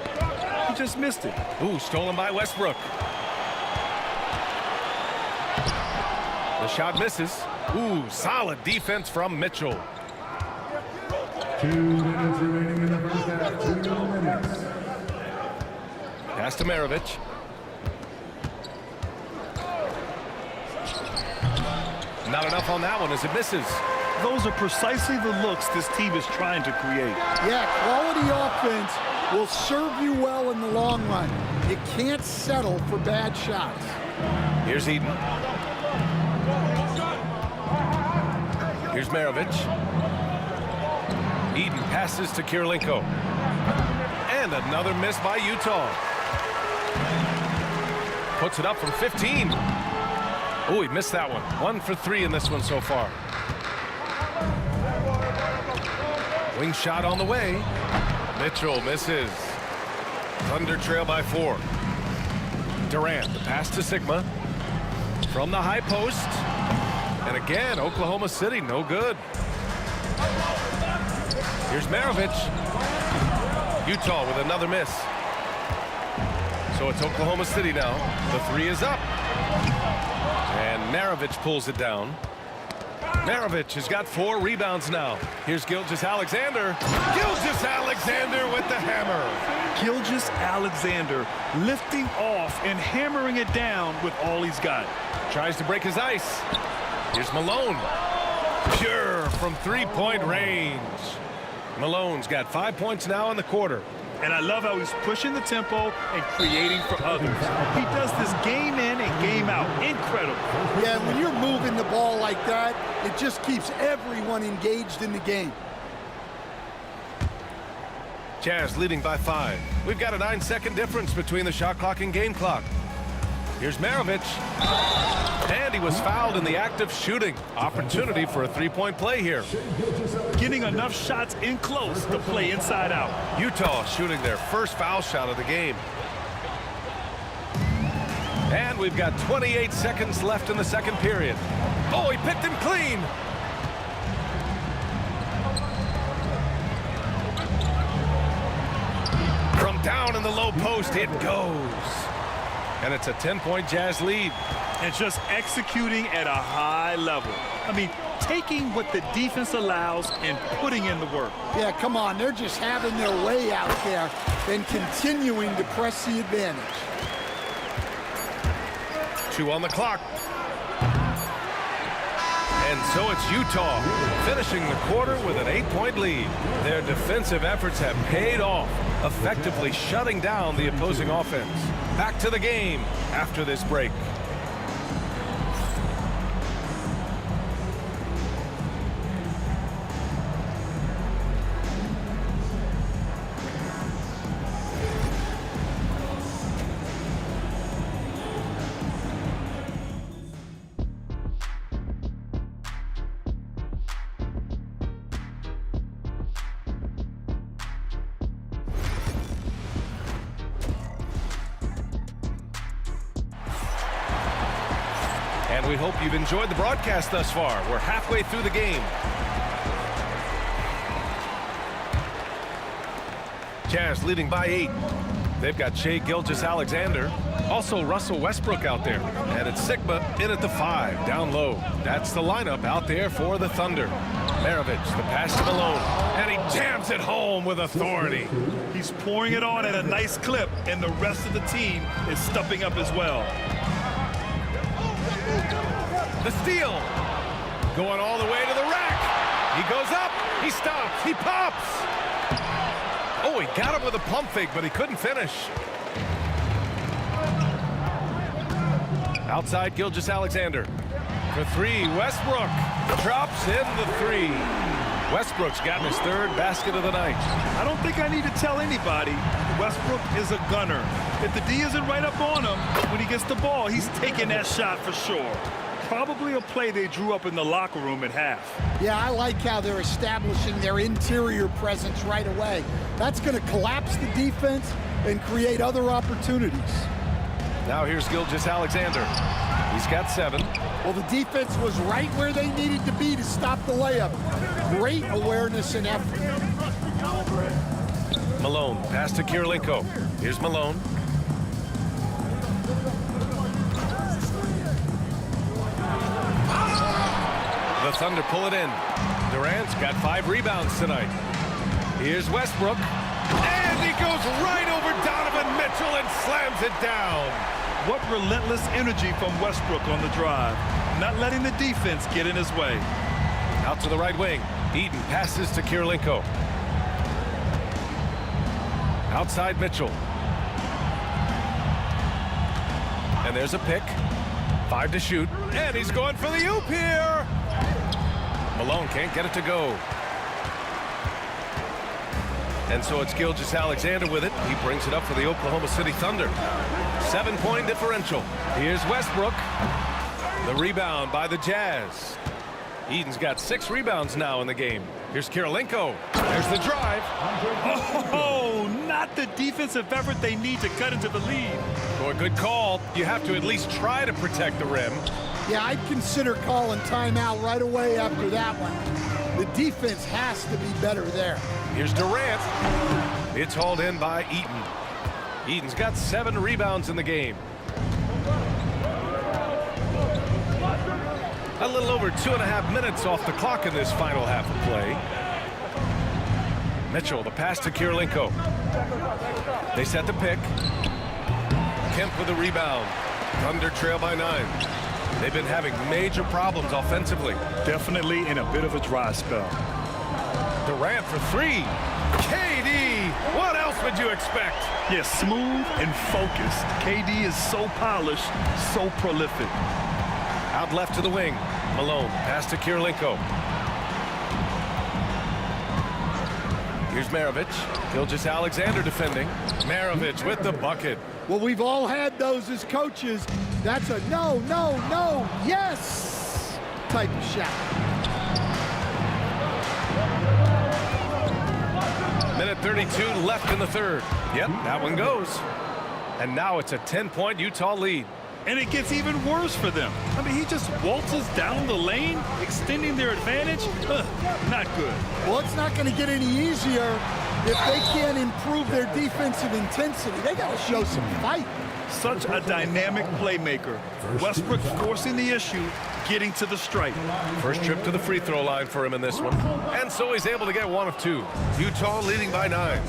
He just missed it. Ooh, stolen by Westbrook. The shot misses. Ooh, solid defense from Mitchell. 2 minutes remaining in the first half. 2 minutes. Pass to Maravich. Not enough on that one as it misses. Those are precisely the looks this team is trying to create. Yeah, quality offense will serve you well in the long run. You can't settle for bad shots. Here's Eden. Here's Maravich. Eden passes to Kirilenko. And another miss by Utah. Puts it up from 15. Oh, he missed that one. 1 for 3 in this one so far. Wing shot on the way. Mitchell misses. Thunder trail by 4. Durant, the pass to Sigma. From the high post. And again, Oklahoma City, no good. Here's Maravich. Utah with another miss. So it's Oklahoma City now. The three is up. And Maravich pulls it down. Maravich has got 4 rebounds now. Here's Gilgeous-Alexander. Gilgeous-Alexander with the hammer. Gilgeous-Alexander lifting off and hammering it down with all he's got. Tries to break his ice. Here's Malone. Pure from 3-point range. Malone's got 5 points now in the quarter. And I love how he's pushing the tempo and creating for others. He does this game in and game out. Incredible. Yeah, when you're moving the ball like that, it just keeps everyone engaged in the game. Jazz leading by 5. We've got a 9-second difference between the shot clock and game clock. Here's Maravich. And he was fouled in the act of shooting. Opportunity for a 3-point play here. Getting enough shots in close to play inside out. Utah shooting their first foul shot of the game. And we've got 28 seconds left in the second period. Oh, he picked him clean. From down in the low post, it goes. And it's a 10-point Jazz lead. And just executing at a high level. I mean, taking what the defense allows and putting in the work. Yeah, come on. They're just having their way out there and continuing to press the advantage. 2 on the clock. And so it's Utah finishing the quarter with an 8-point lead. Their defensive efforts have paid off, effectively shutting down the opposing offense. Back to the game after this break. And we hope you've enjoyed the broadcast thus far. We're halfway through the game. Jazz leading by 8. They've got Shai Gilgeous-Alexander. Also Russell Westbrook out there. And it's Sigma in at the 5, down low. That's the lineup out there for the Thunder. Maravich, the pass to Malone. And he jams it home with authority. He's pouring it on at a nice clip, and the rest of the team is stepping up as well. The steal. Going all the way to the rack. He goes up. He stops. He pops. Oh, he got him with a pump fake, but he couldn't finish. Outside Gilgeous-Alexander. For 3, Westbrook drops in the 3. Westbrook's gotten his 3rd basket of the night. I don't think I need to tell anybody Westbrook is a gunner. If the D isn't right up on him, when he gets the ball, he's taking that shot for sure. Probably a play they drew up in the locker room at half. Yeah, I like how they're establishing their interior presence right away. That's going to collapse the defense and create other opportunities. Now here's Gilgeous-Alexander. He's got 7. Well, the defense was right where they needed to be to stop the layup. Great awareness and effort. Malone, pass to Kirilenko. Here's Malone. The Thunder pull it in. Durant's got 5 rebounds tonight. Here's Westbrook. And he goes right over Donovan Mitchell and slams it down. What relentless energy from Westbrook on the drive. Not letting the defense get in his way. Out to the right wing. Eden passes to Kirilenko. Outside Mitchell. And there's a pick. 5 to shoot. And he's going for the oop here. Malone can't get it to go. And so it's Gilgeous-Alexander with it. He brings it up for the Oklahoma City Thunder. 7-point differential. Here's Westbrook. The rebound by the Jazz. Eden's got 6 rebounds now in the game. Here's Kirilenko. There's the drive. Oh, not the defensive effort they need to cut into the lead. Oh, a good call. You have to at least try to protect the rim. Yeah, I'd consider calling timeout right away after that one. The defense has to be better there. Here's Durant. It's hauled in by Eaton. Eaton's got 7 rebounds in the game. A little over 2.5 minutes off the clock in this final half of play. Mitchell, the pass to Kirilenko. They set the pick. Kemp with a rebound. Thunder trail by 9. They've been having major problems offensively. Definitely in a bit of a dry spell. Durant for 3. KD, what else would you expect? Yeah, smooth and focused. KD is so polished, so prolific. Out left to the wing. Malone, pass to Kirilenko. Here's Maravich. Gilgeous-Alexander defending. Maravich with the bucket. Well, we've all had those as coaches. That's a no, no, no, yes type of shot. Minute 32 left in the third. Yep, that one goes. And now it's a 10-point Utah lead. And it gets even worse for them. I mean, he just waltzes down the lane, extending their advantage. Not good. Well, it's not going to get any easier if they can't improve their defensive intensity. They got to show some fight. Such a dynamic playmaker. Westbrook forcing the issue, getting to the stripe. First trip to the free throw line for him in this one. And so he's able to get 1 of 2. Utah leading by 9.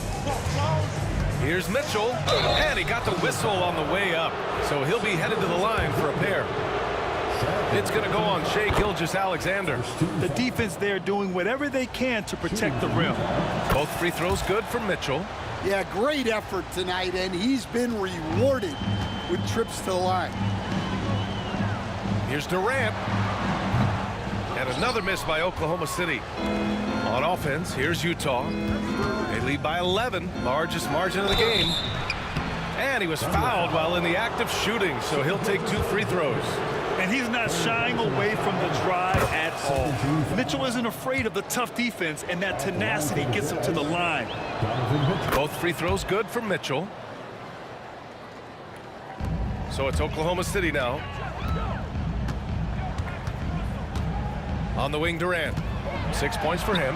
Here's Mitchell, and he got the whistle on the way up, so he'll be headed to the line for a pair. It's going to go on Shai Gilgeous-Alexander. The defense there doing whatever they can to protect the rim. Both free throws good for Mitchell. Yeah, great effort tonight, and he's been rewarded with trips to the line. Here's Durant. And another miss by Oklahoma City. On offense, here's Utah. They lead by 11, largest margin of the game. And he was fouled while in the act of shooting, so he'll take 2 free throws. And he's not shying away from the drive at all. Mitchell isn't afraid of the tough defense, and that tenacity gets him to the line. Both free throws good for Mitchell. So it's Oklahoma City now. On the wing, Durant. 6 points for him.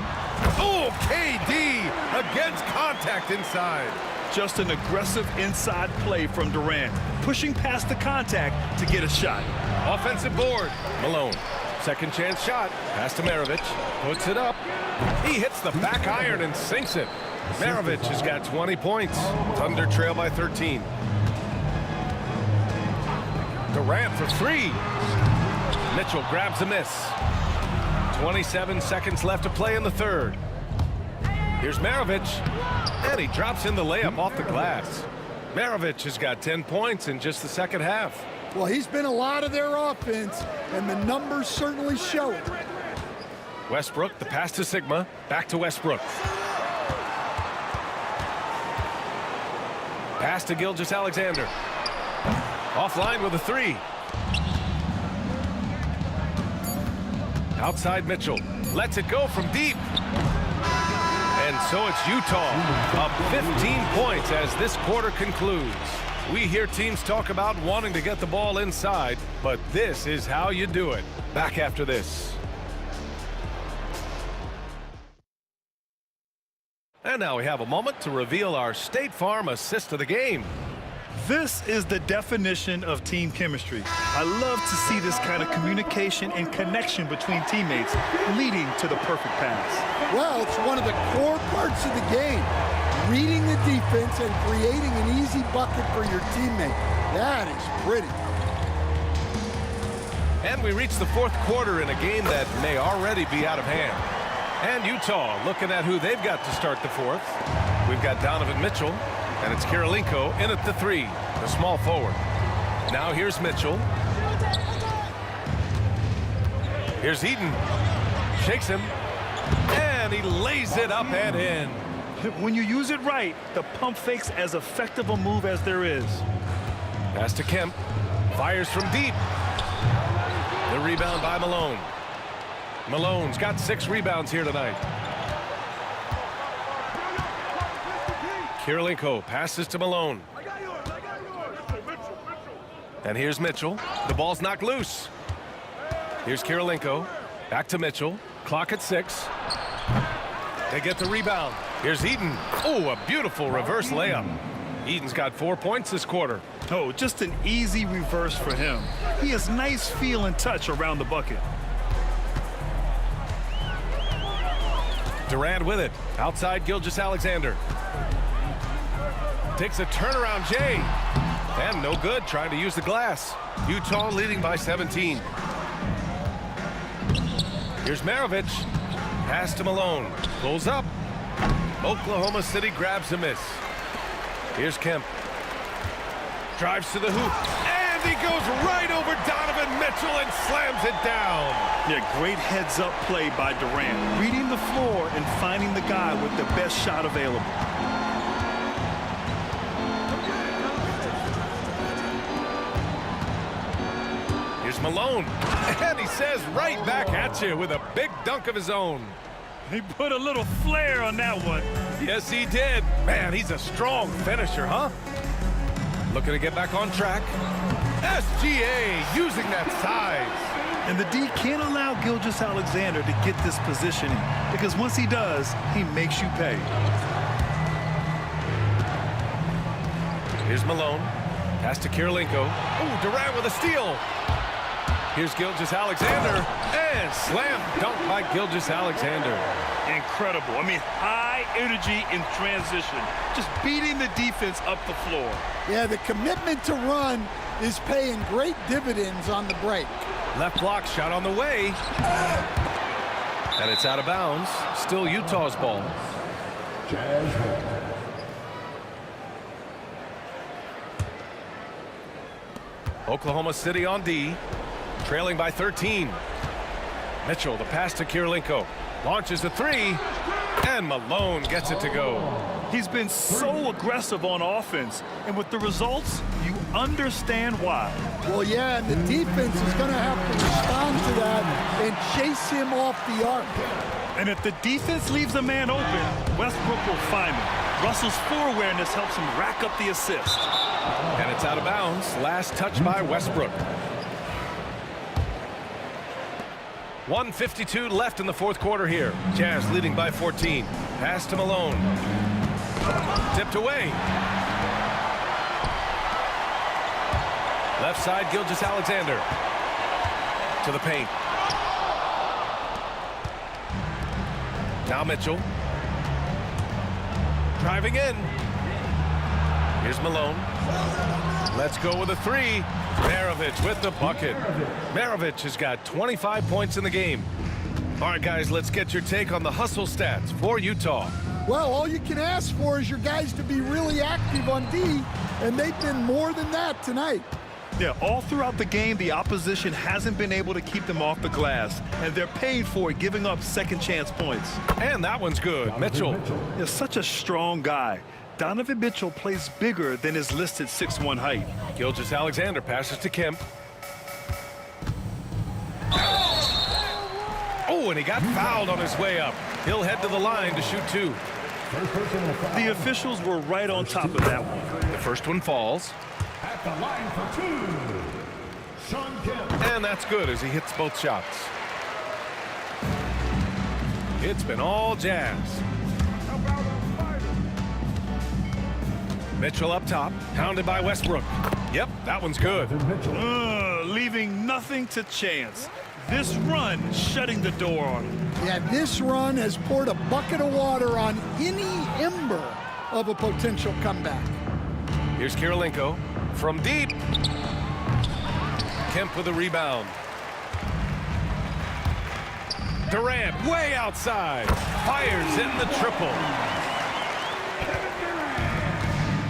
Oh, KD against contact inside. Just an aggressive inside play from Durant, pushing past the contact to get a shot. Offensive board. Malone. Second chance shot. Pass to Maravich. Puts it up. He hits the back iron and sinks it. Maravich has got 20 points. Thunder trail by 13. Durant for 3. Mitchell grabs a miss. 27 seconds left to play in the third. Here's Maravich, and he drops in the layup off the glass. Maravich has got 10 points in just the second half. Well, he's been a lot of their offense, and the numbers certainly show it. Westbrook, the pass to Sigma, back to Westbrook. Pass to Gilgeous-Alexander. Offline with a 3. Outside Mitchell. Lets it go from deep. And so it's Utah up 15 points as this quarter concludes. We hear teams talk about wanting to get the ball inside, but this is how you do it. Back after this. And now we have a moment to reveal our State Farm assist of the game. This is the definition of team chemistry. I love to see this kind of communication and connection between teammates leading to the perfect pass. Well, it's one of the core parts of the game. Reading the defense and creating an easy bucket for your teammate. That is pretty. And we reach the fourth quarter in a game that may already be out of hand. And Utah looking at who they've got to start the fourth. We've got Donovan Mitchell. And it's Kirilenko in at the 3, the small forward. Now here's Mitchell. Here's Eaton. Shakes him. And he lays it up and in. When you use it right, the pump fake's as effective a move as there is. Pass to Kemp. Fires from deep. The rebound by Malone. Malone's got 6 rebounds here tonight. Kirilenko passes to Malone. And here's Mitchell. The ball's knocked loose. Here's Kirilenko. Back to Mitchell. Clock at 6. They get the rebound. Here's Eden. Oh, a beautiful reverse layup. Eden's got 4 points this quarter. Oh, just an easy reverse for him. He has nice feel and touch around the bucket. Durant with it. Outside Gilgeous-Alexander. Takes a turnaround Jay. And no good, trying to use the glass. Utah leading by 17. Here's Maravich. Pass to Malone. Pulls up. Oklahoma City grabs a miss. Here's Kemp. Drives to the hoop. And he goes right over Donovan Mitchell and slams it down. Yeah, great heads-up play by Durant. Reading the floor and finding the guy with the best shot available. Here's Malone. And he says right back at you with a big dunk of his own. He put a little flair on that one. Yes, he did. Man, he's a strong finisher, huh? Looking to get back on track. SGA using that size. And the D can't allow Gilgeous-Alexander to get this positioning, because once he does, he makes you pay. Here's Malone. Pass to Kirilenko. Oh, Durant with a steal. Here's Gilgeous-Alexander. And slam dunk by Gilgeous-Alexander. Incredible. I mean, high energy in transition. Just beating the defense up the floor. Yeah, the commitment to run is paying great dividends on the break. Left block shot on the way. And it's out of bounds. Still Utah's ball. Oklahoma City on D. Trailing by 13. Mitchell, the pass to Kirilenko. Launches a three. And Malone gets it to go. He's been so aggressive on offense. And with the results, you understand why. Well, yeah, and the defense is going to have to respond to that and chase him off the arc. And if the defense leaves a man open, Westbrook will find him. Russell's floor awareness helps him rack up the assist. And it's out of bounds. Last touch by Westbrook. 1:52 left in the fourth quarter here. Jazz leading by 14. Pass to Malone. Tipped away. Left side, Gilgeous-Alexander. To the paint. Now Mitchell. Driving in. Here's Malone. Let's go with a three. Maravich with the bucket. Maravich has got 25 points in the game. All right, guys, let's get your take on the hustle stats for Utah. Well, all you can ask for is your guys to be really active on D, and they've been more than that tonight. Yeah, all throughout the game, the opposition hasn't been able to keep them off the glass, and they're paying for it, giving up second chance points. And that one's good. Mitchell. Is such a strong guy. Donovan Mitchell plays bigger than his listed 6'1" height. Gilgeous-Alexander passes to Kemp. Oh, and he got fouled on his way up. He'll head to the line to shoot two. The officials were right on top of that one. The first one falls. At the line for two, Sean Kemp. And that's good as he hits both shots. It's been all Jazz. Mitchell up top, pounded by Westbrook. Yep, that one's good. Leaving nothing to chance. This run shutting the door on him. Yeah, this run has poured a bucket of water on any ember of a potential comeback. Here's Kirilenko from deep. Kemp with a rebound. Durant way outside. Fires in the triple.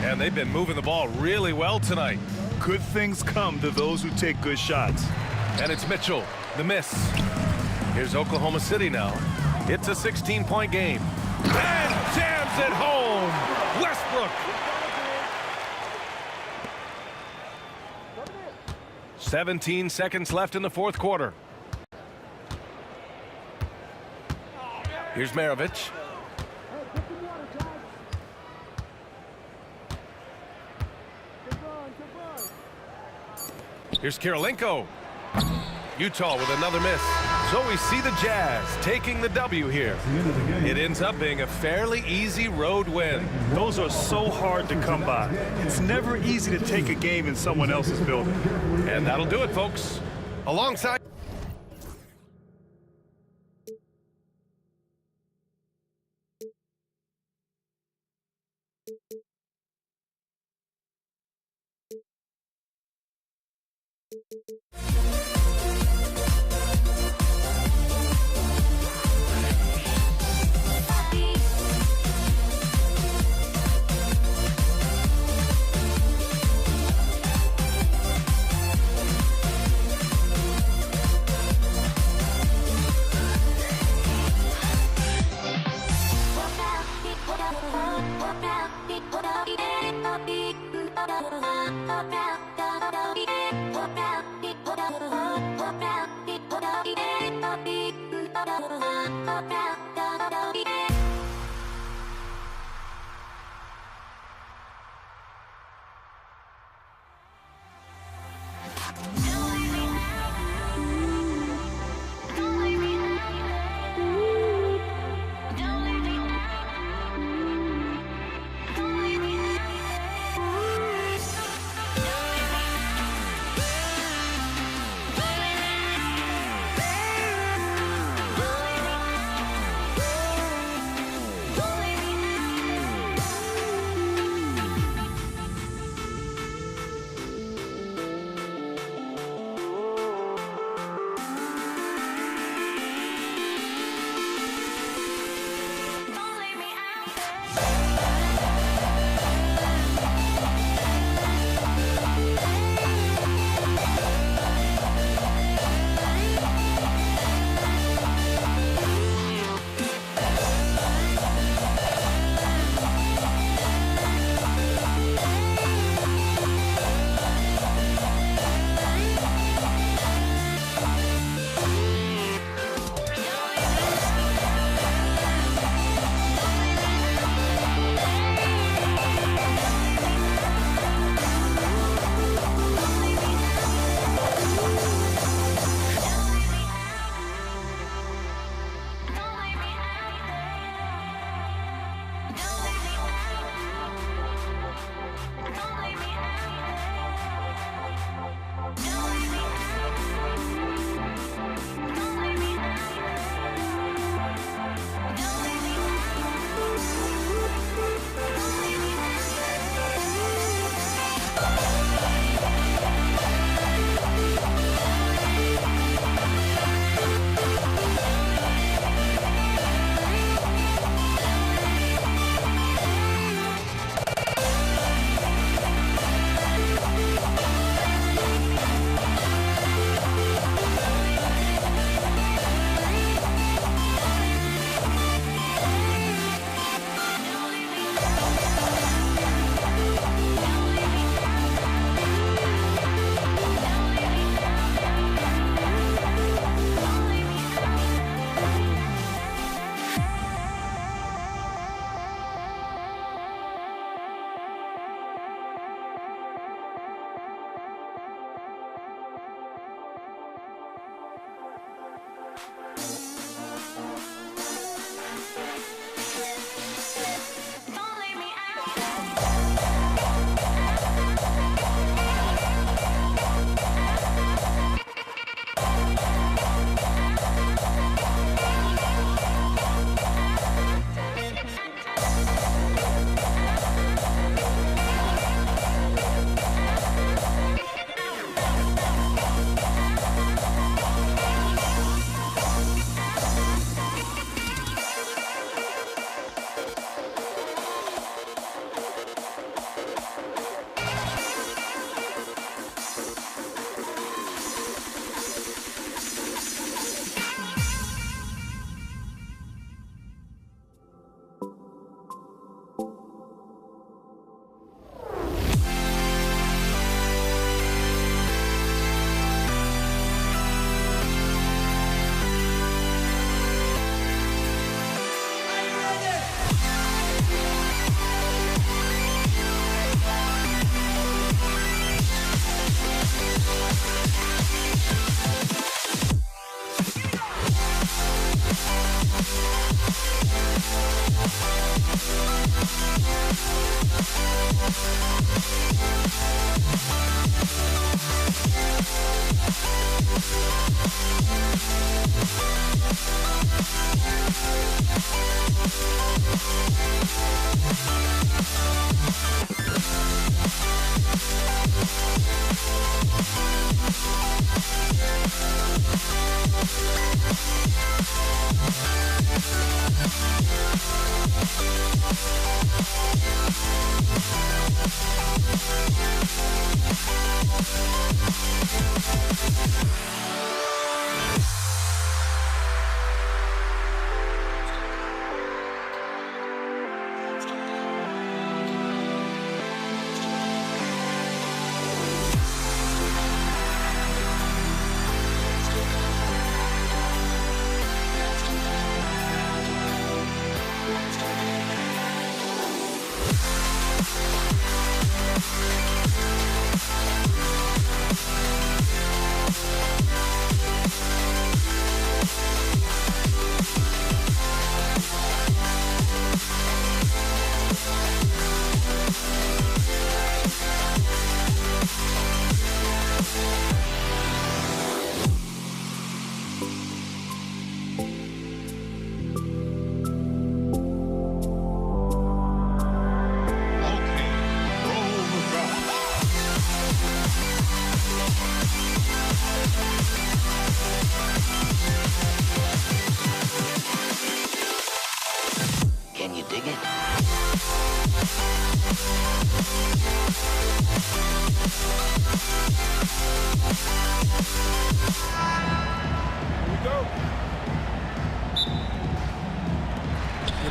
And they've been moving the ball really well tonight. Good things come to those who take good shots. And it's Mitchell, the miss. Here's Oklahoma City now. It's a 16-point game. And jams it home. Westbrook. 17 seconds left in the fourth quarter. Here's Maravich. Here's Kirilenko. Utah with another miss. So we see the Jazz taking the W here. It ends up being a fairly easy road win. Those are so hard to come by. It's never easy to take a game in someone else's building. And that'll do it, folks. Alongside...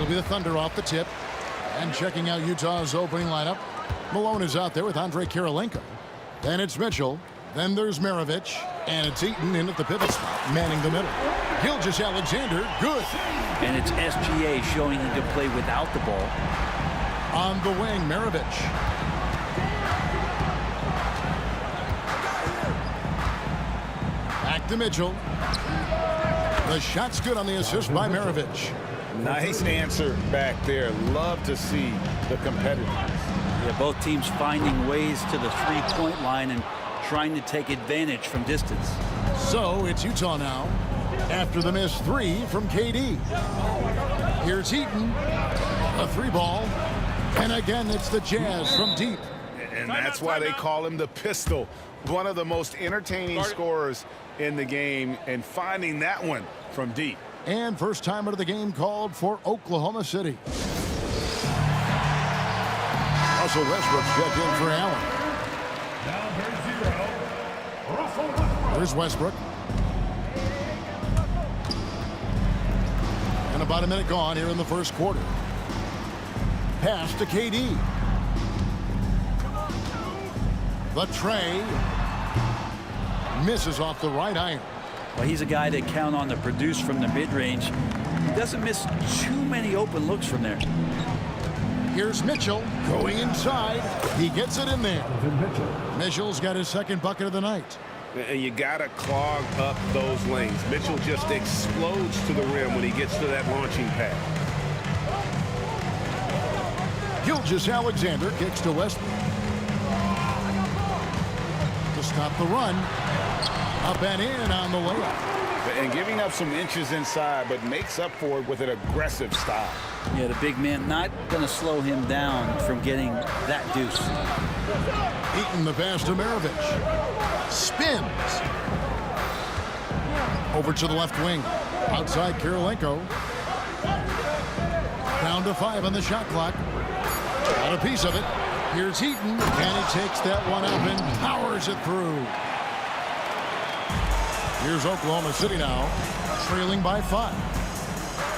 It'll be the Thunder off the tip. And checking out Utah's opening lineup, Malone is out there with Andrei Kirilenko. Then it's Mitchell. Then there's Maravich. And it's Eaton in at the pivot spot, manning the middle. Gilgeous-Alexander, good. And it's SGA showing he can play without the ball. On the wing, Maravich. Back to Mitchell. The shot's good on the assist by Maravich. Nice answer back there. Love to see the competitiveness. Yeah, both teams finding ways to the three-point line and trying to take advantage from distance. So it's Utah now after the missed three from KD. Here's Eaton, a three ball, and again it's the Jazz from deep. And that's why they call him the pistol. One of the most entertaining scorers in the game, and finding that one from deep. And first timer of the game called for Oklahoma City. Russell Westbrook checked in for Allen. There's Westbrook. And about a minute gone here in the first quarter. Pass to KD. The tray misses off the right iron. Well, he's a guy that count on to produce from the mid-range. He doesn't miss too many open looks from there. Here's Mitchell going inside. He gets it in there. Mitchell's got his second bucket of the night. And you got to clog up those lanes. Mitchell just explodes to the rim when he gets to that launching pad. Gilgeous-Alexander kicks to Westbrook. To stop the run. Up and in on the layup. And giving up some inches inside, but makes up for it with an aggressive style. Yeah, the big man not going to slow him down from getting that deuce. Eaton the pass to Maravich. Spins. Over to the left wing. Outside Kirilenko. Down to 5 on the shot clock. Got a piece of it. Here's Eaton. And he takes that one up and powers it through. Here's Oklahoma City now, trailing by 5.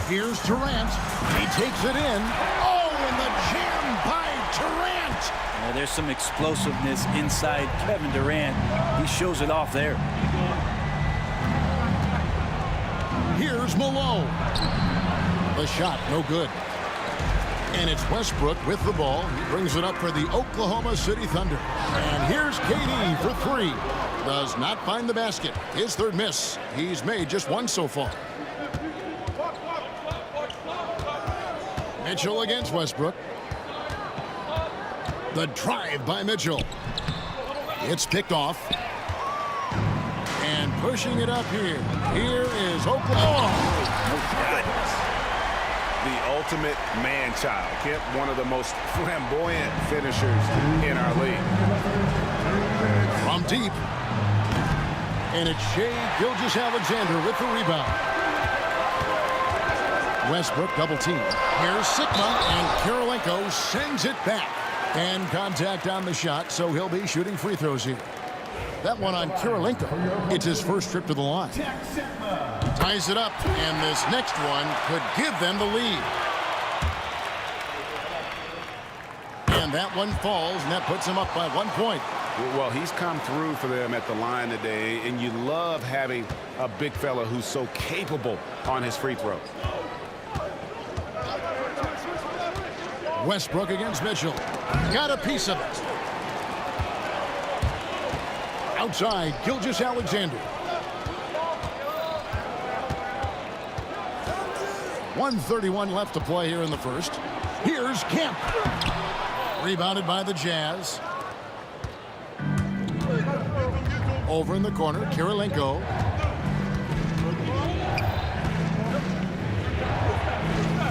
Here's Durant. He takes it in. Oh, and the jam by Durant. Well, there's some explosiveness inside Kevin Durant. He shows it off there. Here's Malone. The shot, no good. And it's Westbrook with the ball. He brings it up for the Oklahoma City Thunder. And here's KD for 3. Does not find the basket. His third miss. He's made just one so far. Mitchell against Westbrook. The drive by Mitchell. It's picked off. And pushing it up here. Here is Oklahoma. The ultimate man-child. Kemp, one of the most flamboyant finishers in our league. From deep. And it's Shai Gilgeous-Alexander with the rebound. Westbrook double team. Here's Sigma, and Kirilenko sends it back. And contact on the shot, so he'll be shooting free throws here. That one on Kirilenko. It's his first trip to the line. Ties it up, and this next one could give them the lead. And that one falls, and that puts him up by 1 point. Well, he's come through for them at the line today, and you love having a big fella who's so capable on his free throw. Westbrook against Mitchell. Got a piece of it. Outside, Gilgeous-Alexander. 1:31 left to play here in the first. Here's Kemp. Rebounded by the Jazz. Over in the corner, Kirilenko.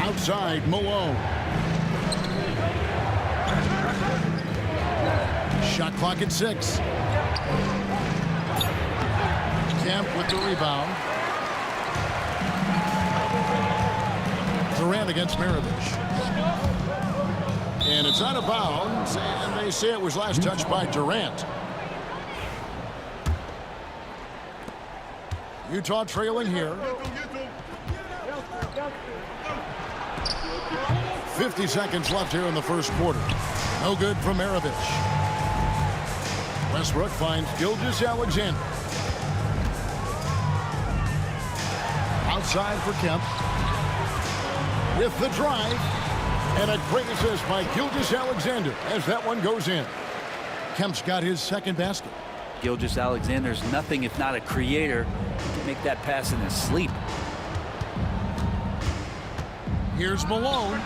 Outside, Malone. Shot clock at 6. Kemp with the rebound. Durant against Maravich. And it's out of bounds, and they say it was last touched by Durant. Utah trailing here. 50 seconds left here in the first quarter. No good from Maravich. Westbrook finds Gilgeous-Alexander. Outside for Kemp. With the drive. And a great assist by Gilgeous-Alexander as that one goes in. Kemp's got his second basket. Gilgeous-Alexander's nothing if not a creator. He can make that pass in his sleep. Here's Malone.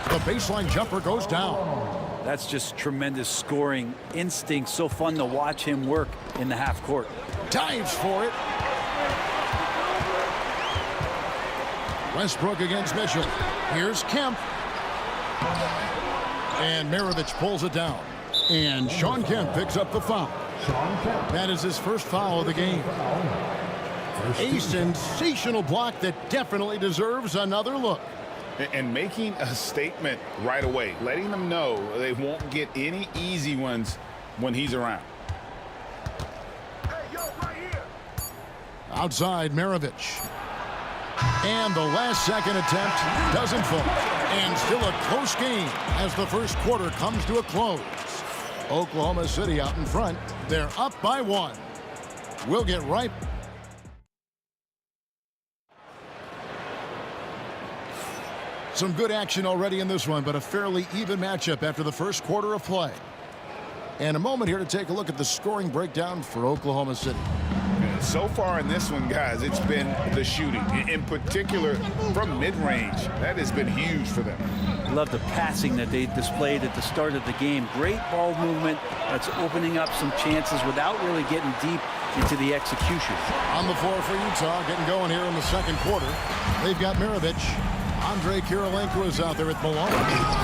The baseline jumper goes down. That's just tremendous scoring instinct. So fun to watch him work in the half court. Dives for it. Westbrook against Mitchell. Here's Kemp. And Maravich pulls it down. And Shawn Kemp picks up the foul. That is his first foul of the game. A sensational block that definitely deserves another look. And making a statement right away, letting them know they won't get any easy ones when he's around. Outside, Maravich. And the last second attempt doesn't fall. And still a close game as the first quarter comes to a close. Oklahoma City out in front. They're up by 1. We'll get right. Some good action already in this one, but a fairly even matchup after the first quarter of play. And a moment here to take a look at the scoring breakdown for Oklahoma City. So far in this one, guys, it's been the shooting, in particular from mid-range. That has been huge for them. I love the passing that they displayed at the start of the game. Great ball movement that's opening up some chances without really getting deep into the execution. On the floor for Utah, getting going here in the second quarter. They've got Maravich. Andre Kirilenko is out there at Malone.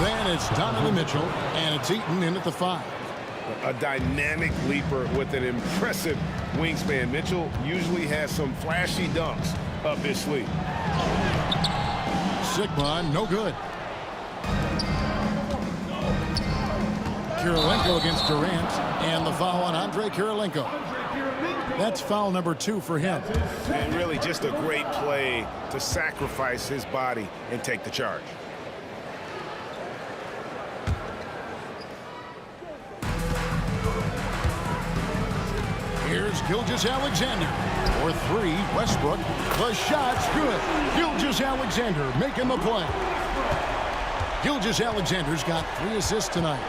Then it's Donovan Mitchell, and it's Eaton in at the 5. A dynamic leaper with an impressive wingspan. Mitchell usually has some flashy dunks up his sleeve. Sigma, no good. Kirilenko against Durant, and the foul on Andre Kirilenko. That's foul number 2 for him. And really just a great play to sacrifice his body and take the charge. Here's Gilgeous-Alexander for 3. Westbrook. The shot's good. Gilgeous-Alexander making the play. Gilgeous-Alexander's got 3 assists tonight.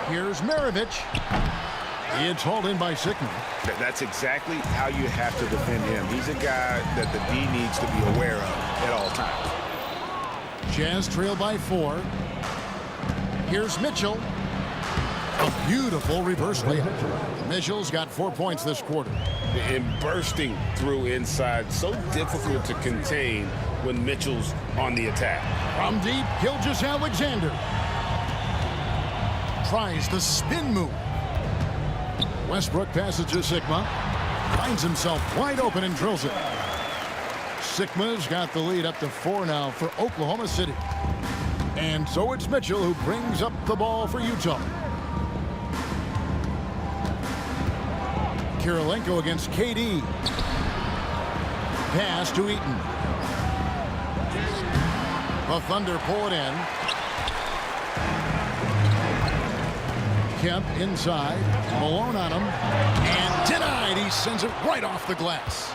Here's Maravich. It's hauled in by Sigma. That's exactly how you have to defend him. He's a guy that the D needs to be aware of at all times. Jazz trail by 4. Here's Mitchell. A beautiful reverse layup. Mitchell's got 4 points this quarter. And bursting through inside, so difficult to contain when Mitchell's on the attack. From deep, Gilgeous-Alexander tries the spin move. Westbrook passes to Sigma. Finds himself wide open and drills it. Sigma's got the lead up to 4 now for Oklahoma City. And so it's Mitchell who brings up the ball for Utah. Kirilenko against KD. Pass to Eaton. The Thunder pull it in. Kemp inside. Malone on him. And denied. He sends it right off the glass.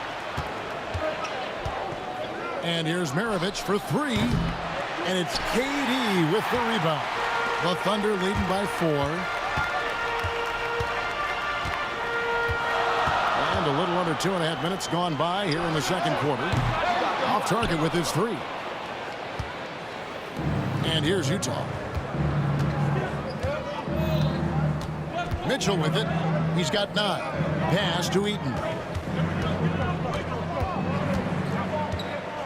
And here's Maravich for 3. And it's KD with the rebound. The Thunder leading by 4. And a little under 2.5 minutes gone by here in the second quarter. Off target with his 3. And here's Utah. Mitchell with it. He's got 9. Pass to Eaton.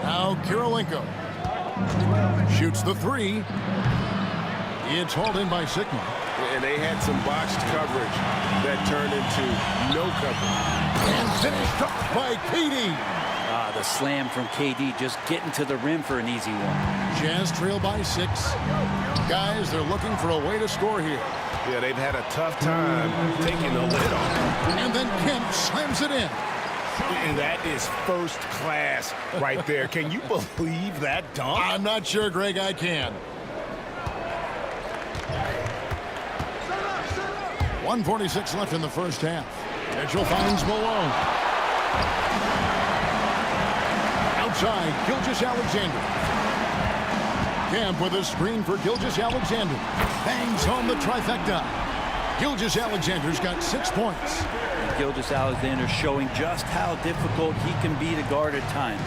Now Kirilenko shoots the 3. It's hauled in by Sigma. And they had some botched coverage that turned into no coverage. And finished off by KD. The slam from KD, just getting to the rim for an easy one. Jazz trail by 6. Guys, they're looking for a way to score here. Yeah, they've had a tough time taking the lid off. And then Kemp slams it in. And that is first class right there. Can you believe that dunk? I'm not sure, Greg, I can. 1:46 left in the first half. Mitchell finds Malone. Outside, Gilgeous-Alexander. Camp with a screen for Gilgeous-Alexander. Bangs home the trifecta. Gilgeous-Alexander's got 6 points. Gilgeous-Alexander showing just how difficult he can be to guard at times.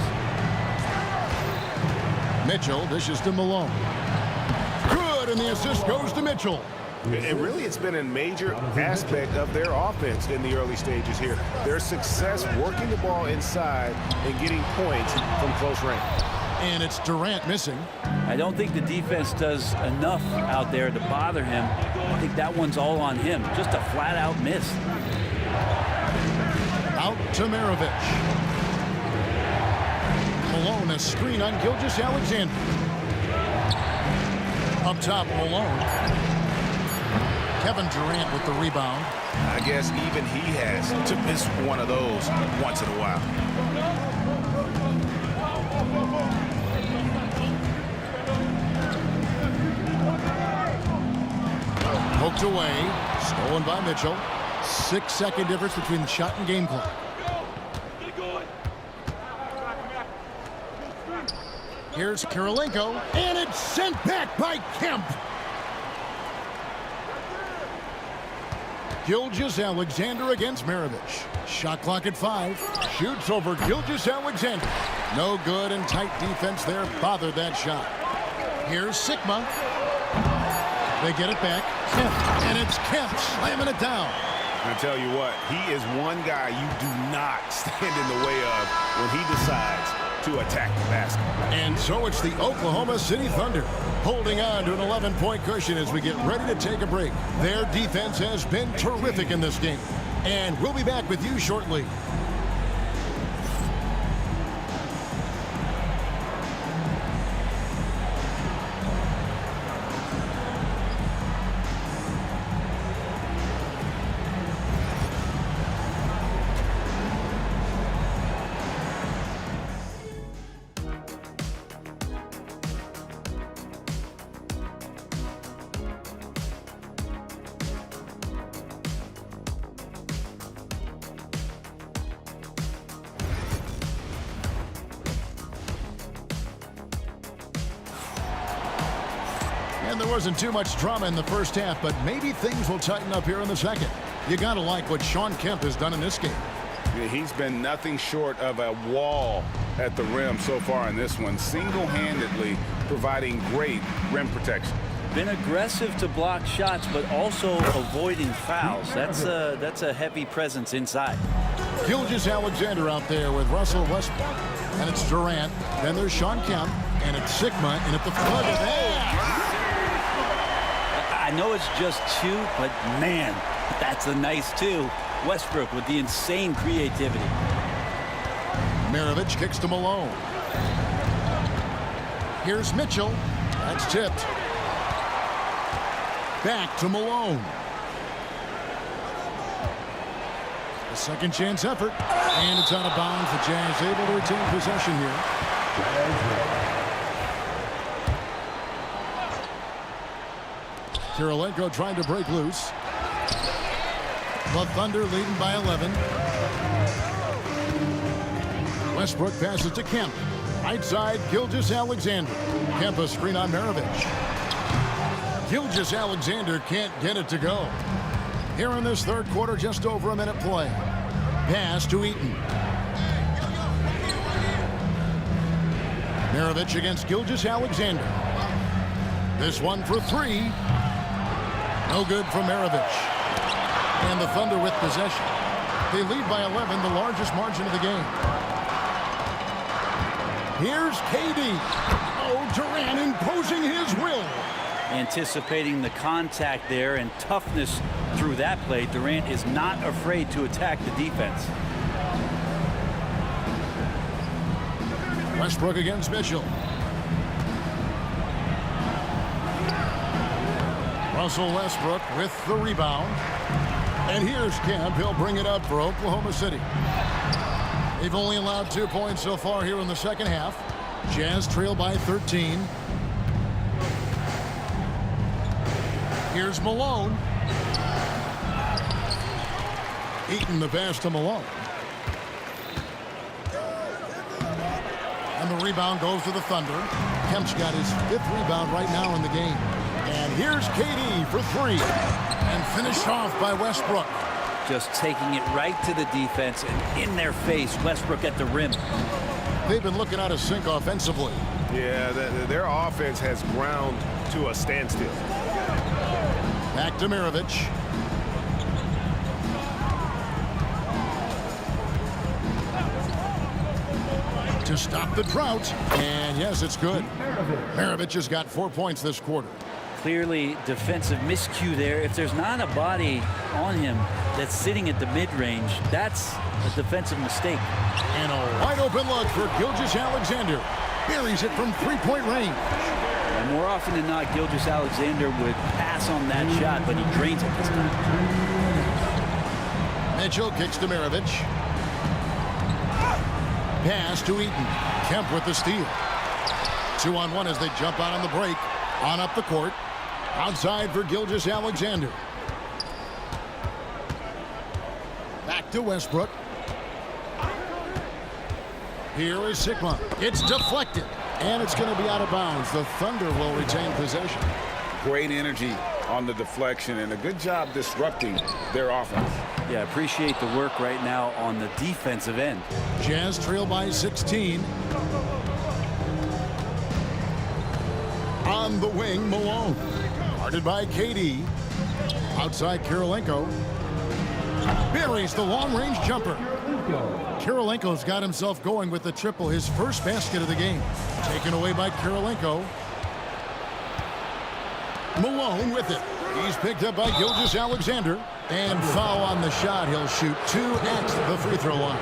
Mitchell dishes to Malone. Good, and the assist goes to Mitchell. And really, it's been a major aspect of their offense in the early stages here. Their success working the ball inside and getting points from close range. And it's Durant missing. I don't think the defense does enough out there to bother him. I think that one's all on him. Just a flat-out miss. Out to Maravich. Malone, a screen on Gilgeous-Alexander. Up top, Malone. Kevin Durant with the rebound. I guess even he has to miss one of those once in a while. Poked away. Stolen by Mitchell. 6-second difference between the shot and game clock. Here's Kirilenko. And it's sent back by Kemp. Gilgeous-Alexander against Maravich. Shot clock at 5. Shoots over Gilgeous-Alexander. No good, and tight defense there bothered that shot. Here's Sigma. They get it back. Kemp, and it's Kemp slamming it down. I tell you what, he is one guy you do not stand in the way of when he decides to attack the basket. And so it's the Oklahoma City Thunder holding on to an 11-point cushion as we get ready to take a break. Their defense has been terrific in this game. And we'll be back with you shortly. And there wasn't too much drama in the first half, but maybe things will tighten up here in the second. You got to like what Shawn Kemp has done in this game. Yeah, he's been nothing short of a wall at the rim so far in this one, single-handedly providing great rim protection. Been aggressive to block shots, but also avoiding fouls. That's a heavy presence inside. Gilgeous-Alexander out there with Russell Westbrook. And it's Durant. Then there's Shawn Kemp. And it's Sigma. And at the front of that. I know it's just 2, but man, that's a nice 2. Westbrook with the insane creativity. Maravich kicks to Malone. Here's Mitchell. That's tipped. Back to Malone. A second chance effort. And it's out of bounds. The Jazz able to retain possession here. Kirilenko trying to break loose. The Thunder leading by 11. Westbrook passes to Kemp. Right side, Gilgeous-Alexander. Kemp a screen on Maravich. Gilgeous-Alexander can't get it to go. Here in this third quarter, just over a minute play. Pass to Eaton. Maravich against Gilgeous-Alexander. This one for 3. No good for Maravich. And the Thunder with possession. They lead by 11, the largest margin of the game. Here's KD. Oh, Durant imposing his will. Anticipating the contact there and toughness through that play, Durant is not afraid to attack the defense. Westbrook against Mitchell. Russell Westbrook with the rebound. And here's Kemp. He'll bring it up for Oklahoma City. They've only allowed 2 points so far here in the second half. Jazz trail by 13. Here's Malone. Eaton the pass to Malone. And the rebound goes to the Thunder. Kemp's got his 5th rebound right now in the game. And here's KD for 3. And finished off by Westbrook. Just taking it right to the defense and in their face. Westbrook at the rim. They've been looking out of sync offensively. Yeah, their offense has ground to a standstill. Back to Maravich. To stop the drought. And yes, it's good. Maravich has got 4 points this quarter. Clearly defensive miscue there. If there's not a body on him that's sitting at the mid-range, that's a defensive mistake. And a wide open look for Gilgeous-Alexander. Buries it from 3-point range. And more often than not, Gilgeous-Alexander would pass on that shot, but he drains it this time. Mitchell kicks to Maravich. Pass to Eaton. Kemp with the steal. 2-on-1 as they jump out on the break. On up the court. Outside for Gilgeous-Alexander. Back to Westbrook. Here is Sigma. It's deflected. And it's going to be out of bounds. The Thunder will retain possession. Great energy on the deflection and a good job disrupting their offense. Yeah, appreciate the work right now on the defensive end. Jazz trail by 16. On the wing, Malone. Guarded by KD. Outside Kirilenko. Buries the long-range jumper. Kirilenko's got himself going with the triple, his first basket of the game. Taken away by Kirilenko. Malone with it. He's picked up by Gilgeous-Alexander. And foul on the shot. He'll shoot 2 at the free throw line.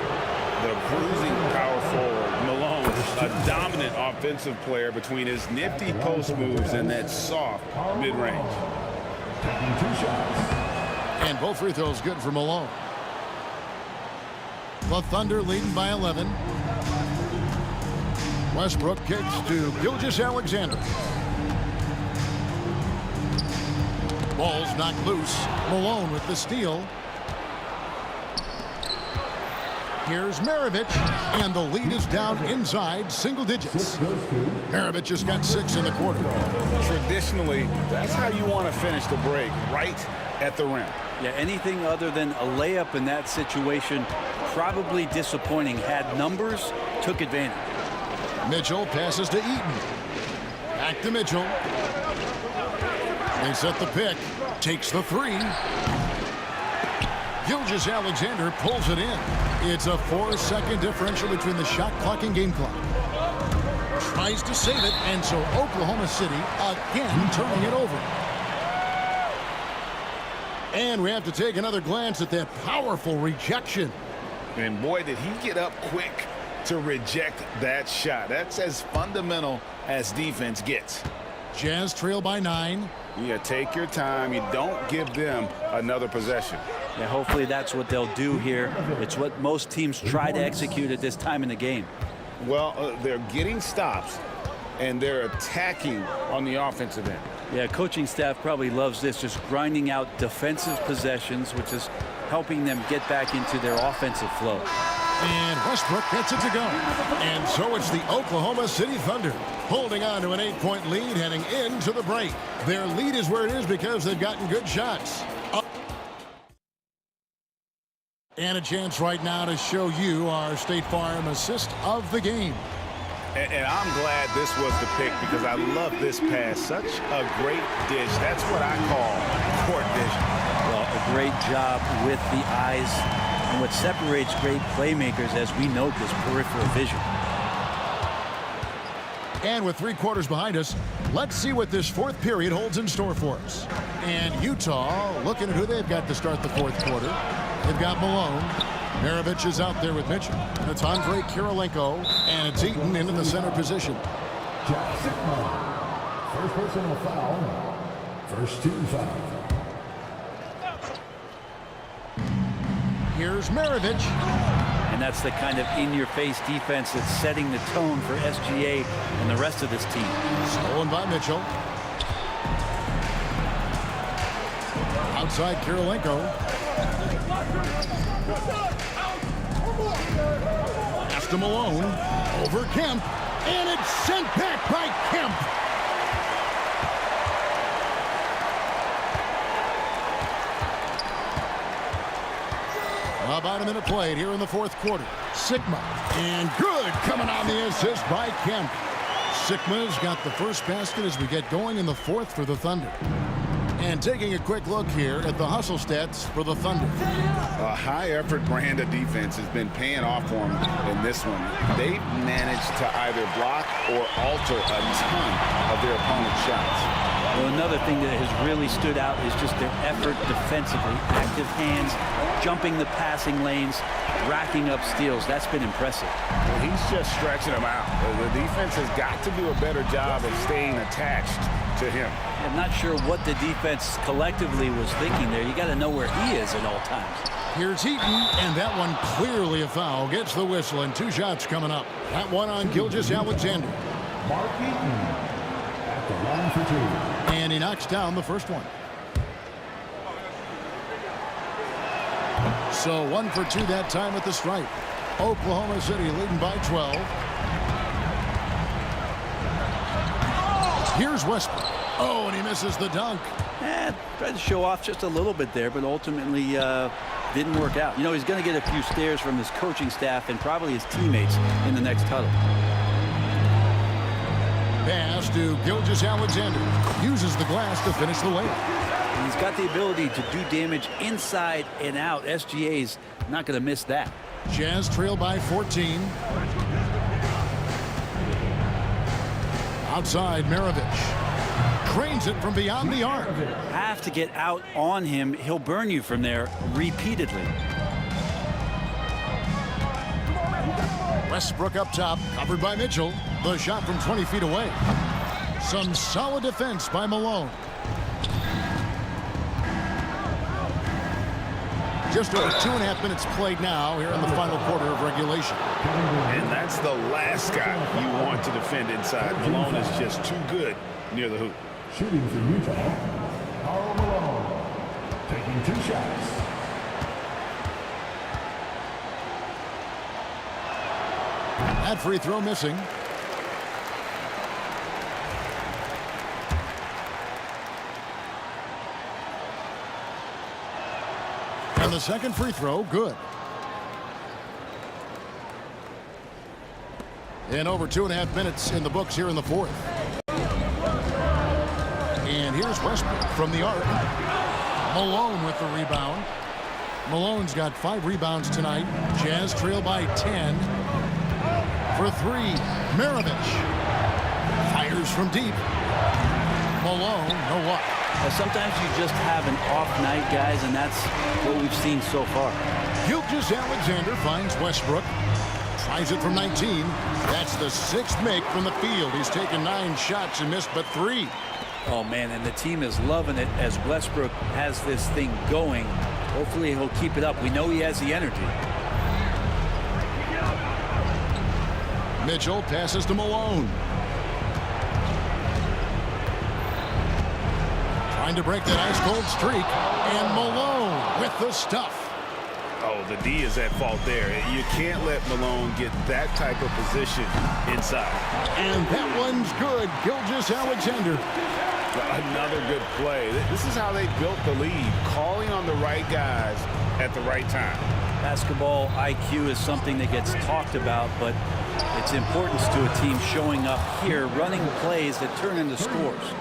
The bruising power forward, Malone, a dominant offensive player between his nifty post moves and that soft mid-range. And both free throws good for Malone. The Thunder leading by 11. Westbrook kicks to Gilgeous-Alexander. Ball's knocked loose. Malone with the steal. Here's Maravich, and the lead is down inside single digits. Maravich has got 6 in the quarter. Traditionally, that's how you want to finish the break, right at the rim. Yeah, anything other than a layup in that situation, probably disappointing. Had numbers, took advantage. Mitchell passes to Eaton. Back to Mitchell. They set the pick. Takes the 3. Gilgeous-Alexander pulls it in. It's a 4-second differential between the shot clock and game clock. Tries to save it, and so Oklahoma City again turning it over. And we have to take another glance at that powerful rejection. And boy, did he get up quick to reject that shot. That's as fundamental as defense gets. Jazz trail by 9. Yeah, take your time. You don't give them another possession. Yeah, hopefully that's what they'll do here. It's what most teams try to execute at this time in the game. Well, they're getting stops, and they're attacking on the offensive end. Yeah, coaching staff probably loves this, just grinding out defensive possessions, which is helping them get back into their offensive flow. And Westbrook gets it to go. And so it's the Oklahoma City Thunder holding on to an 8-point lead heading into the break. Their lead is where it is because they've gotten good shots. And a chance right now to show you our State Farm assist of the game. And I'm glad this was the pick because I love this pass. Such a great dish. That's what I call court vision. Well, a great job with the eyes. And what separates great playmakers, as we note, is peripheral vision. And with 3 quarters behind us, let's see what this 4th period holds in store for us. And Utah looking at who they've got to start the 4th quarter. They've got Malone. Maravich is out there with Mitchell. It's Andre Kirilenko, and it's Eaton into the center position. First personal foul. First team foul. Here's Maravich. And And that's the kind of in-your-face defense that's setting the tone for SGA and the rest of this team. Stolen by Mitchell. Outside Kirilenko. Pass to Malone. Over Kemp. And it's sent back by Kemp. About a minute played here in the fourth quarter. Sigma. And good coming on the assist by Kemp. Sigma's got the first basket as we get going in the fourth for the Thunder. And taking a quick look here at the hustle stats for the Thunder. A high-effort brand of defense has been paying off for them in this one. They've managed to either block or alter a ton of their opponent's shots. Well, another thing that has really stood out is just their effort defensively. Active hands, jumping the passing lanes, racking up steals. That's been impressive. Well, he's just stretching them out. The defense has got to do a better job of staying attached to him. I'm not sure what the defense collectively was thinking there. You got to know where he is at all times. Here's Eaton, and that one clearly a foul. Gets the whistle, and 2 shots coming up. That one on Gilgeous-Alexander. Mark Eaton at the line for 2. And he knocks down the first one. So 1 for 2 that time at the stripe. Oklahoma City leading by 12. Here's Westbrook. Oh, and he misses the dunk. Tried to show off just a little bit there, but ultimately didn't work out. You know, he's going to get a few stares from his coaching staff and probably his teammates in the next huddle. Pass to Gilgeous-Alexander. Uses the glass to finish the layup. He's got the ability to do damage inside and out. SGA's not going to miss that. Jazz trail by 14. Outside, Maravich. Cranes it from beyond the arc. Have to get out on him. He'll burn you from there repeatedly. Westbrook up top, covered by Mitchell. The shot from 20 feet away. Some solid defense by Malone. Just over 2.5 minutes played now here in the final quarter of regulation. And that's the last guy you want to defend inside. Malone is just too good near the hoop. Shooting for Utah, Karl Malone, taking 2 shots. That free throw missing. And the second free throw, good. And over 2.5 minutes in the books here in the fourth. And here's Westbrook from the arc. Malone with the rebound. Malone's got 5 rebounds tonight. Jazz trail by 10. For 3, Maravich. Fires from deep. Malone, no luck. Sometimes you just have an off night, guys, and that's what we've seen so far. Gilgeous-Alexander finds Westbrook. Tries it from 19. That's the 6th make from the field. He's taken 9 shots and missed but 3. Oh, man, and the team is loving it as Westbrook has this thing going. Hopefully he'll keep it up. We know he has the energy. Mitchell passes to Malone. Trying to break that ice-cold streak. And Malone with the stuff. Oh, the D is at fault there. You can't let Malone get that type of position inside. And that one's good. Gilgeous-Alexander. Another good play. This is how they built the lead, calling on the right guys at the right time. Basketball IQ is something that gets talked about, but its importance to a team showing up here, running plays that turn into scores.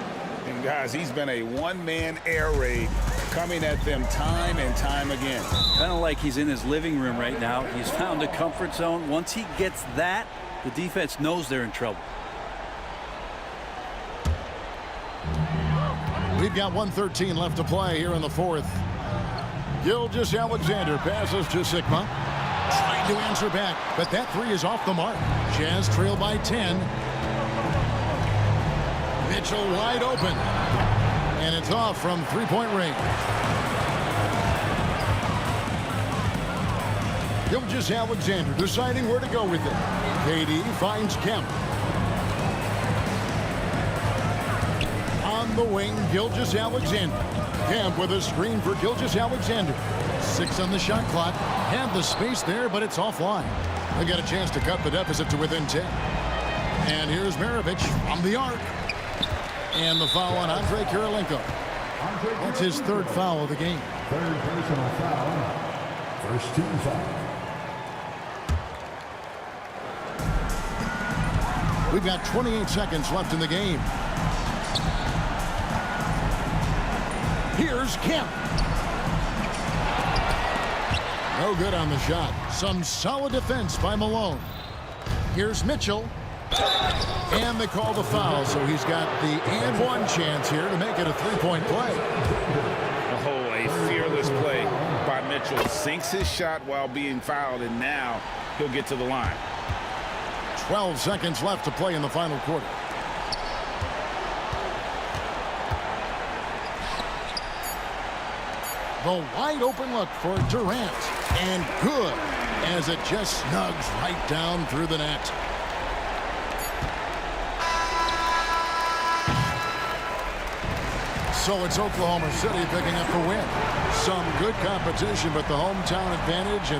And guys, he's been a one-man air raid coming at them time and time again. Kind of like he's in his living room right now. He's found a comfort zone. Once he gets that, the defense knows they're in trouble. We've got 1:13 left to play here in the fourth. Gilgeous-Alexander passes to Sigma. Trying to answer back, but that 3 is off the mark. Jazz trail by 10. Mitchell wide open. And it's off from 3-point range. Gilgeous-Alexander deciding where to go with it. KD finds Kemp. On the wing, Gilgeous-Alexander. Kemp with a screen for Gilgeous-Alexander. 6 on the shot clock. Had the space there, but it's offline. They got a chance to cut the deficit to within 10. And here's Maravich from the arc. And the foul on Andre Kirilenko. That's his 3rd foul of the game. 3rd personal foul. First team foul. We've got 28 seconds left in the game. Here's Kemp. No good on the shot. Some solid defense by Malone. Here's Mitchell. And they call the foul, so he's got the and one chance here to make it a 3-point play. Oh, a fearless play by Mitchell. Sinks his shot while being fouled, and now he'll get to the line. 12 seconds left to play in the final quarter. The wide open look for Durant. And good, as it just snugs right down through the net. So it's Oklahoma City picking up the win. Some good competition, but the hometown advantage. And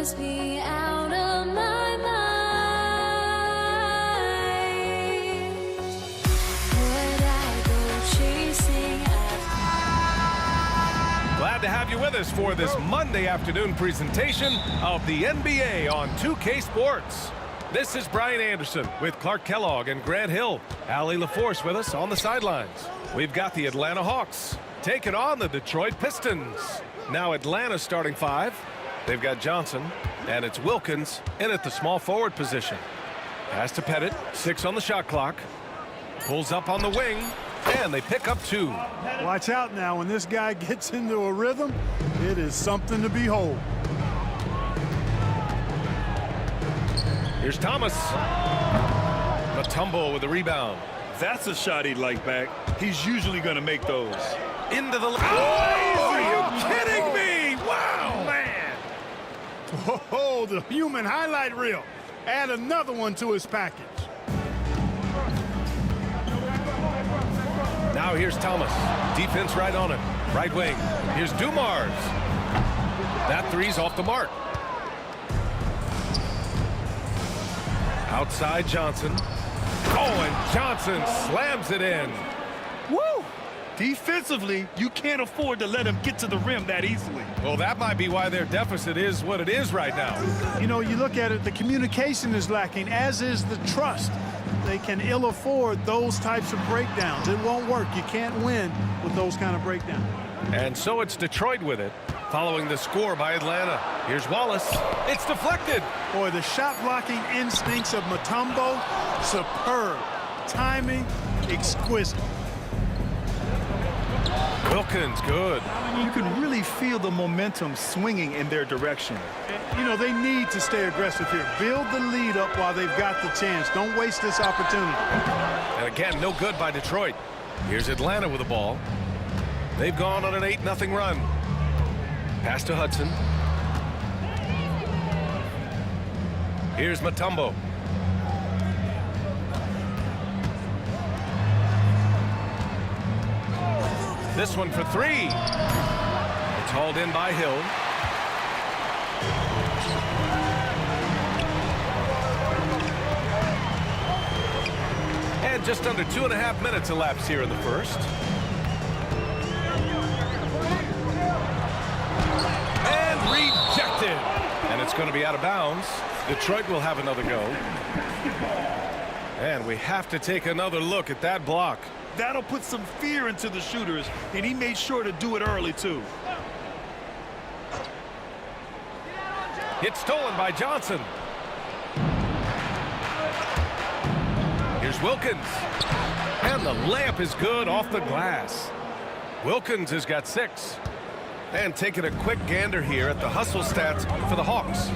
must be out of my mind. Would I go chasing after? Glad to have you with us for this Monday afternoon presentation of the NBA on 2K Sports. This is Brian Anderson with Clark Kellogg and Grant Hill. Allie LaForce with us on the sidelines. We've got the Atlanta Hawks taking on the Detroit Pistons. Now Atlanta starting five. They've got Johnson, and it's Wilkins in at the small forward position. Pass to Pettit, 6 on the shot clock. Pulls up on the wing, and they pick up 2. Watch out now. When this guy gets into a rhythm, it is something to behold. Here's Thomas. Mutombo with the rebound. That's a shot he'd like back. He's usually going to make those. Into the... Oh, are you kidding me? Wow, man. Oh, the human highlight reel. Add another one to his package. Now here's Thomas. Defense right on him. Right wing. Here's Dumars. That three's off the mark. Outside Johnson. Oh, and Johnson slams it in. Woo! Defensively, you can't afford to let him get to the rim that easily. Well, that might be why their deficit is what it is right now. You know, you look at it, the communication is lacking, as is the trust. They can ill afford those types of breakdowns. It won't work. You can't win with those kind of breakdowns. And so it's Detroit with it, following the score by Atlanta. Here's Wallace. It's deflected. Boy, the shot blocking instincts of Mutombo, superb. Timing, exquisite. Wilkins, good. You can really feel the momentum swinging in their direction. You know, they need to stay aggressive here. Build the lead up while they've got the chance. Don't waste this opportunity. And again, no good by Detroit. Here's Atlanta with the ball. They've gone on an 8-0 run. Pass to Hudson. Here's Mutombo. This one for 3. It's hauled in by Hill. And just under 2.5 minutes elapsed here in the first. And rejected. And it's going to be out of bounds. Detroit will have another go. And we have to take another look at that block. That'll put some fear into the shooters, and he made sure to do it early, too. It's stolen by Johnson. Here's Wilkins. And the layup is good off the glass. Wilkins has got 6. And taking a quick gander here at the hustle stats for the Hawks.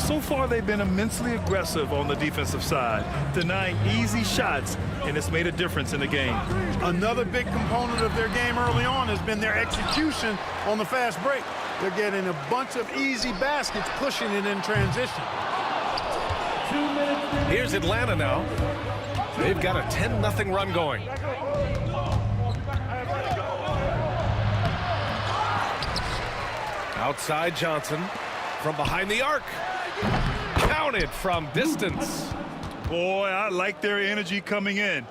So far, they've been immensely aggressive on the defensive side, denying easy shots, and it's made a difference in the game. Another big component of their game early on has been their execution on the fast break. They're getting a bunch of easy baskets, pushing it in transition. Here's Atlanta now. They've got a 10-0 run going. Outside Johnson from behind the arc. Counted from distance. Boy, I like their energy coming in.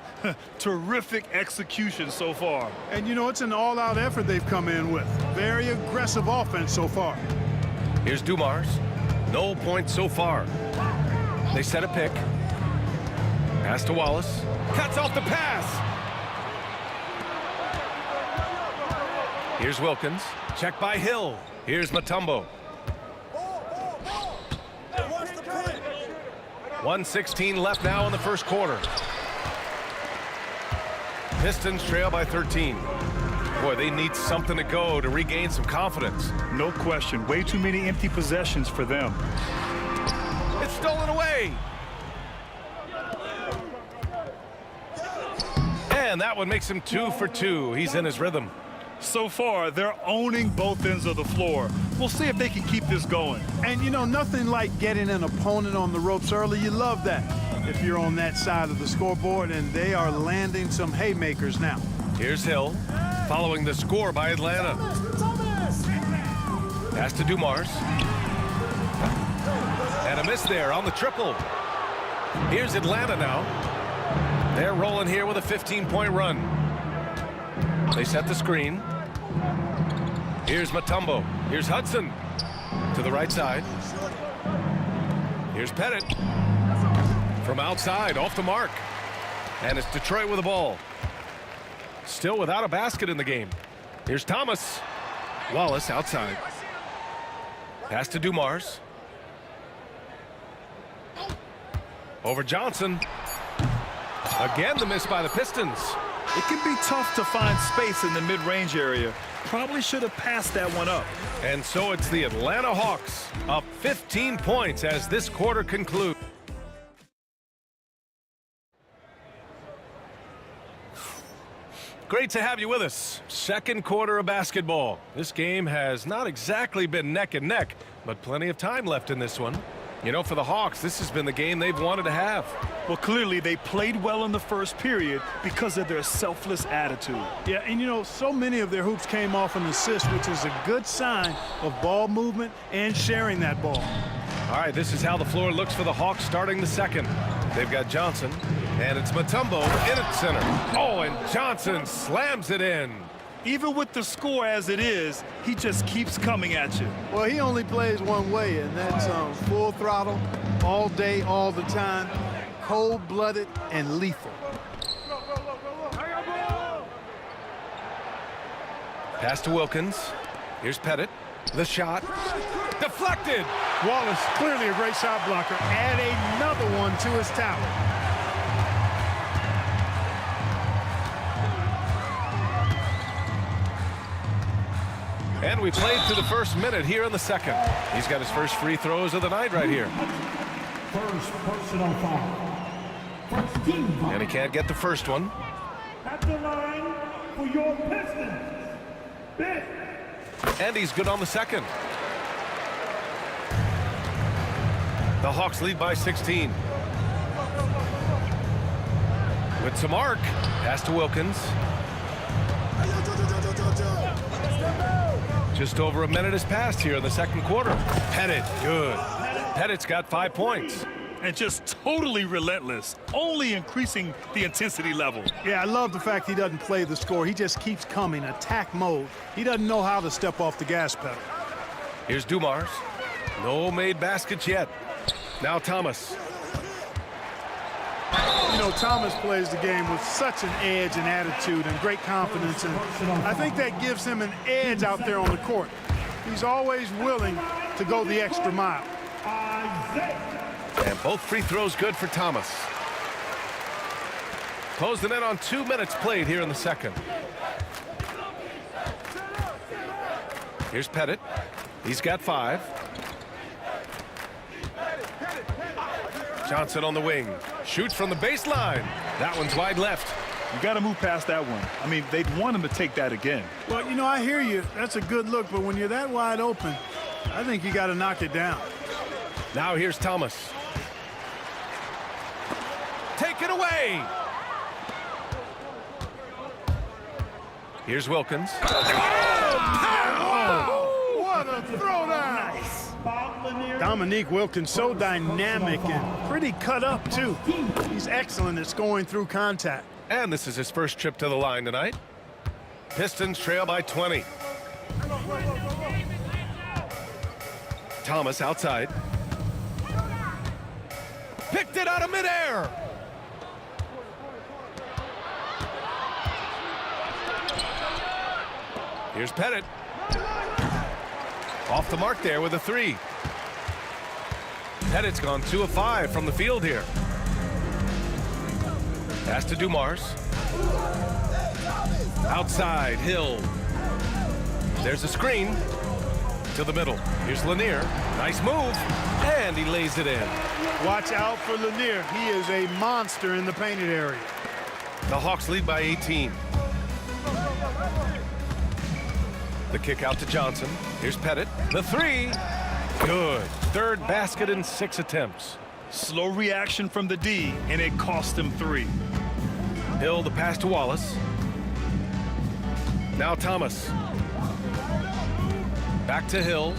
Terrific execution so far. And, you know, it's an all-out effort they've come in with. Very aggressive offense so far. Here's Dumars. No points so far. They set a pick. Pass to Wallace. Cuts off the pass. Here's Wilkins. Check by Hill. Here's Mutombo. 1:16 left now in the first quarter. Pistons trail by 13. Boy, they need something to go to regain some confidence. No question. Way too many empty possessions for them. It's stolen away. And that one makes him 2 for 2. He's in his rhythm. So far, they're owning both ends of the floor. We'll see if they can keep this going. And, you know, nothing like getting an opponent on the ropes early. You love that if you're on that side of the scoreboard, and they are landing some haymakers now. Here's Hill, following the score by Atlanta. Pass to Dumars. And a miss there on the triple. Here's Atlanta now. They're rolling here with a 15-point run. They set the screen. Here's Mutombo. Here's Hudson to the right side. Here's Pettit from outside, off the mark. And it's Detroit with the ball. Still without a basket in the game. Here's Thomas. Wallace outside. Pass to Dumars. Over Johnson. Again, the miss by the Pistons. It can be tough to find space in the mid-range area. Probably should have passed that one up. And so it's the Atlanta Hawks up 15 points as this quarter concludes. Great to have you with us. Second quarter of basketball. This game has not exactly been neck and neck, but plenty of time left in this one. You know, for the Hawks, this has been the game they've wanted to have. Well, clearly they played well in the first period because of their selfless attitude. Yeah, and you know, so many of their hoops came off an assist, which is a good sign of ball movement and sharing that ball. All right, this is how the floor looks for the Hawks starting the second. They've got Johnson, and it's Mutombo in at center. Oh, and Johnson slams it in. Even with the score as it is, he just keeps coming at you. Well, he only plays one way, and that's full throttle, all day, all the time, cold-blooded and lethal. Pass to Wilkins. Here's Pettit. The shot. Deflected. Wallace, clearly a great shot blocker. Add another one to his tower. And we played through the first minute here in the second. He's got his first free throws of the night right here. First personal foul. First team foul. And he can't get the first one. At the line for your Pistons. Big. And he's good on the second. The Hawks lead by 16. With some arc. Pass to Wilkins. Just over a minute has passed here in the second quarter. Pettit, good. Pettit's got 5 points. And just totally relentless, only increasing the intensity level. Yeah, I love the fact he doesn't play the score. He just keeps coming, attack mode. He doesn't know how to step off the gas pedal. Here's Dumars. No made baskets yet. Now Thomas. You know, Thomas plays the game with such an edge and attitude and great confidence, and I think that gives him an edge out there on the court. He's always willing to go the extra mile. And both free throws good for Thomas. Closing in on 2 minutes played here in the second. Here's Pettit. He's got 5. Johnson on the wing. Shoots from the baseline. That one's wide left. You got to move past that one. I mean, they'd want him to take that again. Well, you know, I hear you. That's a good look, but when you're that wide open, I think you got to knock it down. Now here's Thomas. Take it away. Here's Wilkins. Oh, what a throwdown. Nice. Dominique Wilkins, so dynamic and pretty cut up, too. He's excellent at scoring through contact. And this is his first trip to the line tonight. Pistons trail by 20. Thomas outside. Picked it out of midair. Here's Pettit. Off the mark there with a 3. Pettit's gone 2 of 5 from the field here. Pass to Dumars. Outside, Hill. There's a screen to the middle. Here's Lanier. Nice move. And he lays it in. Watch out for Lanier. He is a monster in the painted area. The Hawks lead by 18. The kick out to Johnson. Here's Pettit. The 3. Good. Third basket in 6 attempts. Slow reaction from the D, and it cost him 3. Hill, the pass to Wallace. Now Thomas. Back to Hill.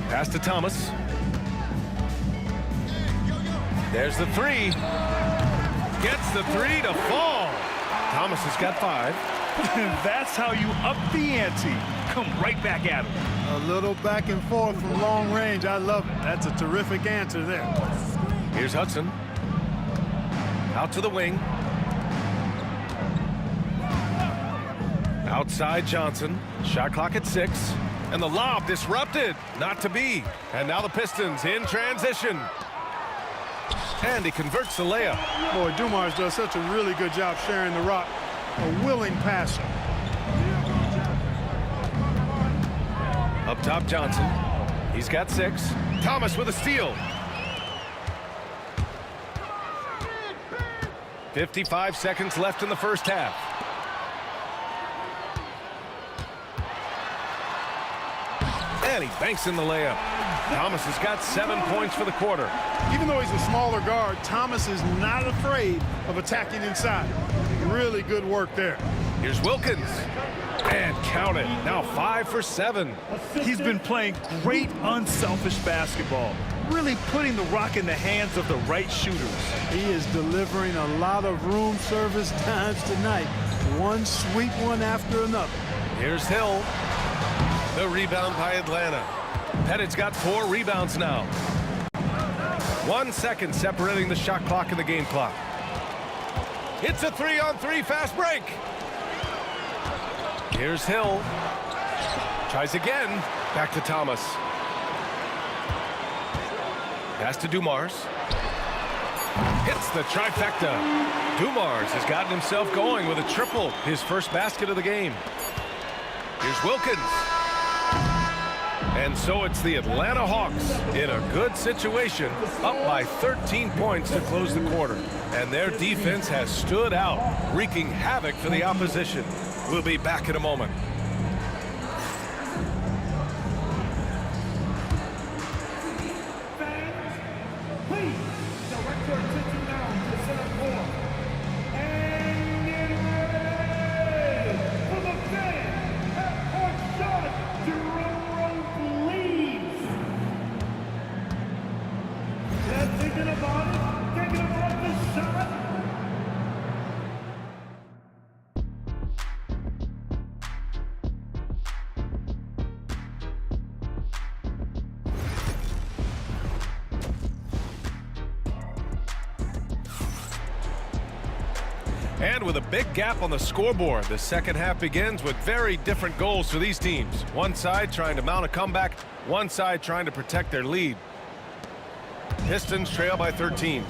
Pass to Thomas. There's the three. Gets the three to fall. Thomas has got 5. That's how you up the ante. Come right back at him. A little back and forth from long range. I love it. That's a terrific answer there. Here's Hudson. Out to the wing. Outside Johnson. Shot clock at 6. And the lob disrupted. Not to be. And now the Pistons in transition. And he converts the layup. Boy, Dumars does such a really good job sharing the rock. A willing passer. Up top, Johnson. He's got 6. Thomas with a steal. 55 seconds left in the first half. And he banks in the layup. Thomas has got 7 points for the quarter. Even though he's a smaller guard, Thomas is not afraid of attacking inside. Really good work there. Here's Wilkins. And count it. Now 5 for 7. He's been playing great unselfish basketball. Really putting the rock in the hands of the right shooters. He is delivering a lot of room service times tonight. One sweet one after another. Here's Hill. The rebound by Atlanta. Pettit's got 4 rebounds now. 1 second separating the shot clock and the game clock. It's a 3-on-3 fast break. Here's Hill. Tries again. Back to Thomas. Pass to Dumars. Hits the trifecta. Dumars has gotten himself going with a triple. His first basket of the game. Here's Wilkins. And so it's the Atlanta Hawks in a good situation, up by 13 points to close the quarter. And their defense has stood out, wreaking havoc for the opposition. We'll be back in a moment. Please, direct your attention now to the center court. And get ready for the fans at court shot. Drum roll, please. They're thinking about the shot. And with a big gap on the scoreboard, the second half begins with very different goals for these teams. One side trying to mount a comeback, one side trying to protect their lead. Pistons trail by 13.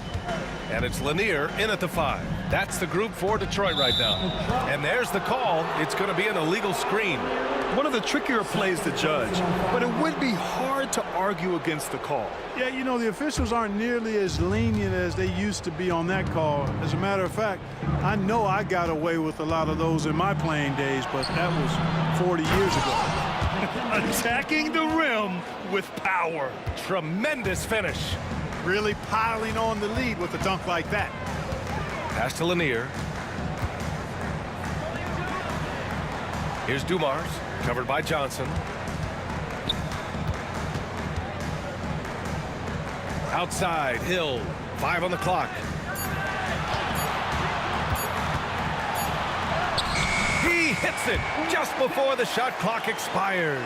And it's Lanier in at the 5. That's the group for Detroit right now. And there's the call. It's going to be an illegal screen. One of the trickier plays to judge, but it would be hard to argue against the call. Yeah, you know, the officials aren't nearly as lenient as they used to be on that call. As a matter of fact, I know I got away with a lot of those in my playing days, but that was 40 years ago. Attacking the rim with power. Tremendous finish. Really piling on the lead with a dunk like that. Pass to Lanier. Here's Dumars, covered by Johnson. Outside, Hill, 5 on the clock. He hits it just before the shot clock expires.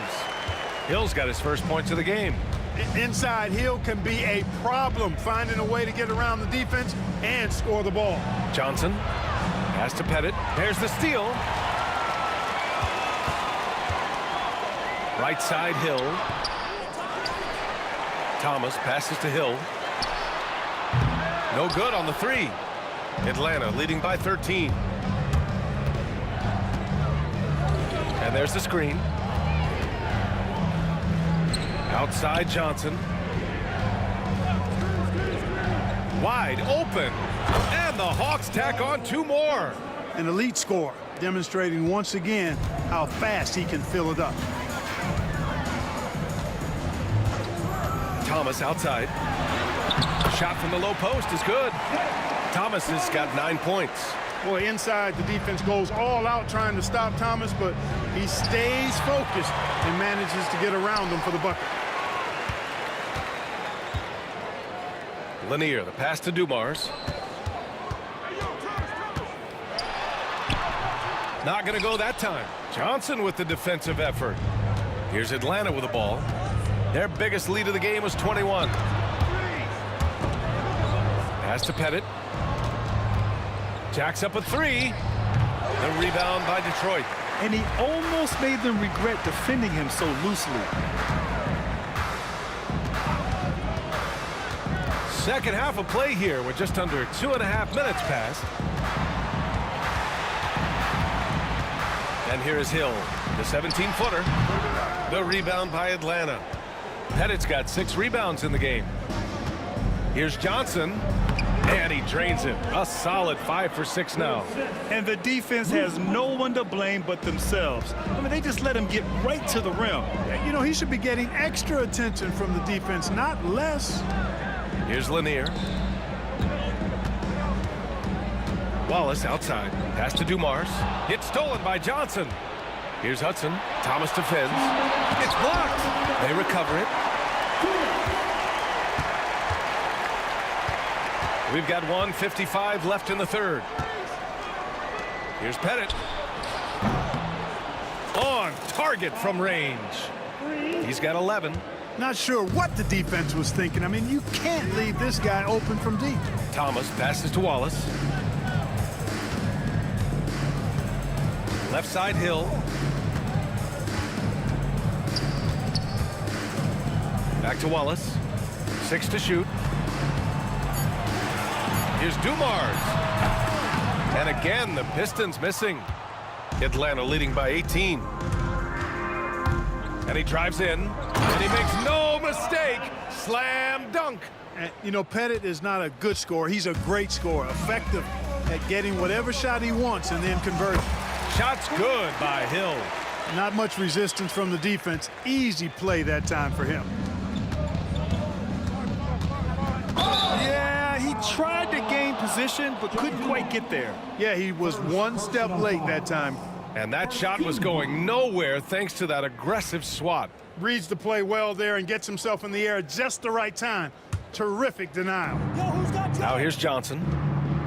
Hill's got his first points of the game. Inside, Hill can be a problem, finding a way to get around the defense and score the ball. Johnson, pass to Pettit. There's the steal. Right side, Hill. Thomas passes to Hill. No good on the 3. Atlanta leading by 13. And there's the screen. Outside Johnson. Wide open. And the Hawks tack on 2 more. An elite scorer, demonstrating once again how fast he can fill it up. Thomas outside. Shot from the low post is good. Thomas has got 9 points. Boy, inside, the defense goes all out trying to stop Thomas, but he stays focused and manages to get around him for the bucket. Lanier, the pass to Dumars. Not going to go that time. Johnson with the defensive effort. Here's Atlanta with the ball. Their biggest lead of the game was 21. Pass to Pettit. Jacks up a three. The rebound by Detroit. And he almost made them regret defending him so loosely. Second half of play here with just under 2.5 minutes passed. And here is Hill, the 17-footer. The rebound by Atlanta. Pettit's got 6 rebounds in the game. Here's Johnson, and he drains it. A solid 5 for 6 now. And the defense has no one to blame but themselves. I mean, they just let him get right to the rim. You know, he should be getting extra attention from the defense, not less. Here's Lanier. Wallace outside. Pass to Dumars. It's stolen by Johnson. Here's Hudson. Thomas defends. It's blocked. They recover it. We've got 1:55 left in the third. Here's Pettit. On target from range. He's got 11. Not sure what the defense was thinking. I mean, you can't leave this guy open from deep. Thomas passes to Wallace. Left side Hill. Back to Wallace. 6 to shoot. Here's Dumars. And again, the Pistons missing. Atlanta leading by 18. And he drives in. And he makes no mistake. Slam dunk. And, you know, Pettit is not a good scorer. He's a great scorer. Effective at getting whatever shot he wants and then converting. Shot's good by Hill. Not much resistance from the defense. Easy play that time for him. Yeah, he tried to gain position but couldn't quite get there. Yeah, he was one step late that time. And that shot was going nowhere thanks to that aggressive swat. Reads the play well there and gets himself in the air at just the right time. Terrific denial. Now here's Johnson.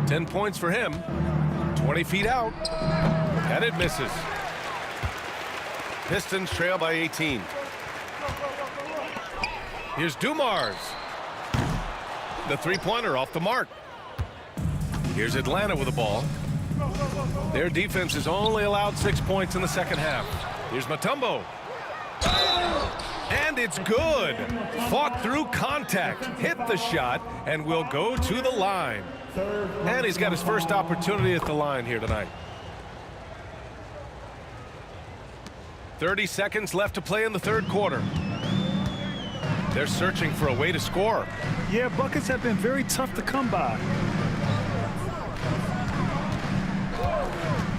10 points for him. 20 feet out. Pettit misses. Pistons trail by 18. Here's Dumars. The three-pointer off the mark. Here's Atlanta with the ball. Their defense has only allowed 6 points in the second half. Here's Mutombo. And it's good. Fought through contact, hit the shot, and will go to the line. And he's got his first opportunity at the line here tonight. 30 seconds left to play in the third quarter. They're searching for a way to score. Yeah, buckets have been very tough to come by.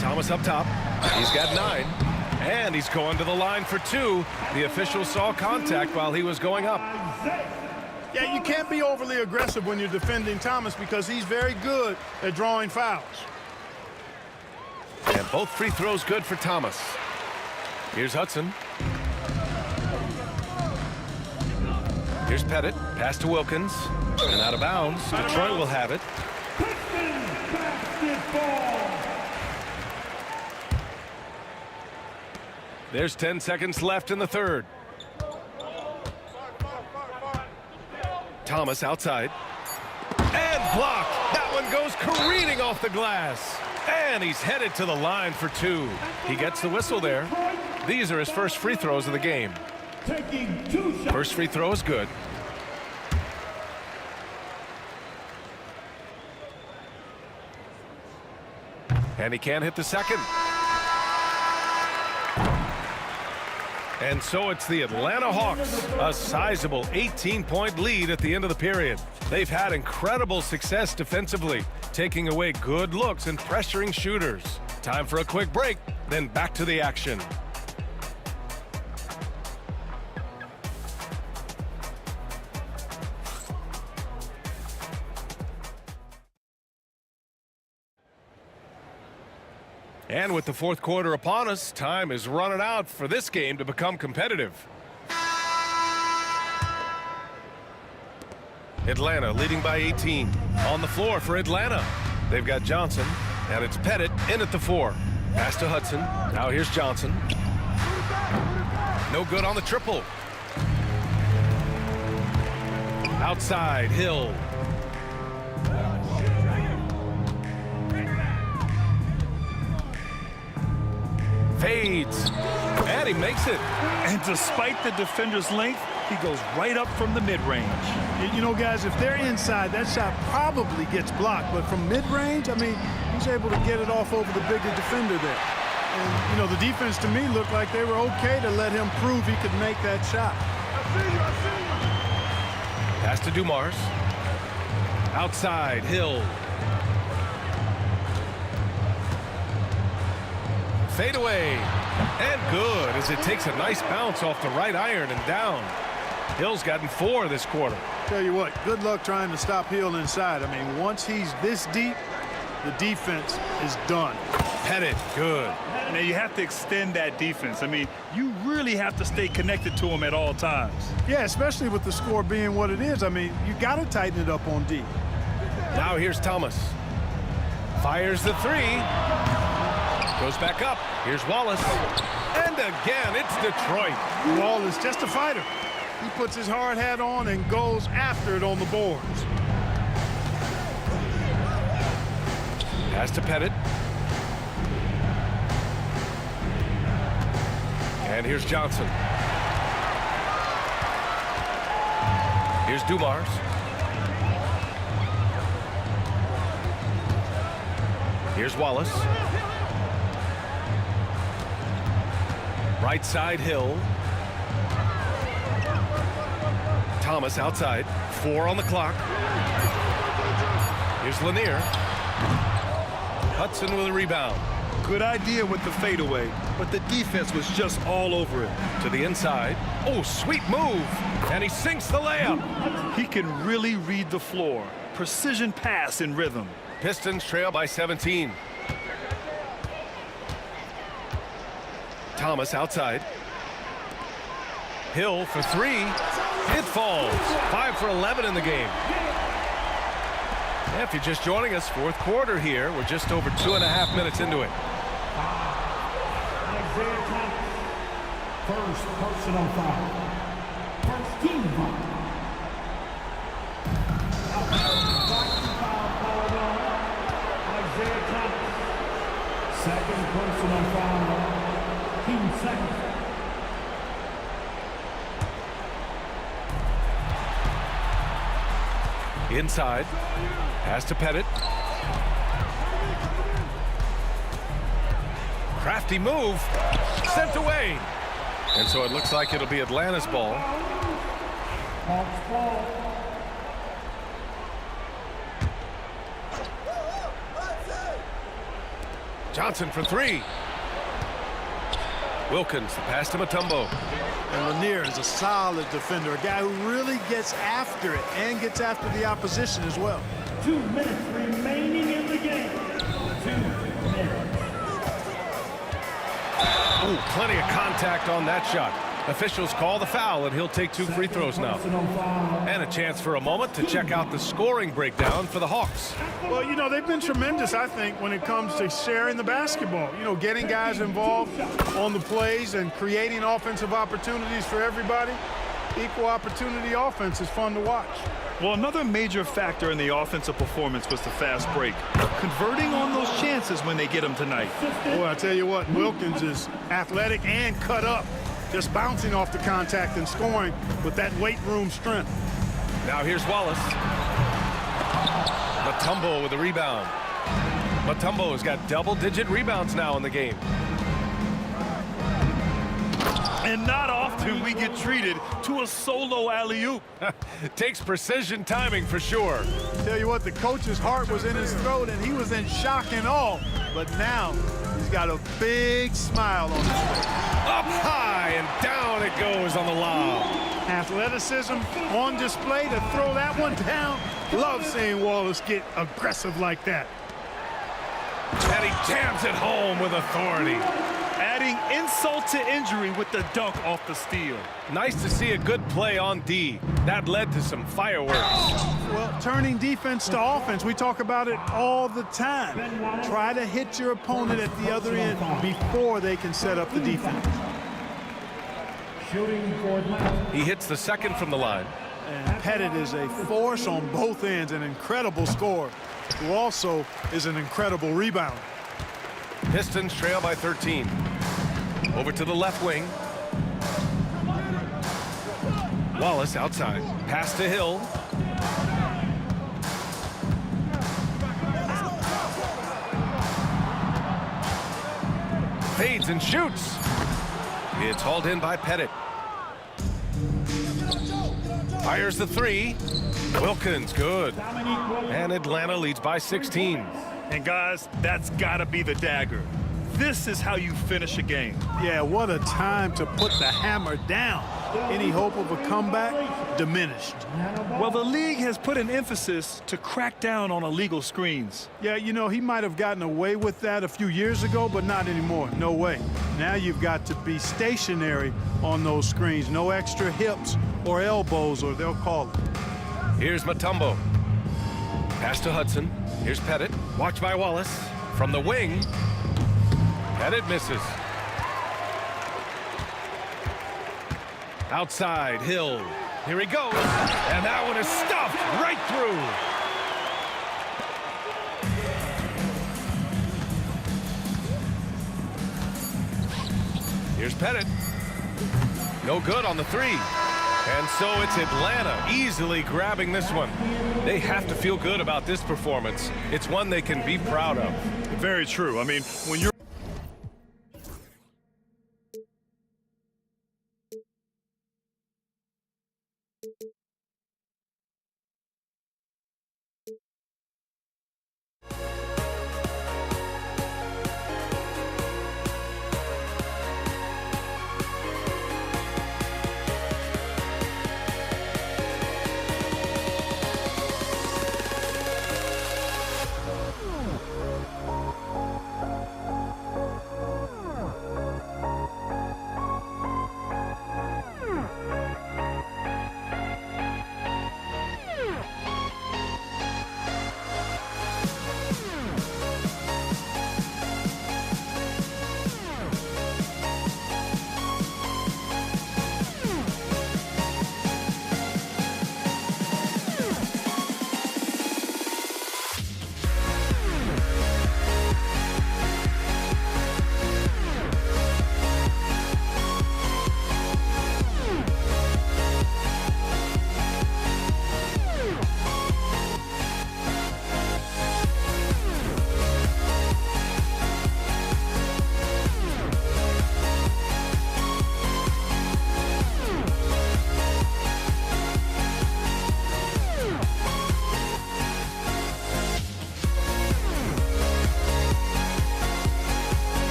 Thomas up top. He's got 9. And he's going to the line for 2. The official saw contact while he was going up. Yeah, you can't be overly aggressive when you're defending Thomas because he's very good at drawing fouls. And both free throws good for Thomas. Here's Hudson. Here's Pettit. Pass to Wilkins. And out of bounds. Detroit will have it. There's 10 seconds left in the third. Thomas outside. And blocked. That one goes careening off the glass. And he's headed to the line for 2. He gets the whistle there. These are his first free throws of the game. First free throw is good. And he can't hit the second. And so it's the Atlanta Hawks, a sizable 18-point lead at the end of the period. They've had incredible success defensively, taking away good looks and pressuring shooters. Time for a quick break, then back to the action. And with the fourth quarter upon us, time is running out for this game to become competitive. Atlanta leading by 18. On the floor for Atlanta. They've got Johnson, and it's Pettit in at the 4. Pass to Hudson. Now here's Johnson. No good on the triple. Outside, Hill. Fades. And he makes it. And despite the defender's length, he goes right up from the mid-range. You know, guys, if they're inside, that shot probably gets blocked. But from mid-range, I mean, he's able to get it off over the bigger defender there. And, you know, the defense to me looked like they were okay to let him prove he could make that shot. Pass to Dumars. Outside, Hill. Fade away. And good as it takes a nice bounce off the right iron and down. Hill's gotten 4 this quarter. Tell you what, good luck trying to stop Hill inside. I mean, once he's this deep, the defense is done. Pettit, good. Now, you have to extend that defense. I mean, you really have to stay connected to him at all times. Yeah, especially with the score being what it is. I mean, you got to tighten it up on D. Now here's Thomas. Fires the 3. Goes back up. Here's Wallace. And again, it's Detroit. Wallace, just a fighter. He puts his hard hat on and goes after it on the boards. Pass to Pettit. And here's Johnson. Here's Dumars. Here's Wallace. Right side, Hill. Thomas outside. 4 on the clock. Here's Lanier. Hudson with a rebound. Good idea with the fadeaway, but the defense was just all over it. To the inside. Oh, sweet move. And he sinks the layup. He can really read the floor. Precision pass in rhythm. Pistons trail by 17. Thomas outside. Hill for 3. It falls. 5 for 11 in the game. Yeah, if you're just joining us, fourth quarter here. We're just over 2.5 minutes into it. Isaiah Thomas, first personal foul. First team foul. Isaiah Thomas, second personal foul. Team second. Inside. Pass to Pettit. Crafty move. Sent away. And so it looks like it'll be Atlanta's ball. Johnson for 3. Wilkins, the pass to Mutombo. And Lanier is a solid defender, a guy who really gets after it and gets after the opposition as well. 2 minutes remaining in the game. 2 minutes. Oh, plenty of contact on that shot. Officials call the foul, and he'll take 2 free throws now. And a chance for a moment to check out the scoring breakdown for the Hawks. Well, you know, they've been tremendous, I think, when it comes to sharing the basketball. You know, getting guys involved on the plays and creating offensive opportunities for everybody. Equal opportunity offense is fun to watch. Well, another major factor in the offensive performance was the fast break. Converting on those chances when they get them tonight. Boy, I tell you what, Wilkins is athletic and cut up. Just bouncing off the contact and scoring with that weight room strength. Now here's Wallace. Mutombo with a rebound. Mutombo has got double-digit rebounds now in the game. And not often we get treated to a solo alley-oop. Takes precision timing for sure. Tell you what, the coach's heart was in his throat and he was in shock and awe. But now he's got a big smile on his face. Up high and down it goes on the lob. Athleticism on display to throw that one down. Love seeing Wallace get aggressive like that. And he jams it home with authority. adding insult to injury with the dunk off the steal. Nice to see a good play on D. That led to some fireworks. Well, turning defense to offense, we talk about it all the time. Try to hit your opponent at the other end before they can set up the defense. He hits the second from the line. And Pettit is a force on both ends, an incredible scorer, who also is an incredible rebounder. Pistons trail by 13. Over to the left wing. Wallace outside. Pass to Hill. Fades and shoots. It's hauled in by Pettit. Fires the three. Wilkins, good. And Atlanta leads by 16. And guys, that's gotta be the dagger. This is how you finish a game. Yeah, what a time to put the hammer down. Any hope of a comeback diminished. Well, the league has put an emphasis to crack down on illegal screens. Yeah, you know, he might have gotten away with that a few years ago, but not anymore. No way. Now you've got to be stationary on those screens. No extra hips or elbows, or they'll call it. Here's Mutombo. Pass to Hudson. Here's Pettit. Watched by Wallace. From the wing. Pettit misses. Outside, Hill. Here he goes. And that one is stuffed right through. Here's Pettit. No good on the three. And so it's Atlanta easily grabbing this one. They have to feel good about this performance. It's one they can be proud of. Very true. I mean, when you're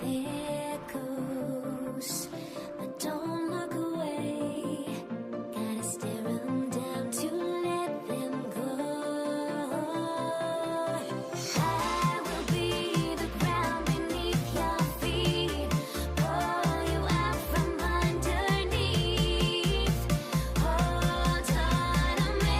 there goes. But don't look away. Gotta stare them down to let them go. I will be the ground beneath your feet. Pull you out from underneath. Hold on to me.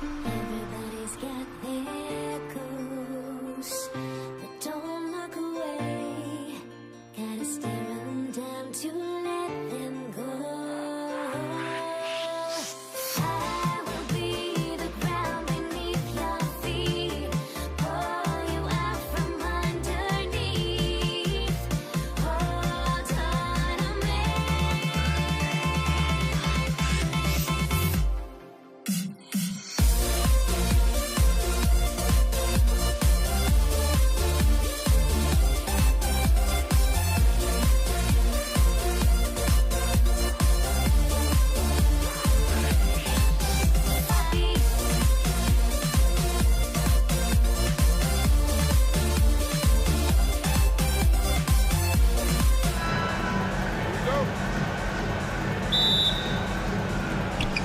Everybody's got their goals, but don't look away. Gotta stare them down to let them go. I will be the ground beneath your feet. Pull you out from underneath. Hold on to me.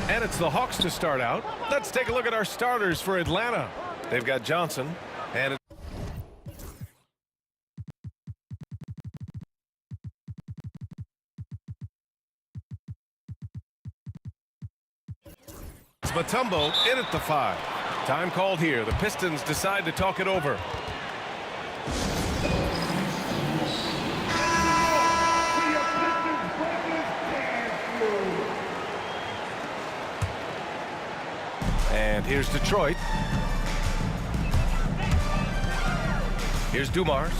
And it's the Hawks to start out. Let's take a look at our starters for Atlanta. They've got Johnson and it's Mutombo in at the 5. Time called here. The Pistons decide to talk it over. And here's Detroit. Here's Dumars.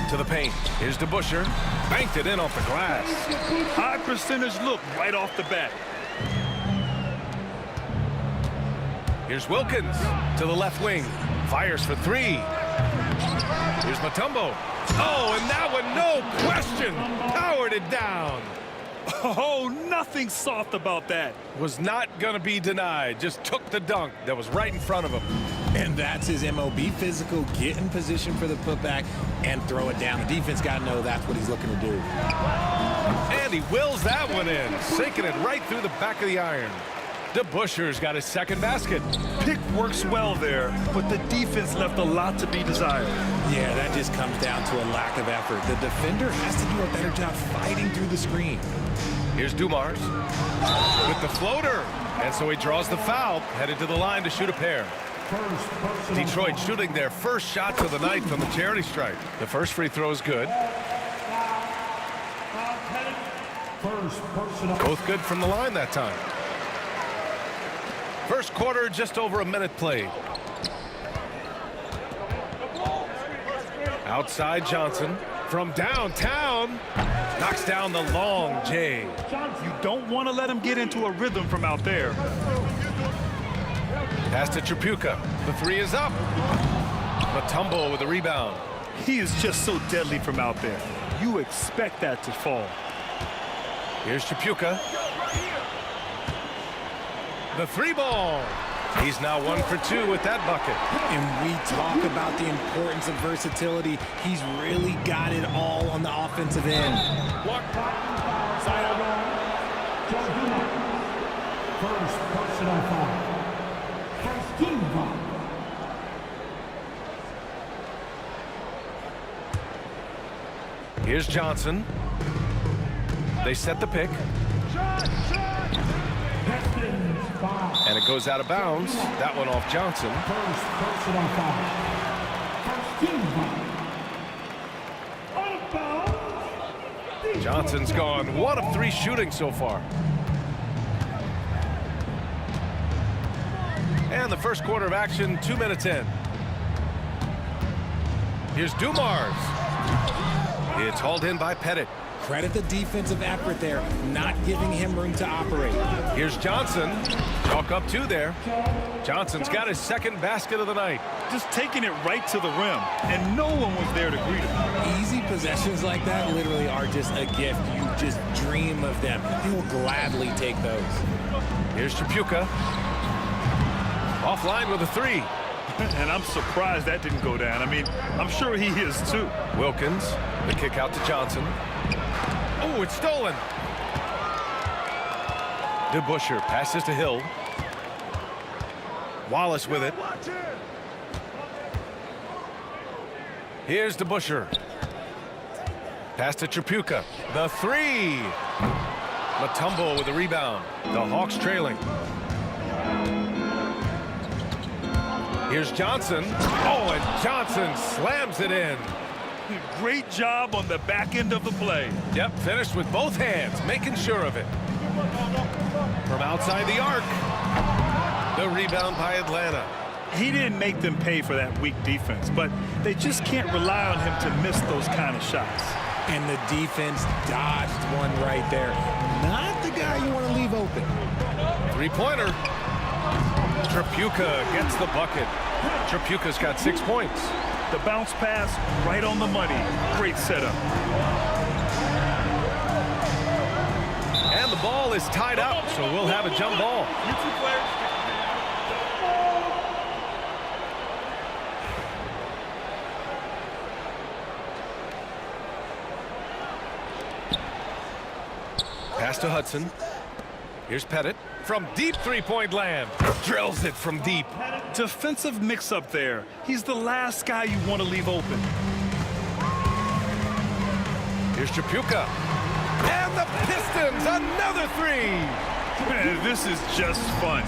To the paint. Here's DeBusschere. Banked it in off the glass. High percentage look right off the bat. Here's Wilkins to the left wing. Fires for 3. Here's Mutombo. Oh, and that one, no question, powered it down. Oh, nothing soft about that. Was not going to be denied. Just took the dunk that was right in front of him. And that's his MO. Be physical, get in position for the putback, and throw it down. The defense got to know that's what he's looking to do. And he wills that one in, sinking it right through the back of the iron. DeBusschere's got his second basket. Pick works well there, but the defense left a lot to be desired. Yeah, that just comes down to a lack of effort. The defender has to do a better job fighting through the screen. Here's Dumars with the floater. And so he draws the foul, headed to the line to shoot a pair. Detroit shooting their first shots of the night from the charity stripe. The first free throw is good. Both good from the line that time. First quarter, just over a minute played. Outside Johnson from downtown. Knocks down the long J. You don't want to let him get into a rhythm from out there. Pass to Tripucka. The 3 is up. Mutombo with the rebound. He is just so deadly from out there. You expect that to fall. Here's Tripucka. The 3 ball. He's now 1 for 2 with that bucket. And we talk about the importance of versatility. He's really got it all on the offensive end. First personal foul. First Team foul. Here's Johnson. They set the pick. And it goes out of bounds. That one off Johnson. Johnson's gone 1 of 3 shooting so far. And the first quarter of action, 2 minutes in. Here's Dumars. It's hauled in by Pettit. Credit the defensive effort there, not giving him room to operate. Here's Johnson. Chalk up 2 there. Johnson's got his second basket of the night. Just taking it right to the rim, and no one was there to greet him. Easy possessions like that literally are just a gift. You just dream of them. You will gladly take those. Here's Tripucka. Offline with a 3. And I'm surprised that didn't go down. I mean, I'm sure he is too. Wilkins, the kick out to Johnson. Oh, it's stolen. DeBusschere passes to Hill. Wallace with it. Here's DeBusschere. Pass to Tripucka. The 3. Mutombo with the rebound. The Hawks trailing. Here's Johnson. Oh, and Johnson slams it in. Great job on the back end of the play. Yep, finished with both hands, making sure of it. From outside the arc. The rebound by Atlanta. He didn't make them pay for that weak defense, but they just can't rely on him to miss those kind of shots. And the defense dodged one right there. Not the guy you want to leave open. 3-pointer. Tripucka gets the bucket. Tripucka's got 6 points. The bounce pass right on the money. Great setup. And the ball is tied up, so we'll have a jump ball. You 2 players. Pass to Hudson. Here's Pettit from deep 3-point land. Drills it from deep. Defensive mix-up there. He's the last guy you want to leave open. Here's Tripucka. And the Pistons, another 3. Man, this is just fun.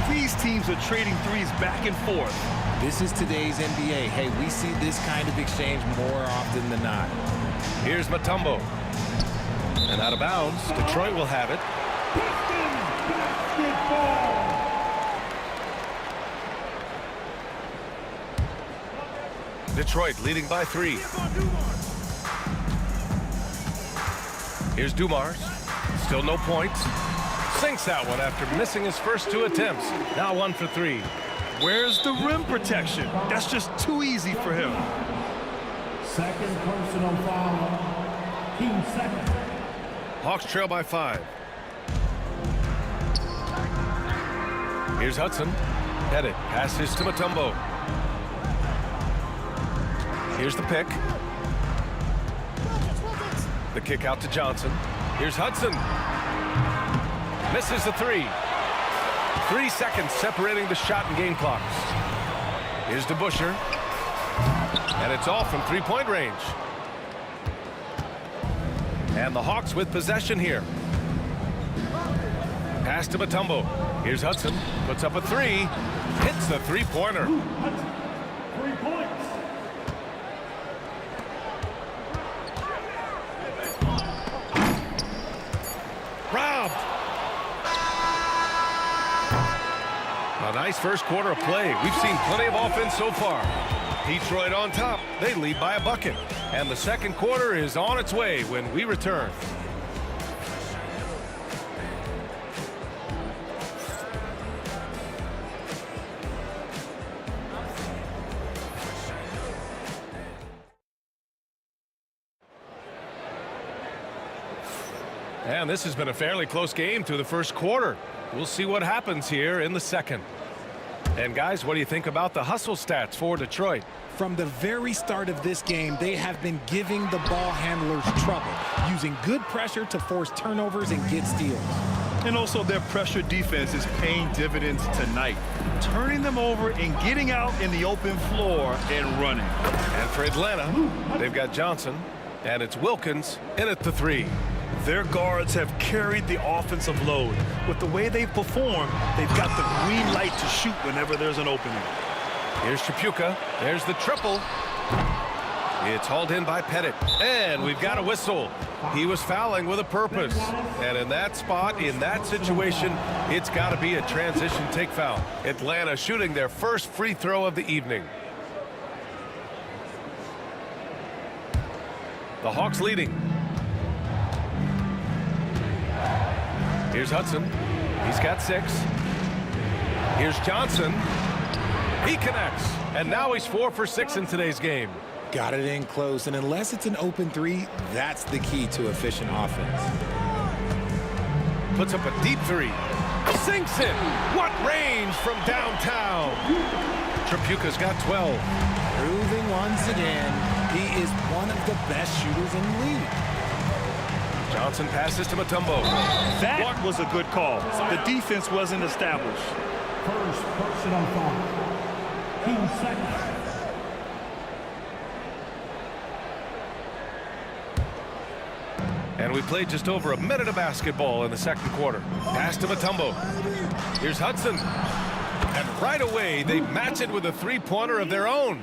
These teams are trading threes back and forth. This is today's NBA. Hey, we see this kind of exchange more often than not. Here's Mutombo. And out of bounds, Detroit will have it. Detroit leading by 3. Here's Dumars. Still no points. Sinks that one after missing his first 2 attempts. Now 1 for 3. Where's the rim protection? That's just too easy for him. Second personal foul. Team second. Hawks trail by 5. Here's Hudson. Pettit passes to Mutombo. Here's the pick. The kick out to Johnson. Here's Hudson. Misses the 3. 3 seconds separating the shot and game clocks. Here's DeBusschere. And it's off from 3-point range. And the Hawks with possession here. Pass to Mutombo. Here's Hudson. Puts up a 3. Hits the 3-pointer. 3 points. Robbed. A nice first quarter of play. We've seen plenty of offense so far. Detroit on top. They lead by a bucket. And the second quarter is on its way when we return. And this has been a fairly close game through the first quarter. We'll see what happens here in the second. And guys, what do you think about the hustle stats for Detroit? From the very start of this game, they have been giving the ball handlers trouble, using good pressure to force turnovers and get steals. And also their pressure defense is paying dividends tonight, turning them over and getting out in the open floor and running. And for Atlanta, they've got Johnson, and it's Wilkins in at the 3. Their guards have carried the offensive load. With the way they've performed, they've got the green light to shoot whenever there's an opening. Here's Tripucka. There's the triple. It's hauled in by Pettit. And we've got a whistle. He was fouling with a purpose. And in that spot, in that situation, it's got to be a transition take foul. Atlanta shooting their first free throw of the evening. The Hawks leading. Here's Hudson. He's got 6. Here's Johnson. He connects. And now he's 4 for 6 in today's game. Got it in close, and unless it's an open 3, that's the key to efficient offense. Puts up a deep 3. Sinks it. What range from downtown. Tripucka's got 12. Proving once again, he is one of the best shooters in the league. Johnson passes to Mutombo. That was a good call. The defense wasn't established. First personal foul. 2 seconds. And we played just over a minute of basketball in the second quarter. Pass to Mutombo. Here's Hudson. And right away, they match it with a three-pointer of their own.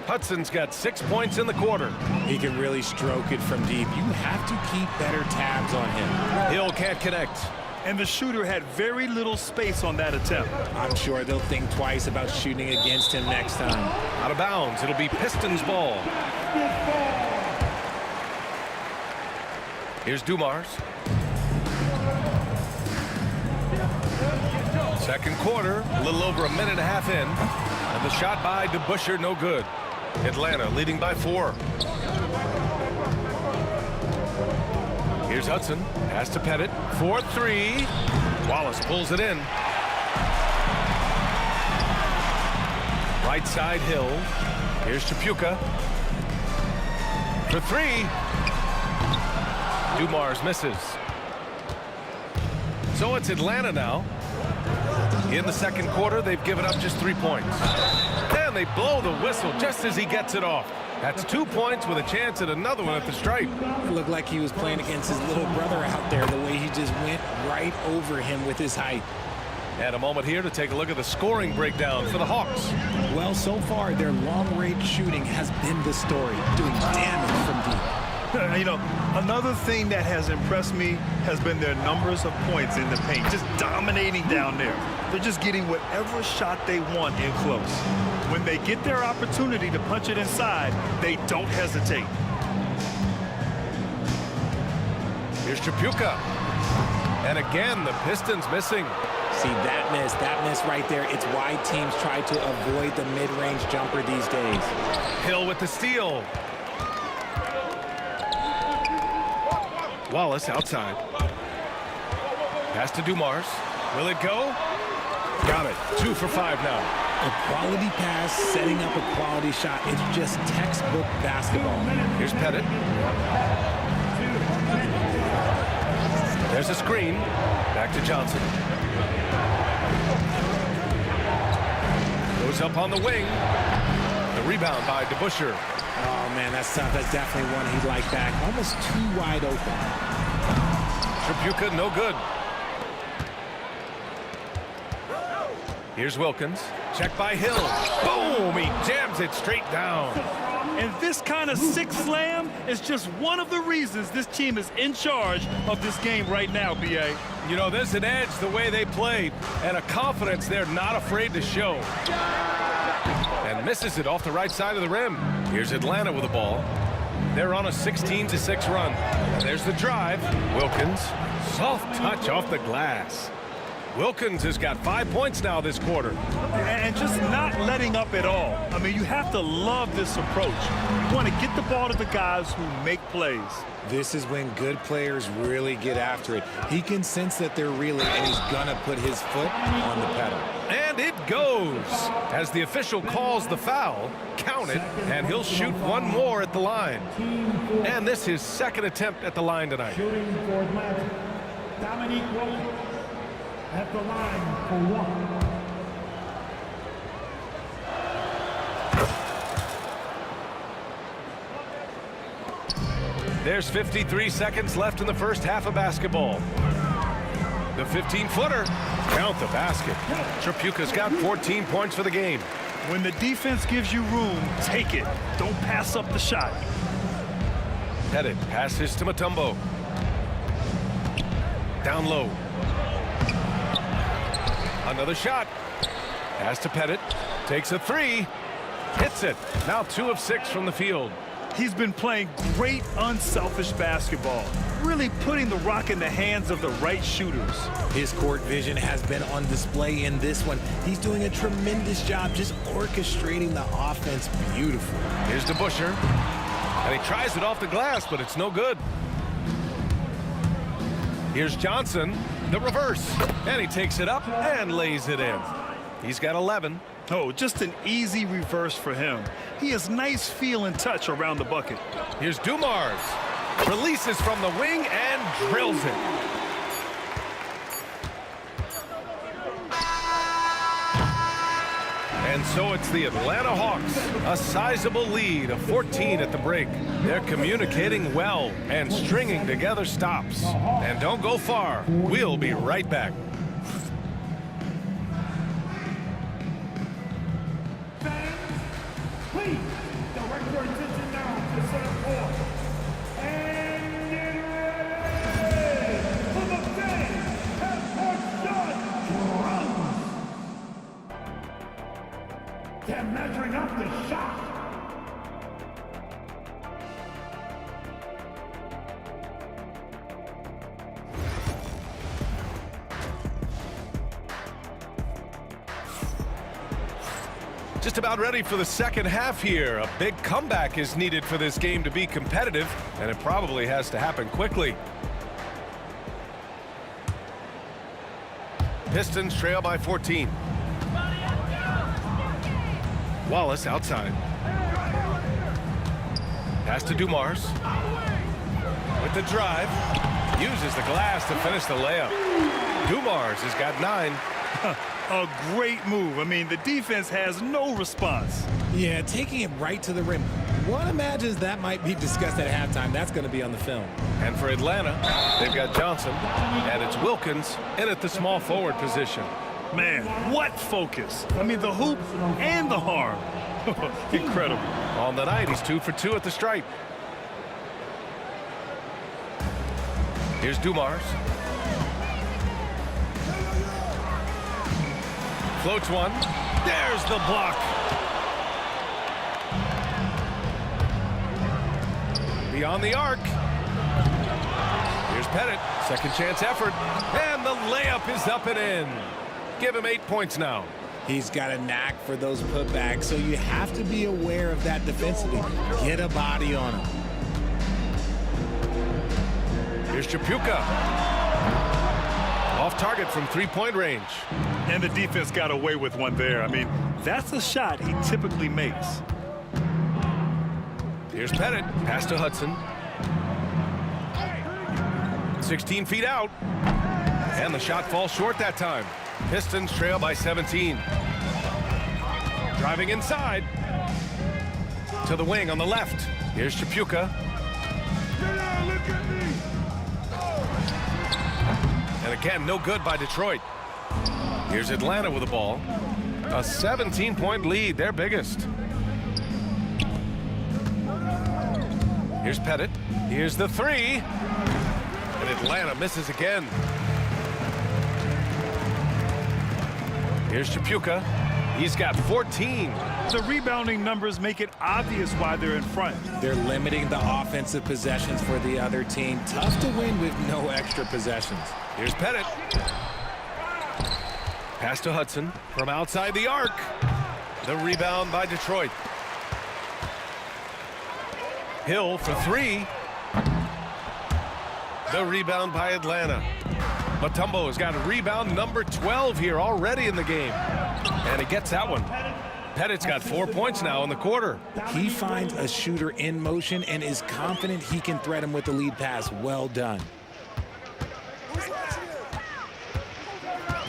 Hudson's got 6 points in the quarter. He can really stroke it from deep. You have to keep better tabs on him. Hill can't connect. And the shooter had very little space on that attempt. I'm sure they'll think twice about shooting against him next time. Out of bounds. It'll be Pistons ball. Here's Dumars. Second quarter, a little over a minute and a half in. And the shot by DeBusschere, no good. Atlanta leading by 4. Here's Hudson. Pass to Pettit. 4-3. Wallace pulls it in. Right side Hill. Here's Tripucka. For 3. Dumars misses. So it's Atlanta now. In the second quarter, they've given up just 3 points. And they blow the whistle just as he gets it off. That's 2 points with a chance at another one at the stripe. It looked like he was playing against his little brother out there, the way he just went right over him with his height. And a moment here to take a look at the scoring breakdown for the Hawks. Well, so far, their long-range shooting has been the story, doing damage from deep. You know, another thing that has impressed me has been their numbers of points in the paint, just dominating down there. They're just getting whatever shot they want in close. When they get their opportunity to punch it inside, they don't hesitate. Here's Tripucka. And again, the Pistons missing. See, that miss right there, it's why teams try to avoid the mid-range jumper these days. Hill with the steal. Wallace outside. Pass to Dumars. Will it go? Got it. 2 for 5 now. A quality pass, setting up a quality shot. It's just textbook basketball. Here's Pettit. There's a screen. Back to Johnson. Goes up on the wing. The rebound by DeBusschere. Oh, man, that's tough. That's definitely one he'd like back. Almost too wide open. Tripucka, no good. Here's Wilkins. Check by Hill. Boom! He jams it straight down. And this kind of sick slam is just one of the reasons this team is in charge of this game right now, B.A. You know, there's an edge the way they play and a confidence they're not afraid to show. And misses it off the right side of the rim. Here's Atlanta with the ball. They're on a 16-6 run. And there's the drive. Wilkins. Soft touch off the glass. Wilkins has got 5 points now this quarter. And just not letting up at all. I mean, you have to love this approach. You want to get the ball to the guys who make plays. This is when good players really get after it. He can sense that they're reeling, and he's going to put his foot on the pedal. And it goes. As the official calls the foul, count it, and he'll shoot one more at the line. And this is his second attempt at the line tonight. Shooting for Atlanta, Dominique Wilkins. at the line for one. There's 53 seconds left in the first half of basketball. The 15-footer. Count the basket. Tripucka's got 14 points for the game. When the defense gives you room, take it. Don't pass up the shot. Pettit passes to Mutombo. Down low. Another shot. Pass to Pettit. Takes a three. Hits it. Now 2 of 6 from the field. He's been playing great, unselfish basketball, really putting the rock in the hands of the right shooters. His court vision has been on display in this one. He's doing a tremendous job just orchestrating the offense beautifully. Here's DeBusschere, and he tries it off the glass, but it's no good. Here's Johnson, the reverse, and he takes it up and lays it in. He's got 11. Oh, just an easy reverse for him. He has nice feel and touch around the bucket. Here's Dumars. Releases from the wing and drills it. And so it's the Atlanta Hawks. A sizable lead of 14 at the break. They're communicating well and stringing together stops. And don't go far. We'll be right back. Please, direct your attention now to center court. And get ready for the finish. Half-court shot runs. They're measuring up the shot. Just about ready for the second half here. A big comeback is needed for this game to be competitive, and it probably has to happen quickly. Pistons trail by 14. Wallace outside. Pass to Dumars. With the drive. Uses the glass to finish the layup. Dumars has got 9. A great move. I mean, the defense has no response. Yeah, taking it right to the rim. One imagines that might be discussed at halftime. That's going to be on the film. And for Atlanta, they've got Johnson, and it's Wilkins in at the small forward position. Man, what focus. I mean, the hoop and the harm. Incredible. On the night, he's 2 for 2 at the stripe. Here's Dumars. Floats one. There's the block. Beyond the arc. Here's Pettit. Second chance effort. And the layup is up and in. Give him 8 points now. He's got a knack for those putbacks, so you have to be aware of that defensively. Get a body on him. Here's Tripucka. Off target from 3-point range. And the defense got away with one there. I mean, that's a shot he typically makes. Here's Pettit. Pass to Hudson. 16 feet out. And the shot falls short that time. Pistons trail by 17. Driving inside. To the wing on the left. Here's Tripucka. And again, no good by Detroit. Here's Atlanta with the ball. A 17-point lead, their biggest. Here's Pettit. Here's the three. And Atlanta misses again. Here's Tripucka. He's got 14. The rebounding numbers make it obvious why they're in front. They're limiting the offensive possessions for the other team. Tough to win with no extra possessions. Here's Pettit. Pass to Hudson from outside the arc. The rebound by Detroit. Hill for 3. The rebound by Atlanta. Mutombo has got a rebound number 12 here already in the game. And he gets that one. Pettit's got 4 points now in the quarter. He finds a shooter in motion and is confident he can thread him with the lead pass. Well done.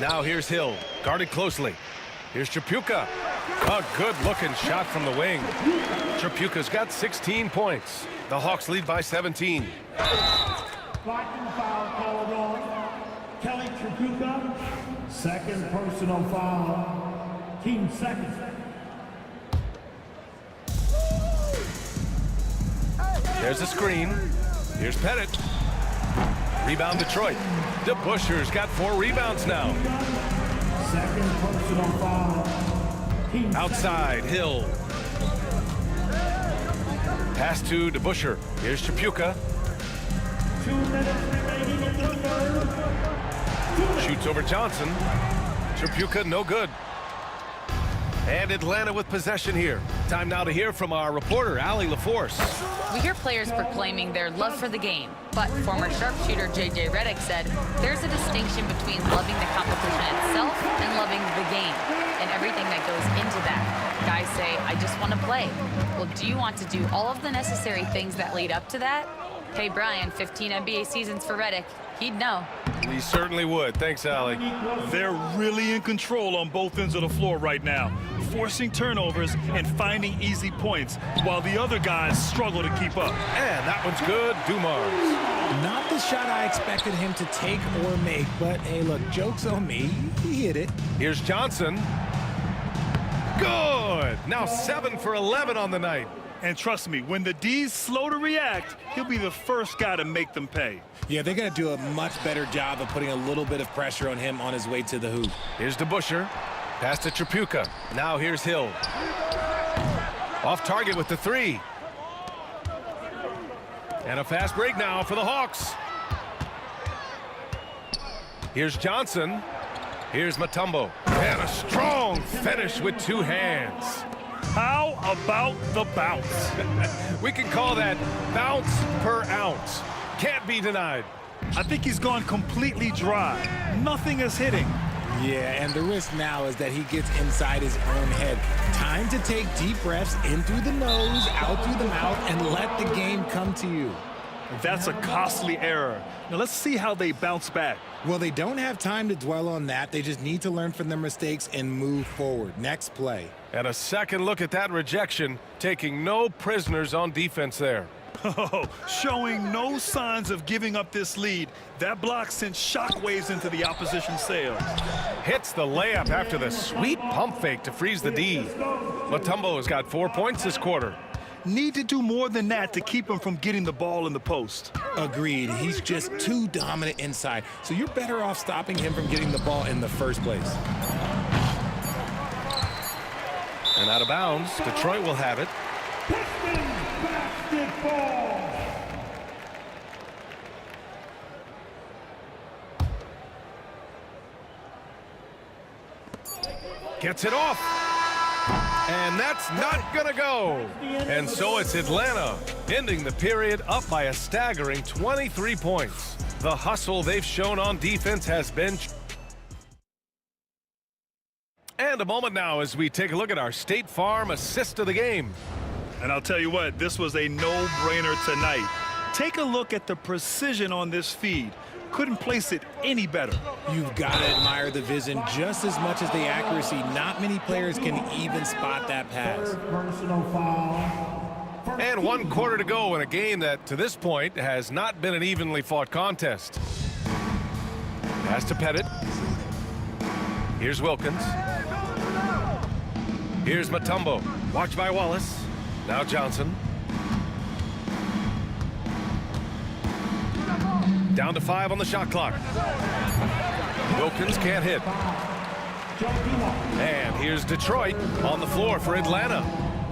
Now here's Hill, guarded closely. Here's Tripucka. A good-looking shot from the wing. Tripucka's got 16 points. The Hawks lead by 17. Blocking foul called on Kelly Tripucka. Second personal foul. Team second. There's a screen. Here's Pettit. Rebound Detroit. DeBuscher's got 4 rebounds now. Second personal foul. Outside, Hill. Pass to DeBuscher. Here's Tripucka. 2 minutes remaining in the third. Shoots over Johnson. Tripucka, no good. And Atlanta with possession here. Time now to hear from our reporter, Allie LaForce. We hear players proclaiming their love for the game, but former sharpshooter J.J. Redick said there's a distinction between loving the competition itself and loving the game and everything that goes into that. Guys say, I just want to play. Well, do you want to do all of the necessary things that lead up to that? Hey, Brian, 15 NBA seasons for Redick. He'd know. We certainly would. Thanks, Allie. They're really in control on both ends of the floor right now, forcing turnovers and finding easy points while the other guys struggle to keep up. And that one's good. Dumars. Not the shot I expected him to take or make, but hey, look, joke's on me. He hit it. Here's Johnson. Good. Now 7 for 11 on the night. And trust me, when the D's slow to react, he'll be the first guy to make them pay. Yeah, they're going to do a much better job of putting a little bit of pressure on him on his way to the hoop. Here's DeBuscher. Pass to Tripucka. Now here's Hill. Off target with the 3. And a fast break now for the Hawks. Here's Johnson. Here's Mutombo. And a strong finish with 2 hands. How about the bounce? We can call that bounce per ounce. Can't be denied. I think he's gone completely dry. Nothing is hitting. Yeah, and the risk now is that he gets inside his own head. Time to take deep breaths in through the nose, out through the mouth, and let the game come to you. That's a costly error. Now let's see how they bounce back. Well, they don't have time to dwell on that. They just need to learn from their mistakes and move forward. Next play. And a second look at that rejection, taking no prisoners on defense there. Oh, showing no signs of giving up this lead. That block sent shockwaves into the opposition sails. Hits the layup after the sweet pump fake to freeze the D. Mutombo has got 4 points this quarter. Need to do more than that to keep him from getting the ball in the post. Agreed. He's just too dominant inside. So you're better off stopping him from getting the ball in the first place. And out of bounds, Detroit will have it. Basketball. Gets it off. And that's not gonna go. And so it's Atlanta ending the period up by a staggering 23 points. The hustle they've shown on defense has been. And a moment now as we take a look at our State Farm assist of the game. And I'll tell you what, this was a no-brainer tonight. Take a look at the precision on this feed. Couldn't place it any better. You've got to admire the vision just as much as the accuracy. Not many players can even spot that pass. Personal foul. And 1 quarter to go in a game that, to this point, has not been an evenly fought contest. Pass to Pettit. Here's Wilkins. Here's Mutombo. Watched by Wallace. Now Johnson. Down to 5 on the shot clock. Wilkins can't hit. And here's Detroit on the floor for Atlanta.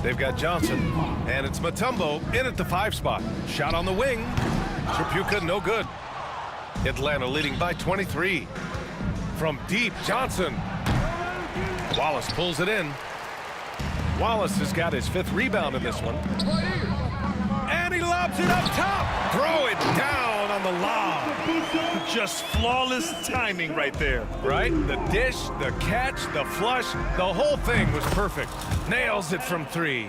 They've got Johnson, and it's Mutombo in at the 5 spot. Shot on the wing. Tripucka, no good. Atlanta leading by 23. From deep, Johnson. Wallace pulls it in. Wallace has got his 5th rebound in this one. And he lobs it up top. Throw it down on the lob. Just flawless timing right there. Right? The dish, the catch, the flush, the whole thing was perfect. Nails it from 3.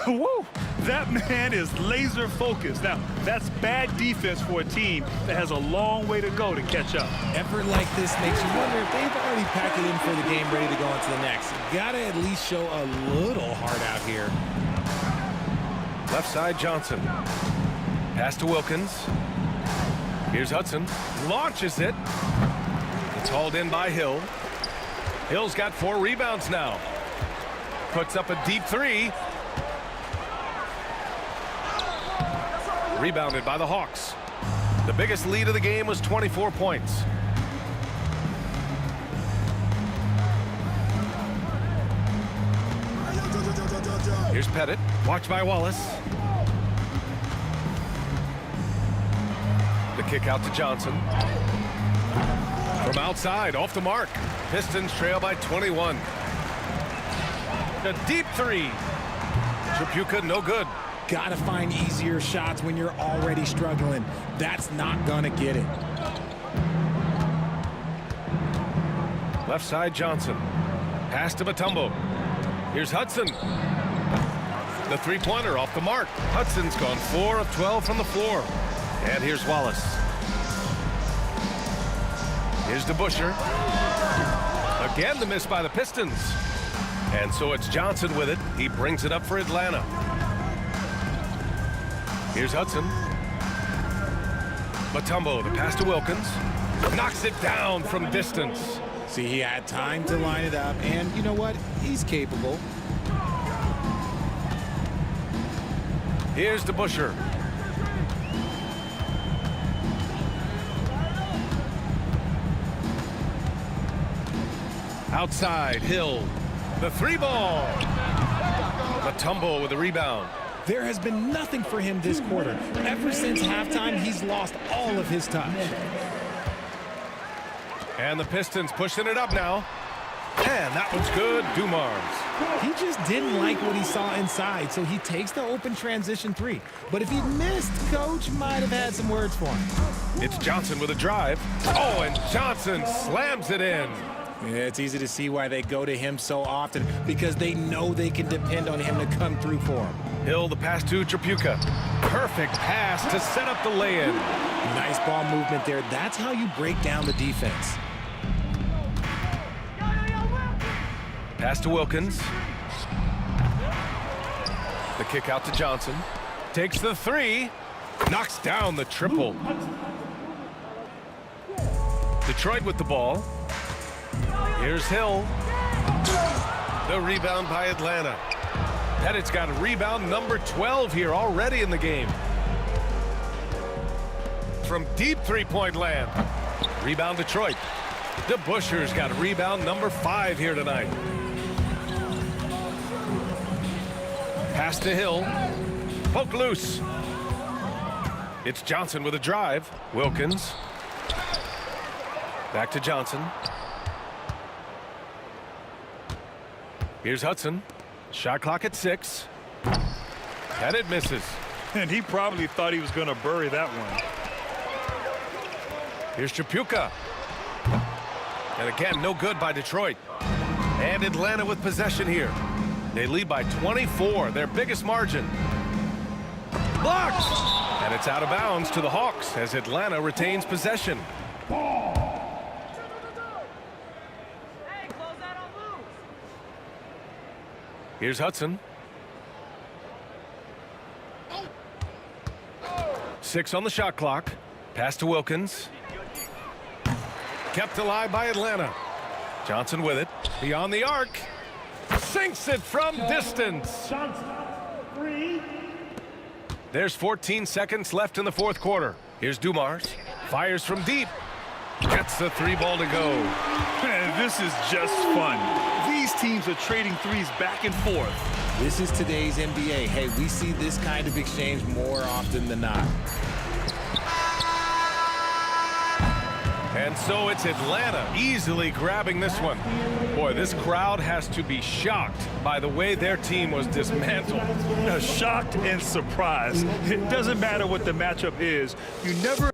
Woo! That man is laser focused. Now, that's bad defense for a team that has a long way to go to catch up. Effort like this makes you wonder if they've already packed it in for the game, ready to go on to the next. Gotta at least show a little heart out here. Left side, Johnson. Pass to Wilkins. Here's Hudson. Launches it. It's hauled in by Hill. Hill's got 4 rebounds now. Puts up a deep 3. Rebounded by the Hawks. The biggest lead of the game was 24 points. Here's Pettit. Watched by Wallace. The kick out to Johnson. From outside, off the mark. Pistons trail by 21. A deep 3. Tripucka, no good. Gotta find easier shots when you're already struggling. That's not gonna get it. Left side, Johnson. Pass to Mutombo. Here's Hudson. The three-pointer off the mark. Hudson's gone 4 of 12 from the floor. And here's Wallace. Here's DeBusschere. Again, the miss by the Pistons. And so it's Johnson with it. He brings it up for Atlanta. Here's Hudson. Mutombo, the pass to Wilkins. Knocks it down from distance. See, he had time to line it up, and you know what? He's capable. Here's DeBusschere. Outside, Hill. The 3-ball. Mutombo with the rebound. There has been nothing for him this quarter. Ever since halftime, he's lost all of his touch. And the Pistons pushing it up now. And that one's good. Dumars. He just didn't like what he saw inside, so he takes the open transition 3. But if he'd missed, Coach might have had some words for him. It's Johnson with a drive. Oh, and Johnson slams it in. Yeah, it's easy to see why they go to him so often, because they know they can depend on him to come through for them. Hill, the pass to Tripucka. Perfect pass to set up the lay-in. Nice ball movement there. That's how you break down the defense. Pass to Wilkins. The kick out to Johnson. Takes the 3. Knocks down the triple. Detroit with the ball. Here's Hill. The rebound by Atlanta. Pettit's got a rebound number 12 here already in the game. From deep three-point land. Rebound Detroit. DeBusschere's got a rebound number 5 here tonight. Pass to Hill. Poke loose. It's Johnson with a drive. Wilkins. Back to Johnson. Here's Hudson. Shot clock at 6. And it misses. And he probably thought he was going to bury that one. Here's Tripucka. And again, no good by Detroit. And Atlanta with possession here. They lead by 24, their biggest margin. Blocked! And it's out of bounds to the Hawks as Atlanta retains possession. Here's Hudson. 6 on the shot clock. Pass to Wilkins. Kept alive by Atlanta. Johnson with it. Beyond the arc. Sinks it from distance. There's 14 seconds left in the fourth quarter. Here's Dumars. Fires from deep. Gets the 3-ball to go. Man, this is just fun. These teams are trading threes back and forth. This is today's NBA. Hey, we see this kind of exchange more often than not. And so it's Atlanta easily grabbing this one. Boy, this crowd has to be shocked by the way their team was dismantled. Shocked and surprised. It doesn't matter what the matchup is. You never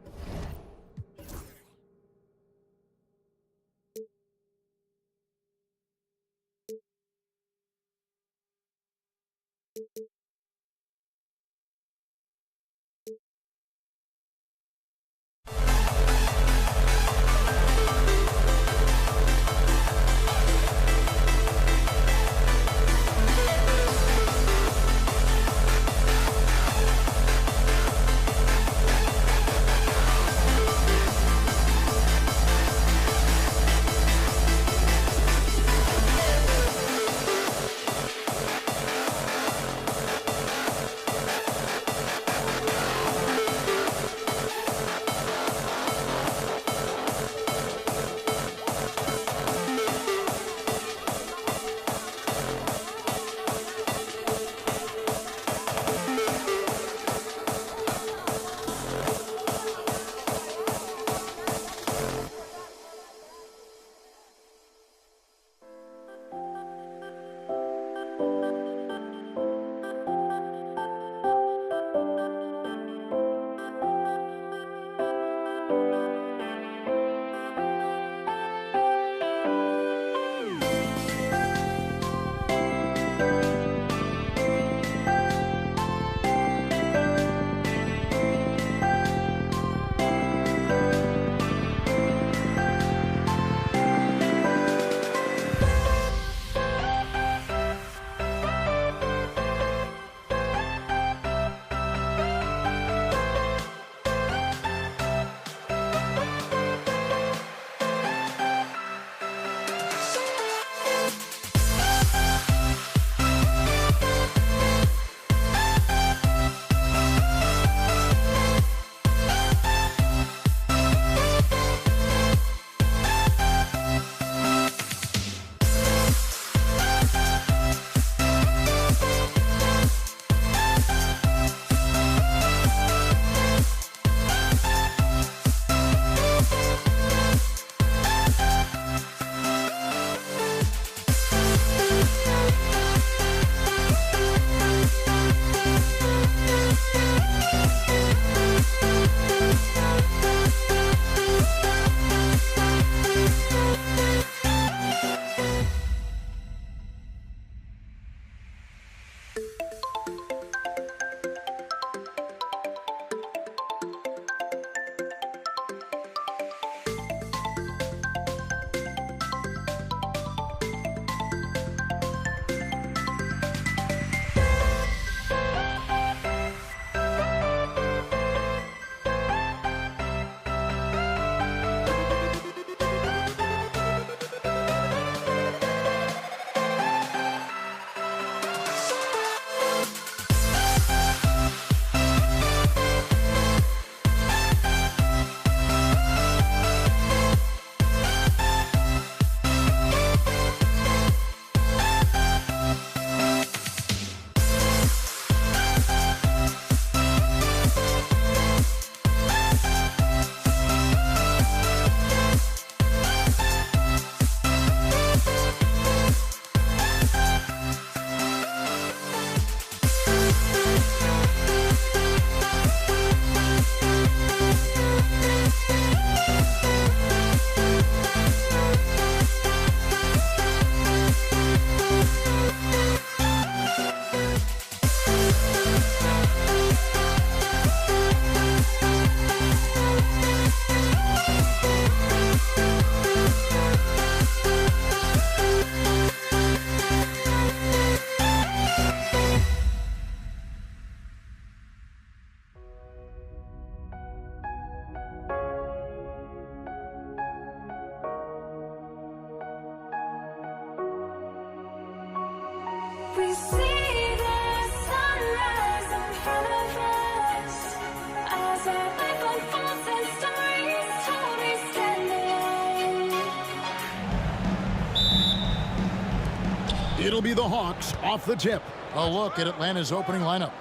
It'll be the Hawks off the tip. A look at Atlanta's opening lineup.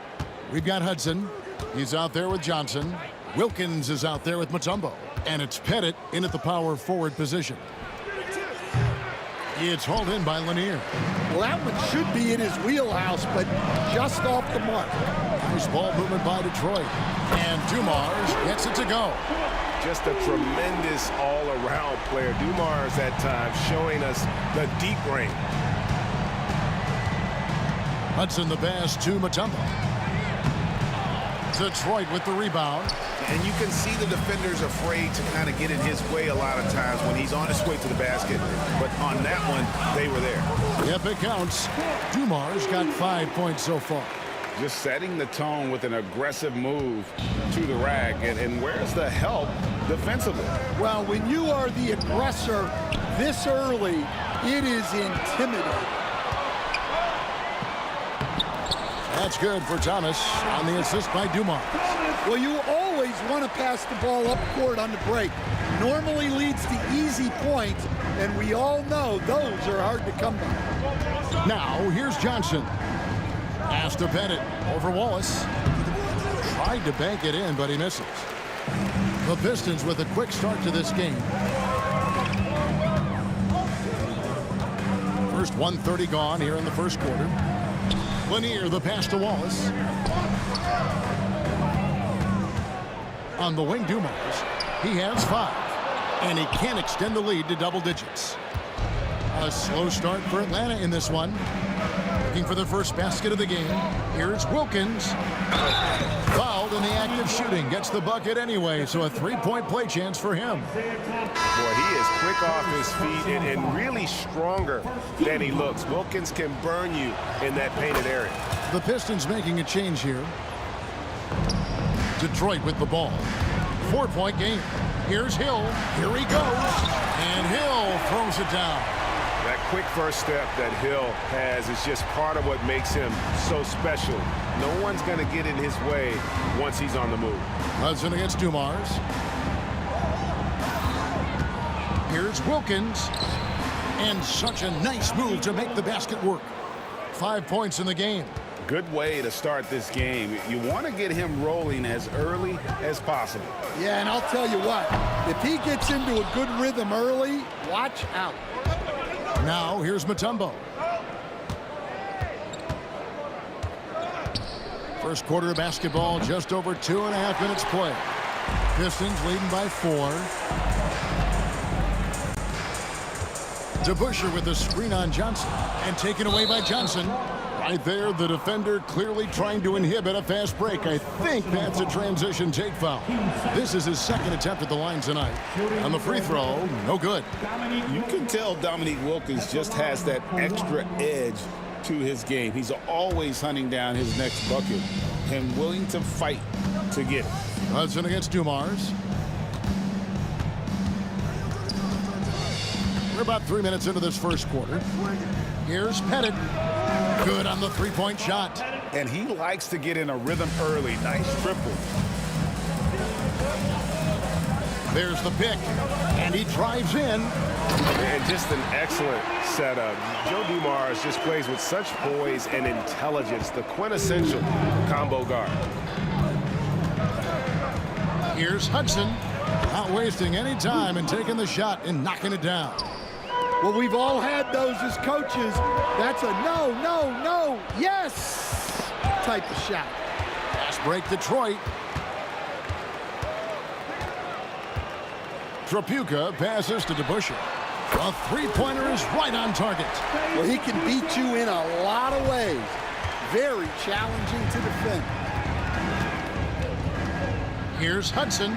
We've got Hudson. He's out there with Johnson. Wilkins is out there with Mutombo. And it's Pettit in at the power forward position. It's hauled in by Lanier. Well, that one should be in his wheelhouse, but just off the mark. Nice ball movement by Detroit. And Dumars gets it to go. Just a tremendous all-around player. Dumars at times showing us the deep range. Hudson the pass to Mutombo. Detroit with the rebound. And you can see the defenders afraid to kind of get in his way a lot of times when he's on his way to the basket. But on that one, they were there. Yep, it counts. Dumars got 5 points so far. Just setting the tone with an aggressive move to the rack. And where's the help defensively? Well, when you are the aggressor this early, it is intimidating. That's good for Thomas on the assist by Dumars. Well, you always want to pass the ball up court on the break. Normally leads to easy points, and we all know those are hard to come by. Now, here's Johnson. Pass to Pettit over Wallace. Tried to bank it in, but he misses. The Pistons with a quick start to this game. First 1:30 gone here in the first quarter. Lanier, the pass to Wallace. On the wing, Dumars. He has 5. And he can't extend the lead to double digits. A slow start for Atlanta in this one. Looking for the first basket of the game. Here's Wilkins. Fouled in the act of shooting. Gets the bucket anyway, so a 3-point play chance for him. Boy, he is quick off his feet and really stronger than he looks. Wilkins can burn you in that painted area. The Pistons making a change here. Detroit with the ball. 4-point game. Here's Hill. Here he goes. And Hill throws it down. That quick first step that Hill has is just part of what makes him so special. No one's going to get in his way once he's on the move. Hudson against Dumars. Here's Wilkins. And such a nice move to make the basket work. 5 points in the game. Good way to start this game. You want to get him rolling as early as possible. Yeah, and I'll tell you what, if he gets into a good rhythm early, watch out. Now, here's Mutombo. First quarter of basketball, just over 2.5 minutes play. Pistons leading by 4. DeBusschere with the screen on Johnson. And taken away by Johnson. Right there, the defender clearly trying to inhibit a fast break. I think that's a transition take foul. This is his second attempt at the line tonight. On the free throw, no good. You can tell Dominique Wilkins just has that extra edge to his game. He's always hunting down his next bucket and willing to fight to get it. Hudson against Dumars. We're about 3 minutes into this first quarter. Here's Pettit. Good on the 3-point shot. And he likes to get in a rhythm early. Nice triple. There's the pick. And he drives in. And just an excellent setup. Joe Dumars just plays with such poise and intelligence. The quintessential combo guard. Here's Hudson. Not wasting any time and taking the shot and knocking it down. Well, we've all had those as coaches. That's a no, no, no, yes type of shot. Fast break, Detroit. Trapuka passes to DeBusschere. A 3-pointer is right on target. Well, he can beat you in a lot of ways. Very challenging to defend. Here's Hudson.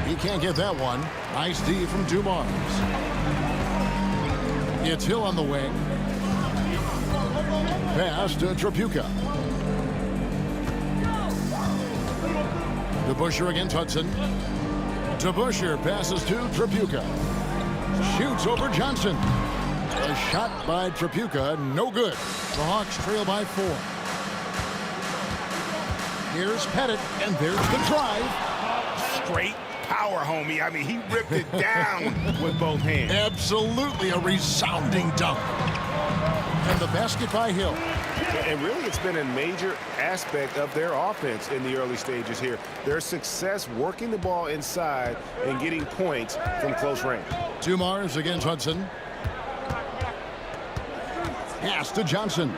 He can't get that one. Nice D from Dumars. It's Hill on the wing. Pass to Trapuka. DeBusschere against Hudson. DeBusschere passes to Trapuka. Shoots over Johnson. A shot by Trapuka, no good. The Hawks trail by 4. Here's Pettit, and there's the drive. Straight power, homie. I mean, he ripped it down with both hands. Absolutely a resounding dunk. And the basket by Hill. And really, it's been a major aspect of their offense in the early stages here. Their success working the ball inside and getting points from close range. Dumars against Hudson. Pass to Johnson.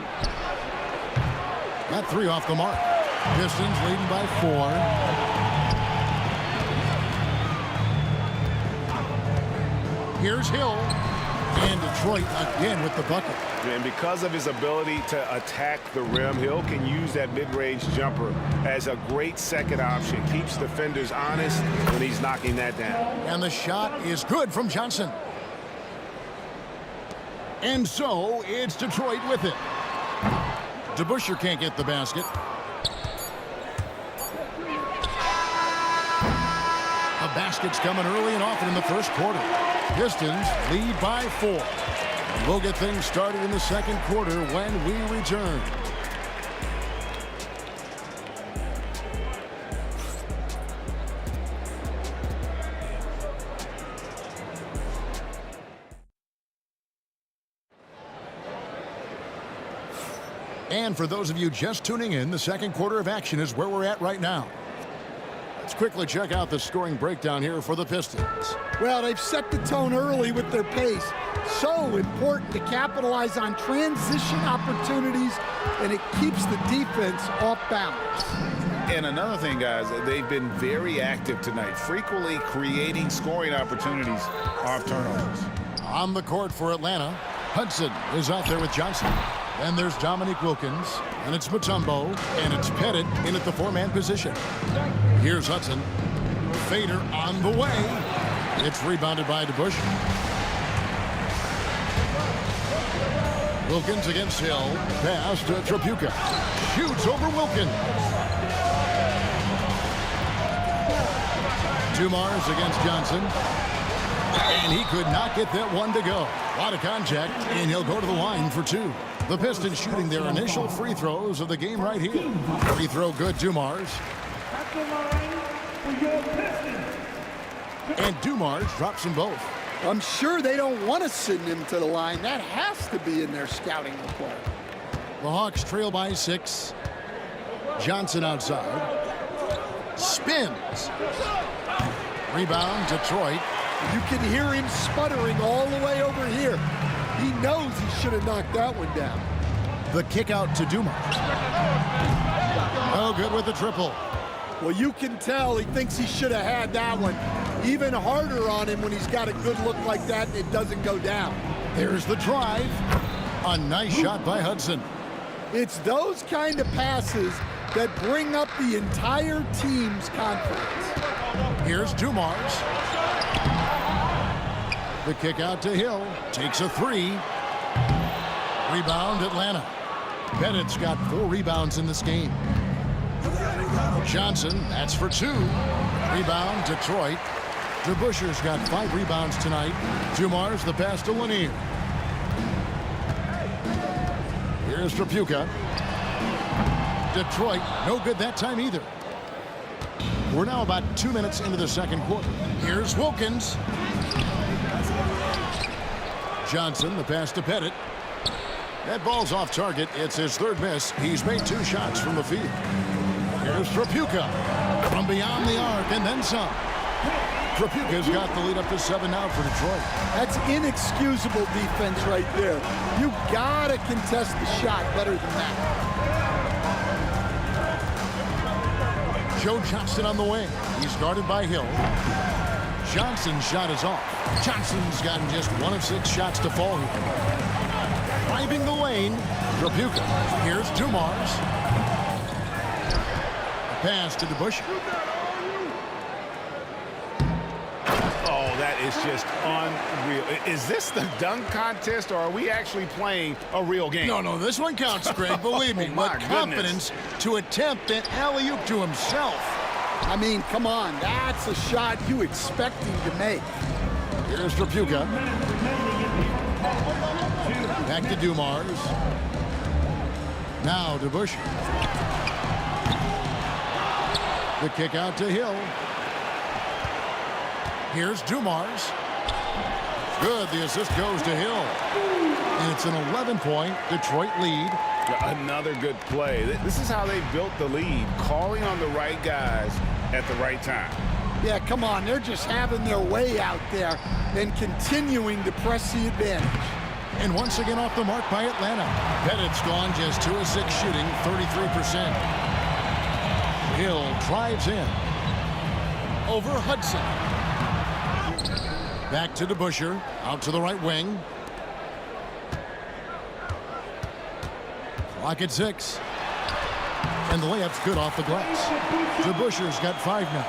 That three off the mark. Pistons leading by 4. Here's Hill. And Detroit again with the bucket. And because of his ability to attack the rim, Hill can use that mid-range jumper as a great second option. Keeps defenders honest when he's knocking that down. And the shot is good from Johnson. And so it's Detroit with it. DeBusschere can't get the basket. The basket's coming early and often in the first quarter. Pistons lead by 4. We'll get things started in the second quarter when we return. And for those of you just tuning in, the second quarter of action is where we're at right now. Let's quickly check out the scoring breakdown here for the Pistons. Well, they've set the tone early with their pace. So important to capitalize on transition opportunities, and it keeps the defense off balance. And another thing, guys, they've been very active tonight, frequently creating scoring opportunities off turnovers. On the court for Atlanta, Hudson is out there with Johnson. Then there's Dominique Wilkins, and it's Mutombo, and it's Pettit in at the 4-man position. Here's Hudson. Fader on the way. It's rebounded by DeBusschere. Wilkins against Hill. Pass to Tripucka. Shoots over Wilkins. Dumars against Johnson. And he could not get that one to go. A lot of contact, and he'll go to the line for 2. The Pistons shooting their initial free throws of the game right here. Free throw good, Dumars. At the line for your Pistons. And Dumars drops them both. I'm sure they don't want to send him to the line. That has to be in their scouting report. The Hawks trail by 6. Johnson outside. Spins. Rebound, Detroit. You can hear him sputtering all the way over here. He knows he should have knocked that one down. The kick out to Dumars. No good with the triple. Well, you can tell he thinks he should have had that one. Even harder on him when he's got a good look like that and it doesn't go down. There's the drive. A nice shot by Hudson. It's those kind of passes that bring up the entire team's confidence. Here's Dumars. The kick out to Hill. Takes a 3. Rebound, Atlanta. Pettit's got 4 rebounds in this game. Johnson, that's for 2. Rebound, Detroit. DeBusschere's got 5 rebounds tonight. Dumars, the pass to Lanier. Here's Tripucka. Detroit, no good that time either. We're now about 2 minutes into the second quarter. Here's Wilkins. Johnson, the pass to Pettit. That ball's off target. It's his 3rd miss. He's made 2 shots from the field. Here's Tripucka from beyond the arc and then some. Tripucka's got the lead up to 7 now for Detroit. That's inexcusable defense right there. You gotta contest the shot better than that. Joe Johnston on the wing. He's guarded by Hill. Johnson's shot is off. Johnson's gotten just 1 of 6 shots to fall here. Driving the lane, Tripucka. Here's Dumars. Pass to DeBusschere. Oh, that is just unreal. Is this the dunk contest, or are we actually playing a real game? No, this one counts, Greg. Believe me. My What confidence to attempt an alley-oop to himself. I mean, come on. That's a shot you expect him to make. Here's Tripucka. Back to Dumars. Now DeBusschere. The kick out to Hill. Here's Dumars. Good. The assist goes to Hill. And it's an 11-point Detroit lead. Another good play. This is how they built the lead, calling on the right guys at the right time. Yeah, come on. They're just having their way out there and continuing to press the advantage. And once again off the mark by Atlanta. Pettit's gone just 2 of 6 shooting, 33%. Hill drives in. Over Hudson. Back to DeBusschere. Out to the right wing. Clock at 6. And the layup's good off the glass. DeBusschere's got 5 now.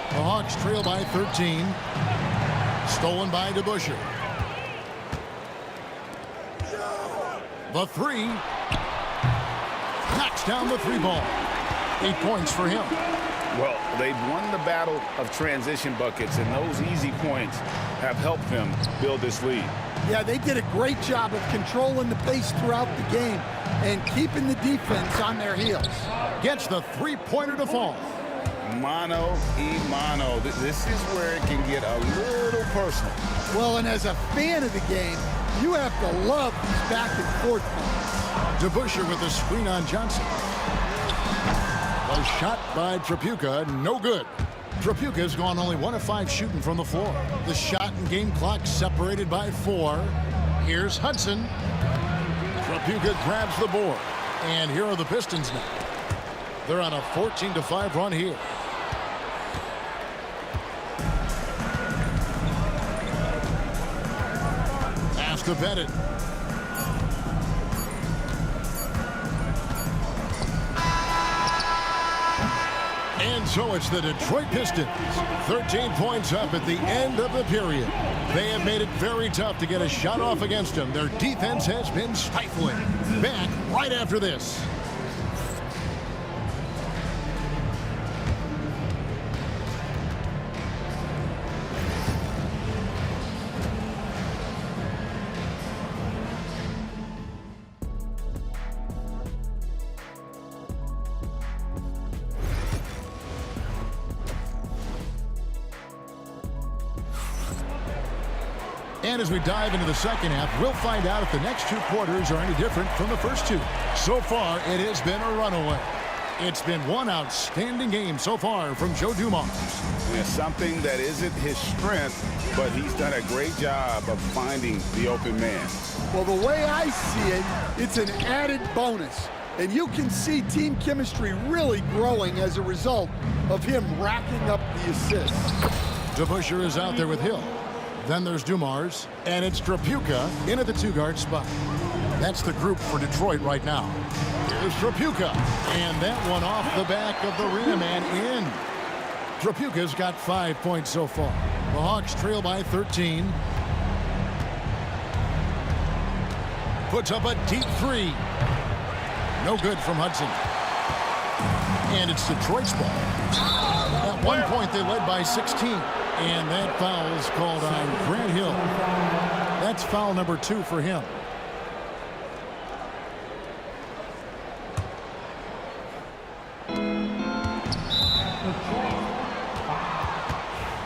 The Hawks trail by 13. Stolen by DeBusschere. The 3. Knocks down the 3 ball. 8 points for him. Well, they've won the battle of transition buckets, and those easy points have helped them build this lead. Yeah, they did a great job of controlling the pace throughout the game and keeping the defense on their heels. Gets the 3-pointer to fall. Mano y mano. This is where it can get a little personal. Well, and as a fan of the game, you have to love these back and forth moments. DeBusschere with the screen on Johnson. A shot by Tripucka, no good. Tripucka's gone only 1 of 5 shooting from the floor. The shot and game clock separated by 4. Here's Hudson. Tripucka grabs the board. And here are the Pistons now. They're on a 14-5 run here. Pass to Pettit. And so it's the Detroit Pistons. 13 points up at the end of the period. They have made it very tough to get a shot off against them. Their defense has been stifling. Back right after this. And as we dive into the second half, we'll find out if the next 2 quarters are any different from the first 2. So far, it has been a runaway. It's been one outstanding game so far from Joe Dumars. It's something that isn't his strength, but he's done a great job of finding the open man. Well, the way I see it, it's an added bonus. And you can see team chemistry really growing as a result of him racking up the assists. DeBusschere is out there with Hill. Then there's Dumars, and it's Tripucka in at the 2-guard spot. That's the group for Detroit right now. Here's Tripucka, and that one off the back of the rim and in. Tripucka's got 5 points so far. The Hawks trail by 13. Puts up a deep 3. No good from Hudson. And it's Detroit's ball. At one point, they led by 16. And that foul is called on Grant Hill. That's foul number 2 for him.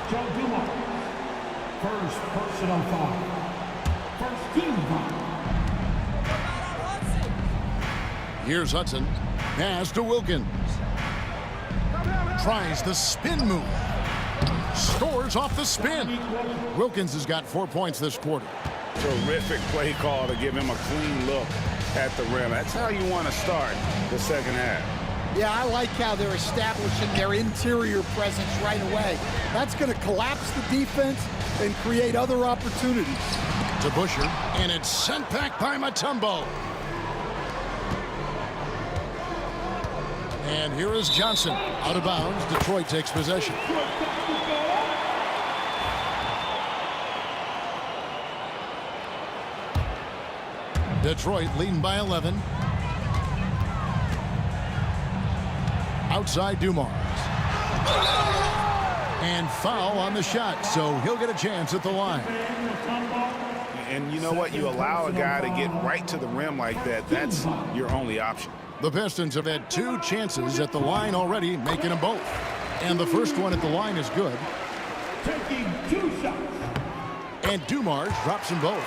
Joe Dumars. First personal foul. First team foul. Here's Hudson. Pass to Wilkins. Tries the spin move. Scores off the spin. Wilkins has got 4 points this quarter. Terrific play call to give him a clean look at the rim. That's how you want to start the second half. Yeah, I like how they're establishing their interior presence right away. That's going to collapse the defense and create other opportunities. DeBusschere, and it's sent back by Mutombo. And here is Johnson. Out of bounds. Detroit takes possession. Detroit leading by 11. Outside Dumars. And foul on the shot, so he'll get a chance at the line. And you know what? You allow a guy to get right to the rim like that, that's your only option. The Pistons have had 2 chances at the line already, making them both. And the first one at the line is good. taking 2 shots. And Dumars drops them both.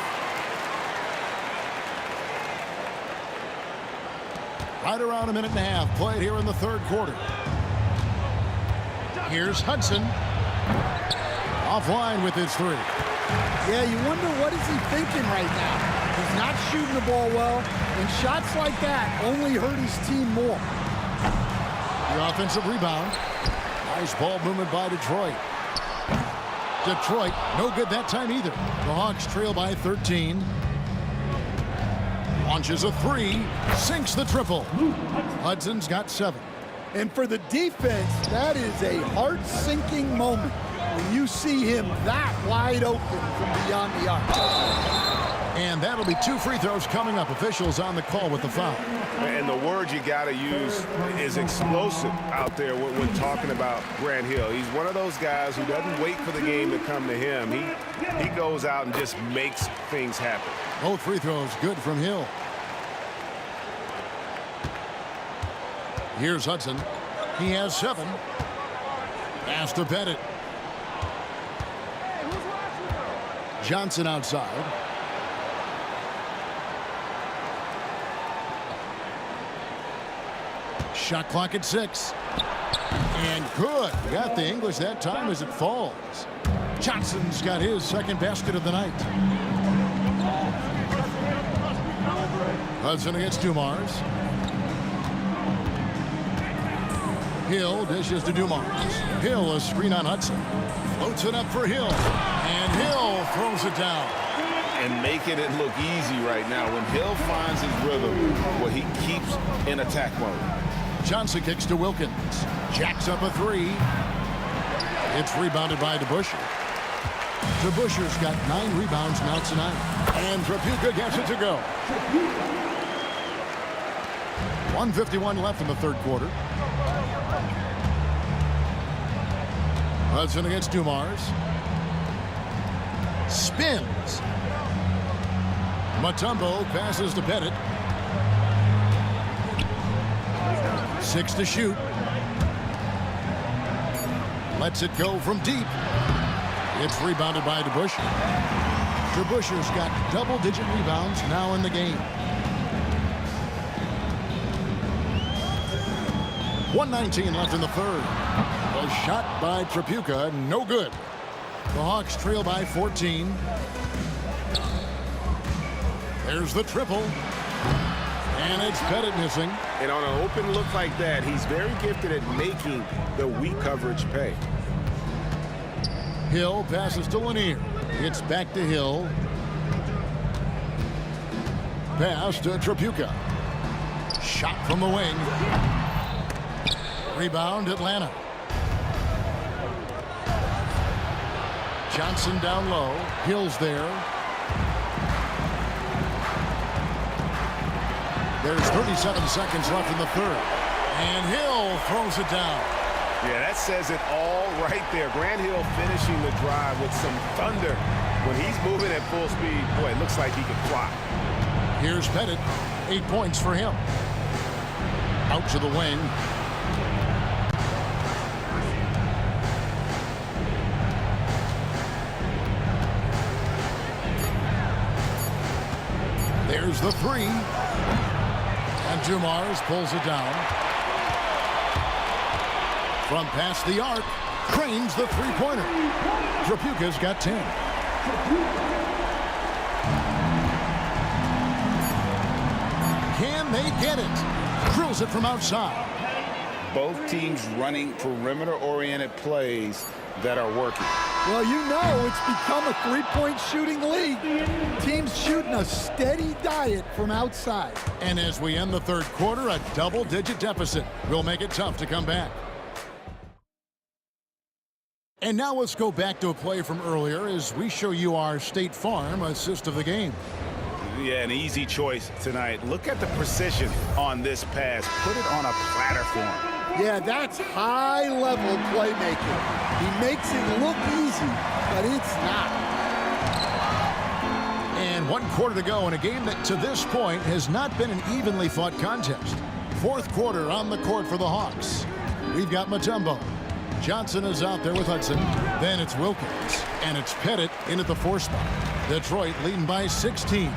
Right around a minute and a half played here in the third quarter. Here's Hudson. Offline with his 3. Yeah, you wonder what is he thinking right now. He's not shooting the ball well, and shots like that only hurt his team more. The offensive rebound. Nice ball movement by Detroit. Detroit, no good that time either. The Hawks trail by 13. Launches a 3, sinks the triple. Hudson's got 7. And for the defense, that is a heart-sinking moment when you see him that wide open from beyond the arc. And that'll be 2 free throws coming up. Officials on the call with the foul. And the word you got to use is explosive out there when talking about Grant Hill. He's one of those guys who doesn't wait for the game to come to him. He goes out and just makes things happen. Both free throws good from Hill. Here's Hudson. He has 7. Pass to Pettit. Johnson outside. Shot clock at 6. And good. Got the English that time as it falls. Johnson's got his second basket of the night. Hudson against Dumars. Hill dishes to Dumars. Hill a screen on Hudson. Floats it up for Hill. And Hill throws it down. And making it look easy right now. When Hill finds his rhythm, well, he keeps in attack mode. Johnson kicks to Wilkins. Jacks up a 3. It's rebounded by DeBusschere. DeBusschere's got 9 rebounds now tonight. And Trapuka gets it to go. 1:51 left in the third quarter. Hudson against Dumars. Spins. Mutombo passes to Pettit. 6 to shoot. Lets it go from deep. It's rebounded by DeBusschere. DeBusschere's got double-digit rebounds now in the game. 1:19 left in the third. A shot by Trapuka, no good. The Hawks trail by 14. There's the triple. And it's Pettit missing. And on an open look like that, he's very gifted at making the weak coverage pay. Hill passes to Lanier. It's back to Hill. Pass to Trapuka. Shot from the wing. Rebound, Atlanta. Johnson down low. Hill's there. There's 37 seconds left in the third. And Hill throws it down. Yeah, that says it all right there. Grant Hill finishing the drive with some thunder. When he's moving at full speed, boy, it looks like he can fly. Here's Pettit. 8 points for him. Out to the wing. There's the 3. And Dumars pulls it down. From past the arc, cranes the 3-pointer. Trapuka's got 10. Can they get it? Drills it from outside. Both teams running perimeter-oriented plays that are working. Well, you know it's become a 3-point shooting league. Teams shooting a steady diet from outside. And as we end the third quarter, a double-digit deficit will make it tough to come back. And now let's go back to a play from earlier as we show you our State Farm assist of the game. Yeah, an easy choice tonight. Look at the precision on this pass. Put it on a platter for him. Yeah, that's high-level playmaking. He makes it look easy, but it's not. And 1 quarter to go in a game that to this point has not been an evenly fought contest. Fourth quarter on the court for the Hawks. We've got Mutombo. Johnson is out there with Hudson. Then it's Wilkins. And it's Pettit in at the 4 spot. Detroit leading by 16.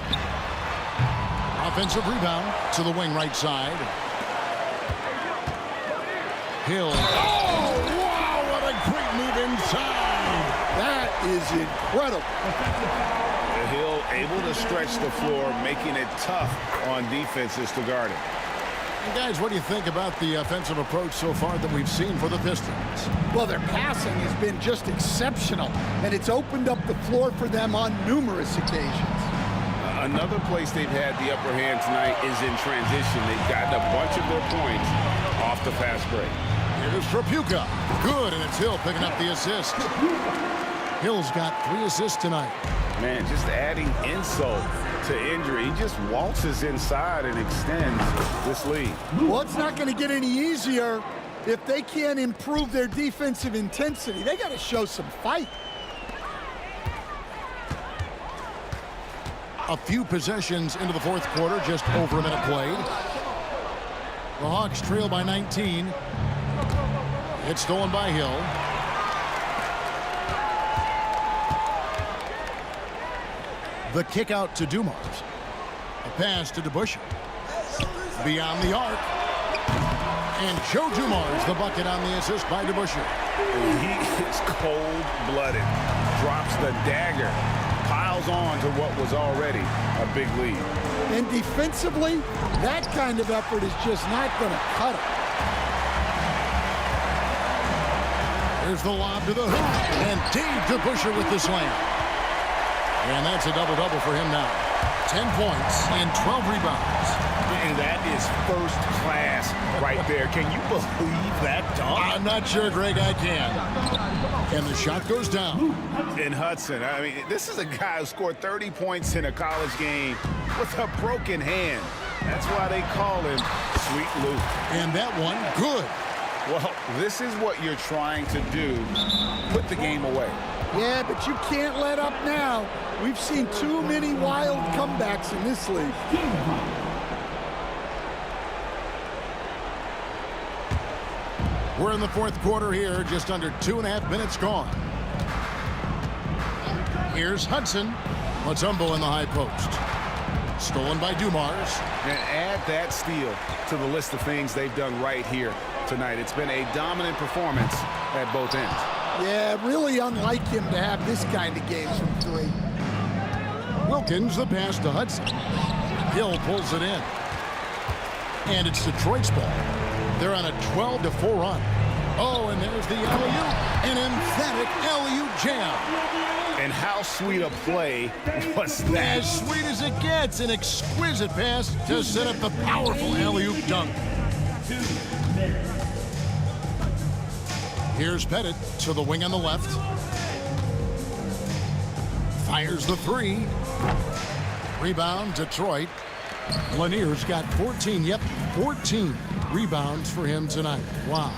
Offensive rebound to the wing right side. Hill. Oh, wow, what a great move inside. That is incredible. Hill able to stretch the floor, making it tough on defenses to guard it. And guys, what do you think about the offensive approach so far that we've seen for the Pistons? Well, their passing has been just exceptional, and it's opened up the floor for them on numerous occasions. Another place they've had the upper hand tonight is in transition. They've gotten a bunch of their points off the fast break. Here's Trapuka. Good, and it's Hill picking up the assist. Hill's got 3 assists tonight. Man, just adding insult to injury. He just waltzes inside and extends this lead. Well, it's not going to get any easier if they can't improve their defensive intensity. They got to show some fight. A few possessions into the 4th quarter, just over a minute played. The Hawks trail by 19. It's stolen by Hill. The kick out to Dumars. A pass to DeBusschere. Beyond the arc. And Joe Dumars, the bucket on the assist by DeBusschere. He is cold-blooded. Drops the dagger. Piles on to what was already a big lead. And defensively, that kind of effort is just not going to cut it. There's the lob to the hoop. And Dave DeBusschere with the slam. And that's a double-double for him now. 10 points and 12 rebounds. And that is first class right there. Can you believe that dunk? I'm not sure, Greg, I can. And the shot goes down. And Hudson, I mean, this is a guy who scored 30 points in a college game with a broken hand. That's why they call him Sweet Luke. And that one, good. Well, this is what you're trying to do. Put the game away. Yeah, but you can't let up now. We've seen too many wild comebacks in this league. We're in the 4th quarter here, just under 2.5 minutes gone. Here's Hudson. Mutombo in the high post. Stolen by Dumars. And add that steal to the list of things they've done right here tonight. It's been a dominant performance at both ends. Yeah, really unlike him to have this kind of games from 3. Wilkins, the pass to Hudson. Hill pulls it in. And it's Detroit's ball. They're on a 12-4 run. Oh, and there's the alley-oop. An emphatic alley-oop jam. And how sweet a play was that? As sweet as it gets. An exquisite pass to set up the powerful alley-oop dunk. Here's Pettit to the wing on the left. Fires the 3. Rebound, Detroit. Lanier's got 14. Yep, 14 rebounds for him tonight. Wow.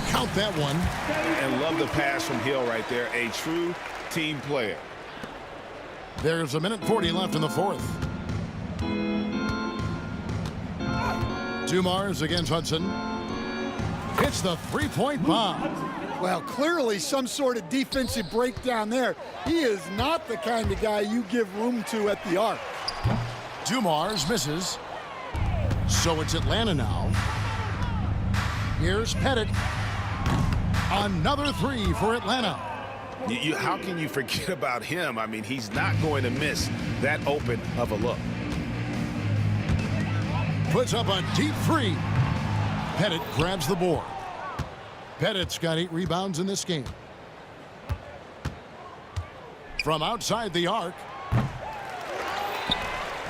Count that one. And love the pass from Hill right there. A true team player. There's 1:40 left in the 4th. Dumars against Hudson. Hits the 3-point bomb. Well, clearly some sort of defensive breakdown there. He is not the kind of guy you give room to at the arc. Dumars misses. So it's Atlanta now. Here's Pettit. Another 3 for Atlanta. How can you forget about him? I mean, he's not going to miss that open of a look. Puts up a deep 3. Pettit grabs the board. Pettit's got 8 rebounds in this game. From outside the arc.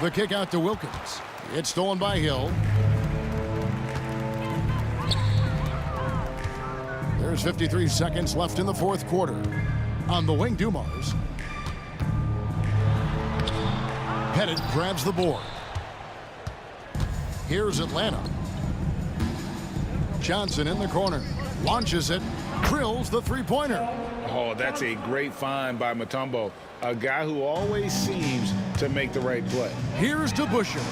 The kick out to Wilkins. It's stolen by Hill. There's 53 seconds left in the 4th quarter. On the wing, Dumars. Pettit grabs the board. Here's Atlanta. Johnson in the corner. Launches it. Drills the 3-pointer. Oh, that's a great find by Mutombo. A guy who always seems to make the right play. Here's DeBusschere.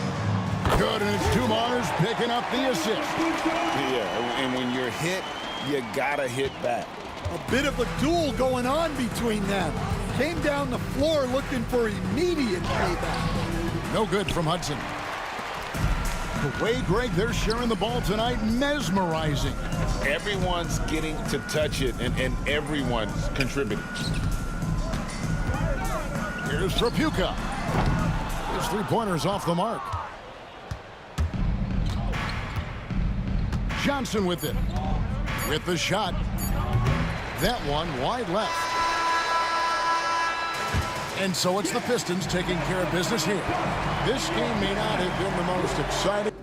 Good, and it's Dumars picking up the assist. Yeah, and when you're hit you gotta hit back. A bit of a duel going on between them. Came down the floor looking for immediate payback. No good from Hudson. The way, Greg, they're sharing the ball tonight, mesmerizing. Everyone's getting to touch it, and everyone's contributing. Here's Trapuka. His three-pointer's off the mark. Johnson with it. With the shot. That one wide left. And so it's the Pistons taking care of business here. This game may not have been the most exciting.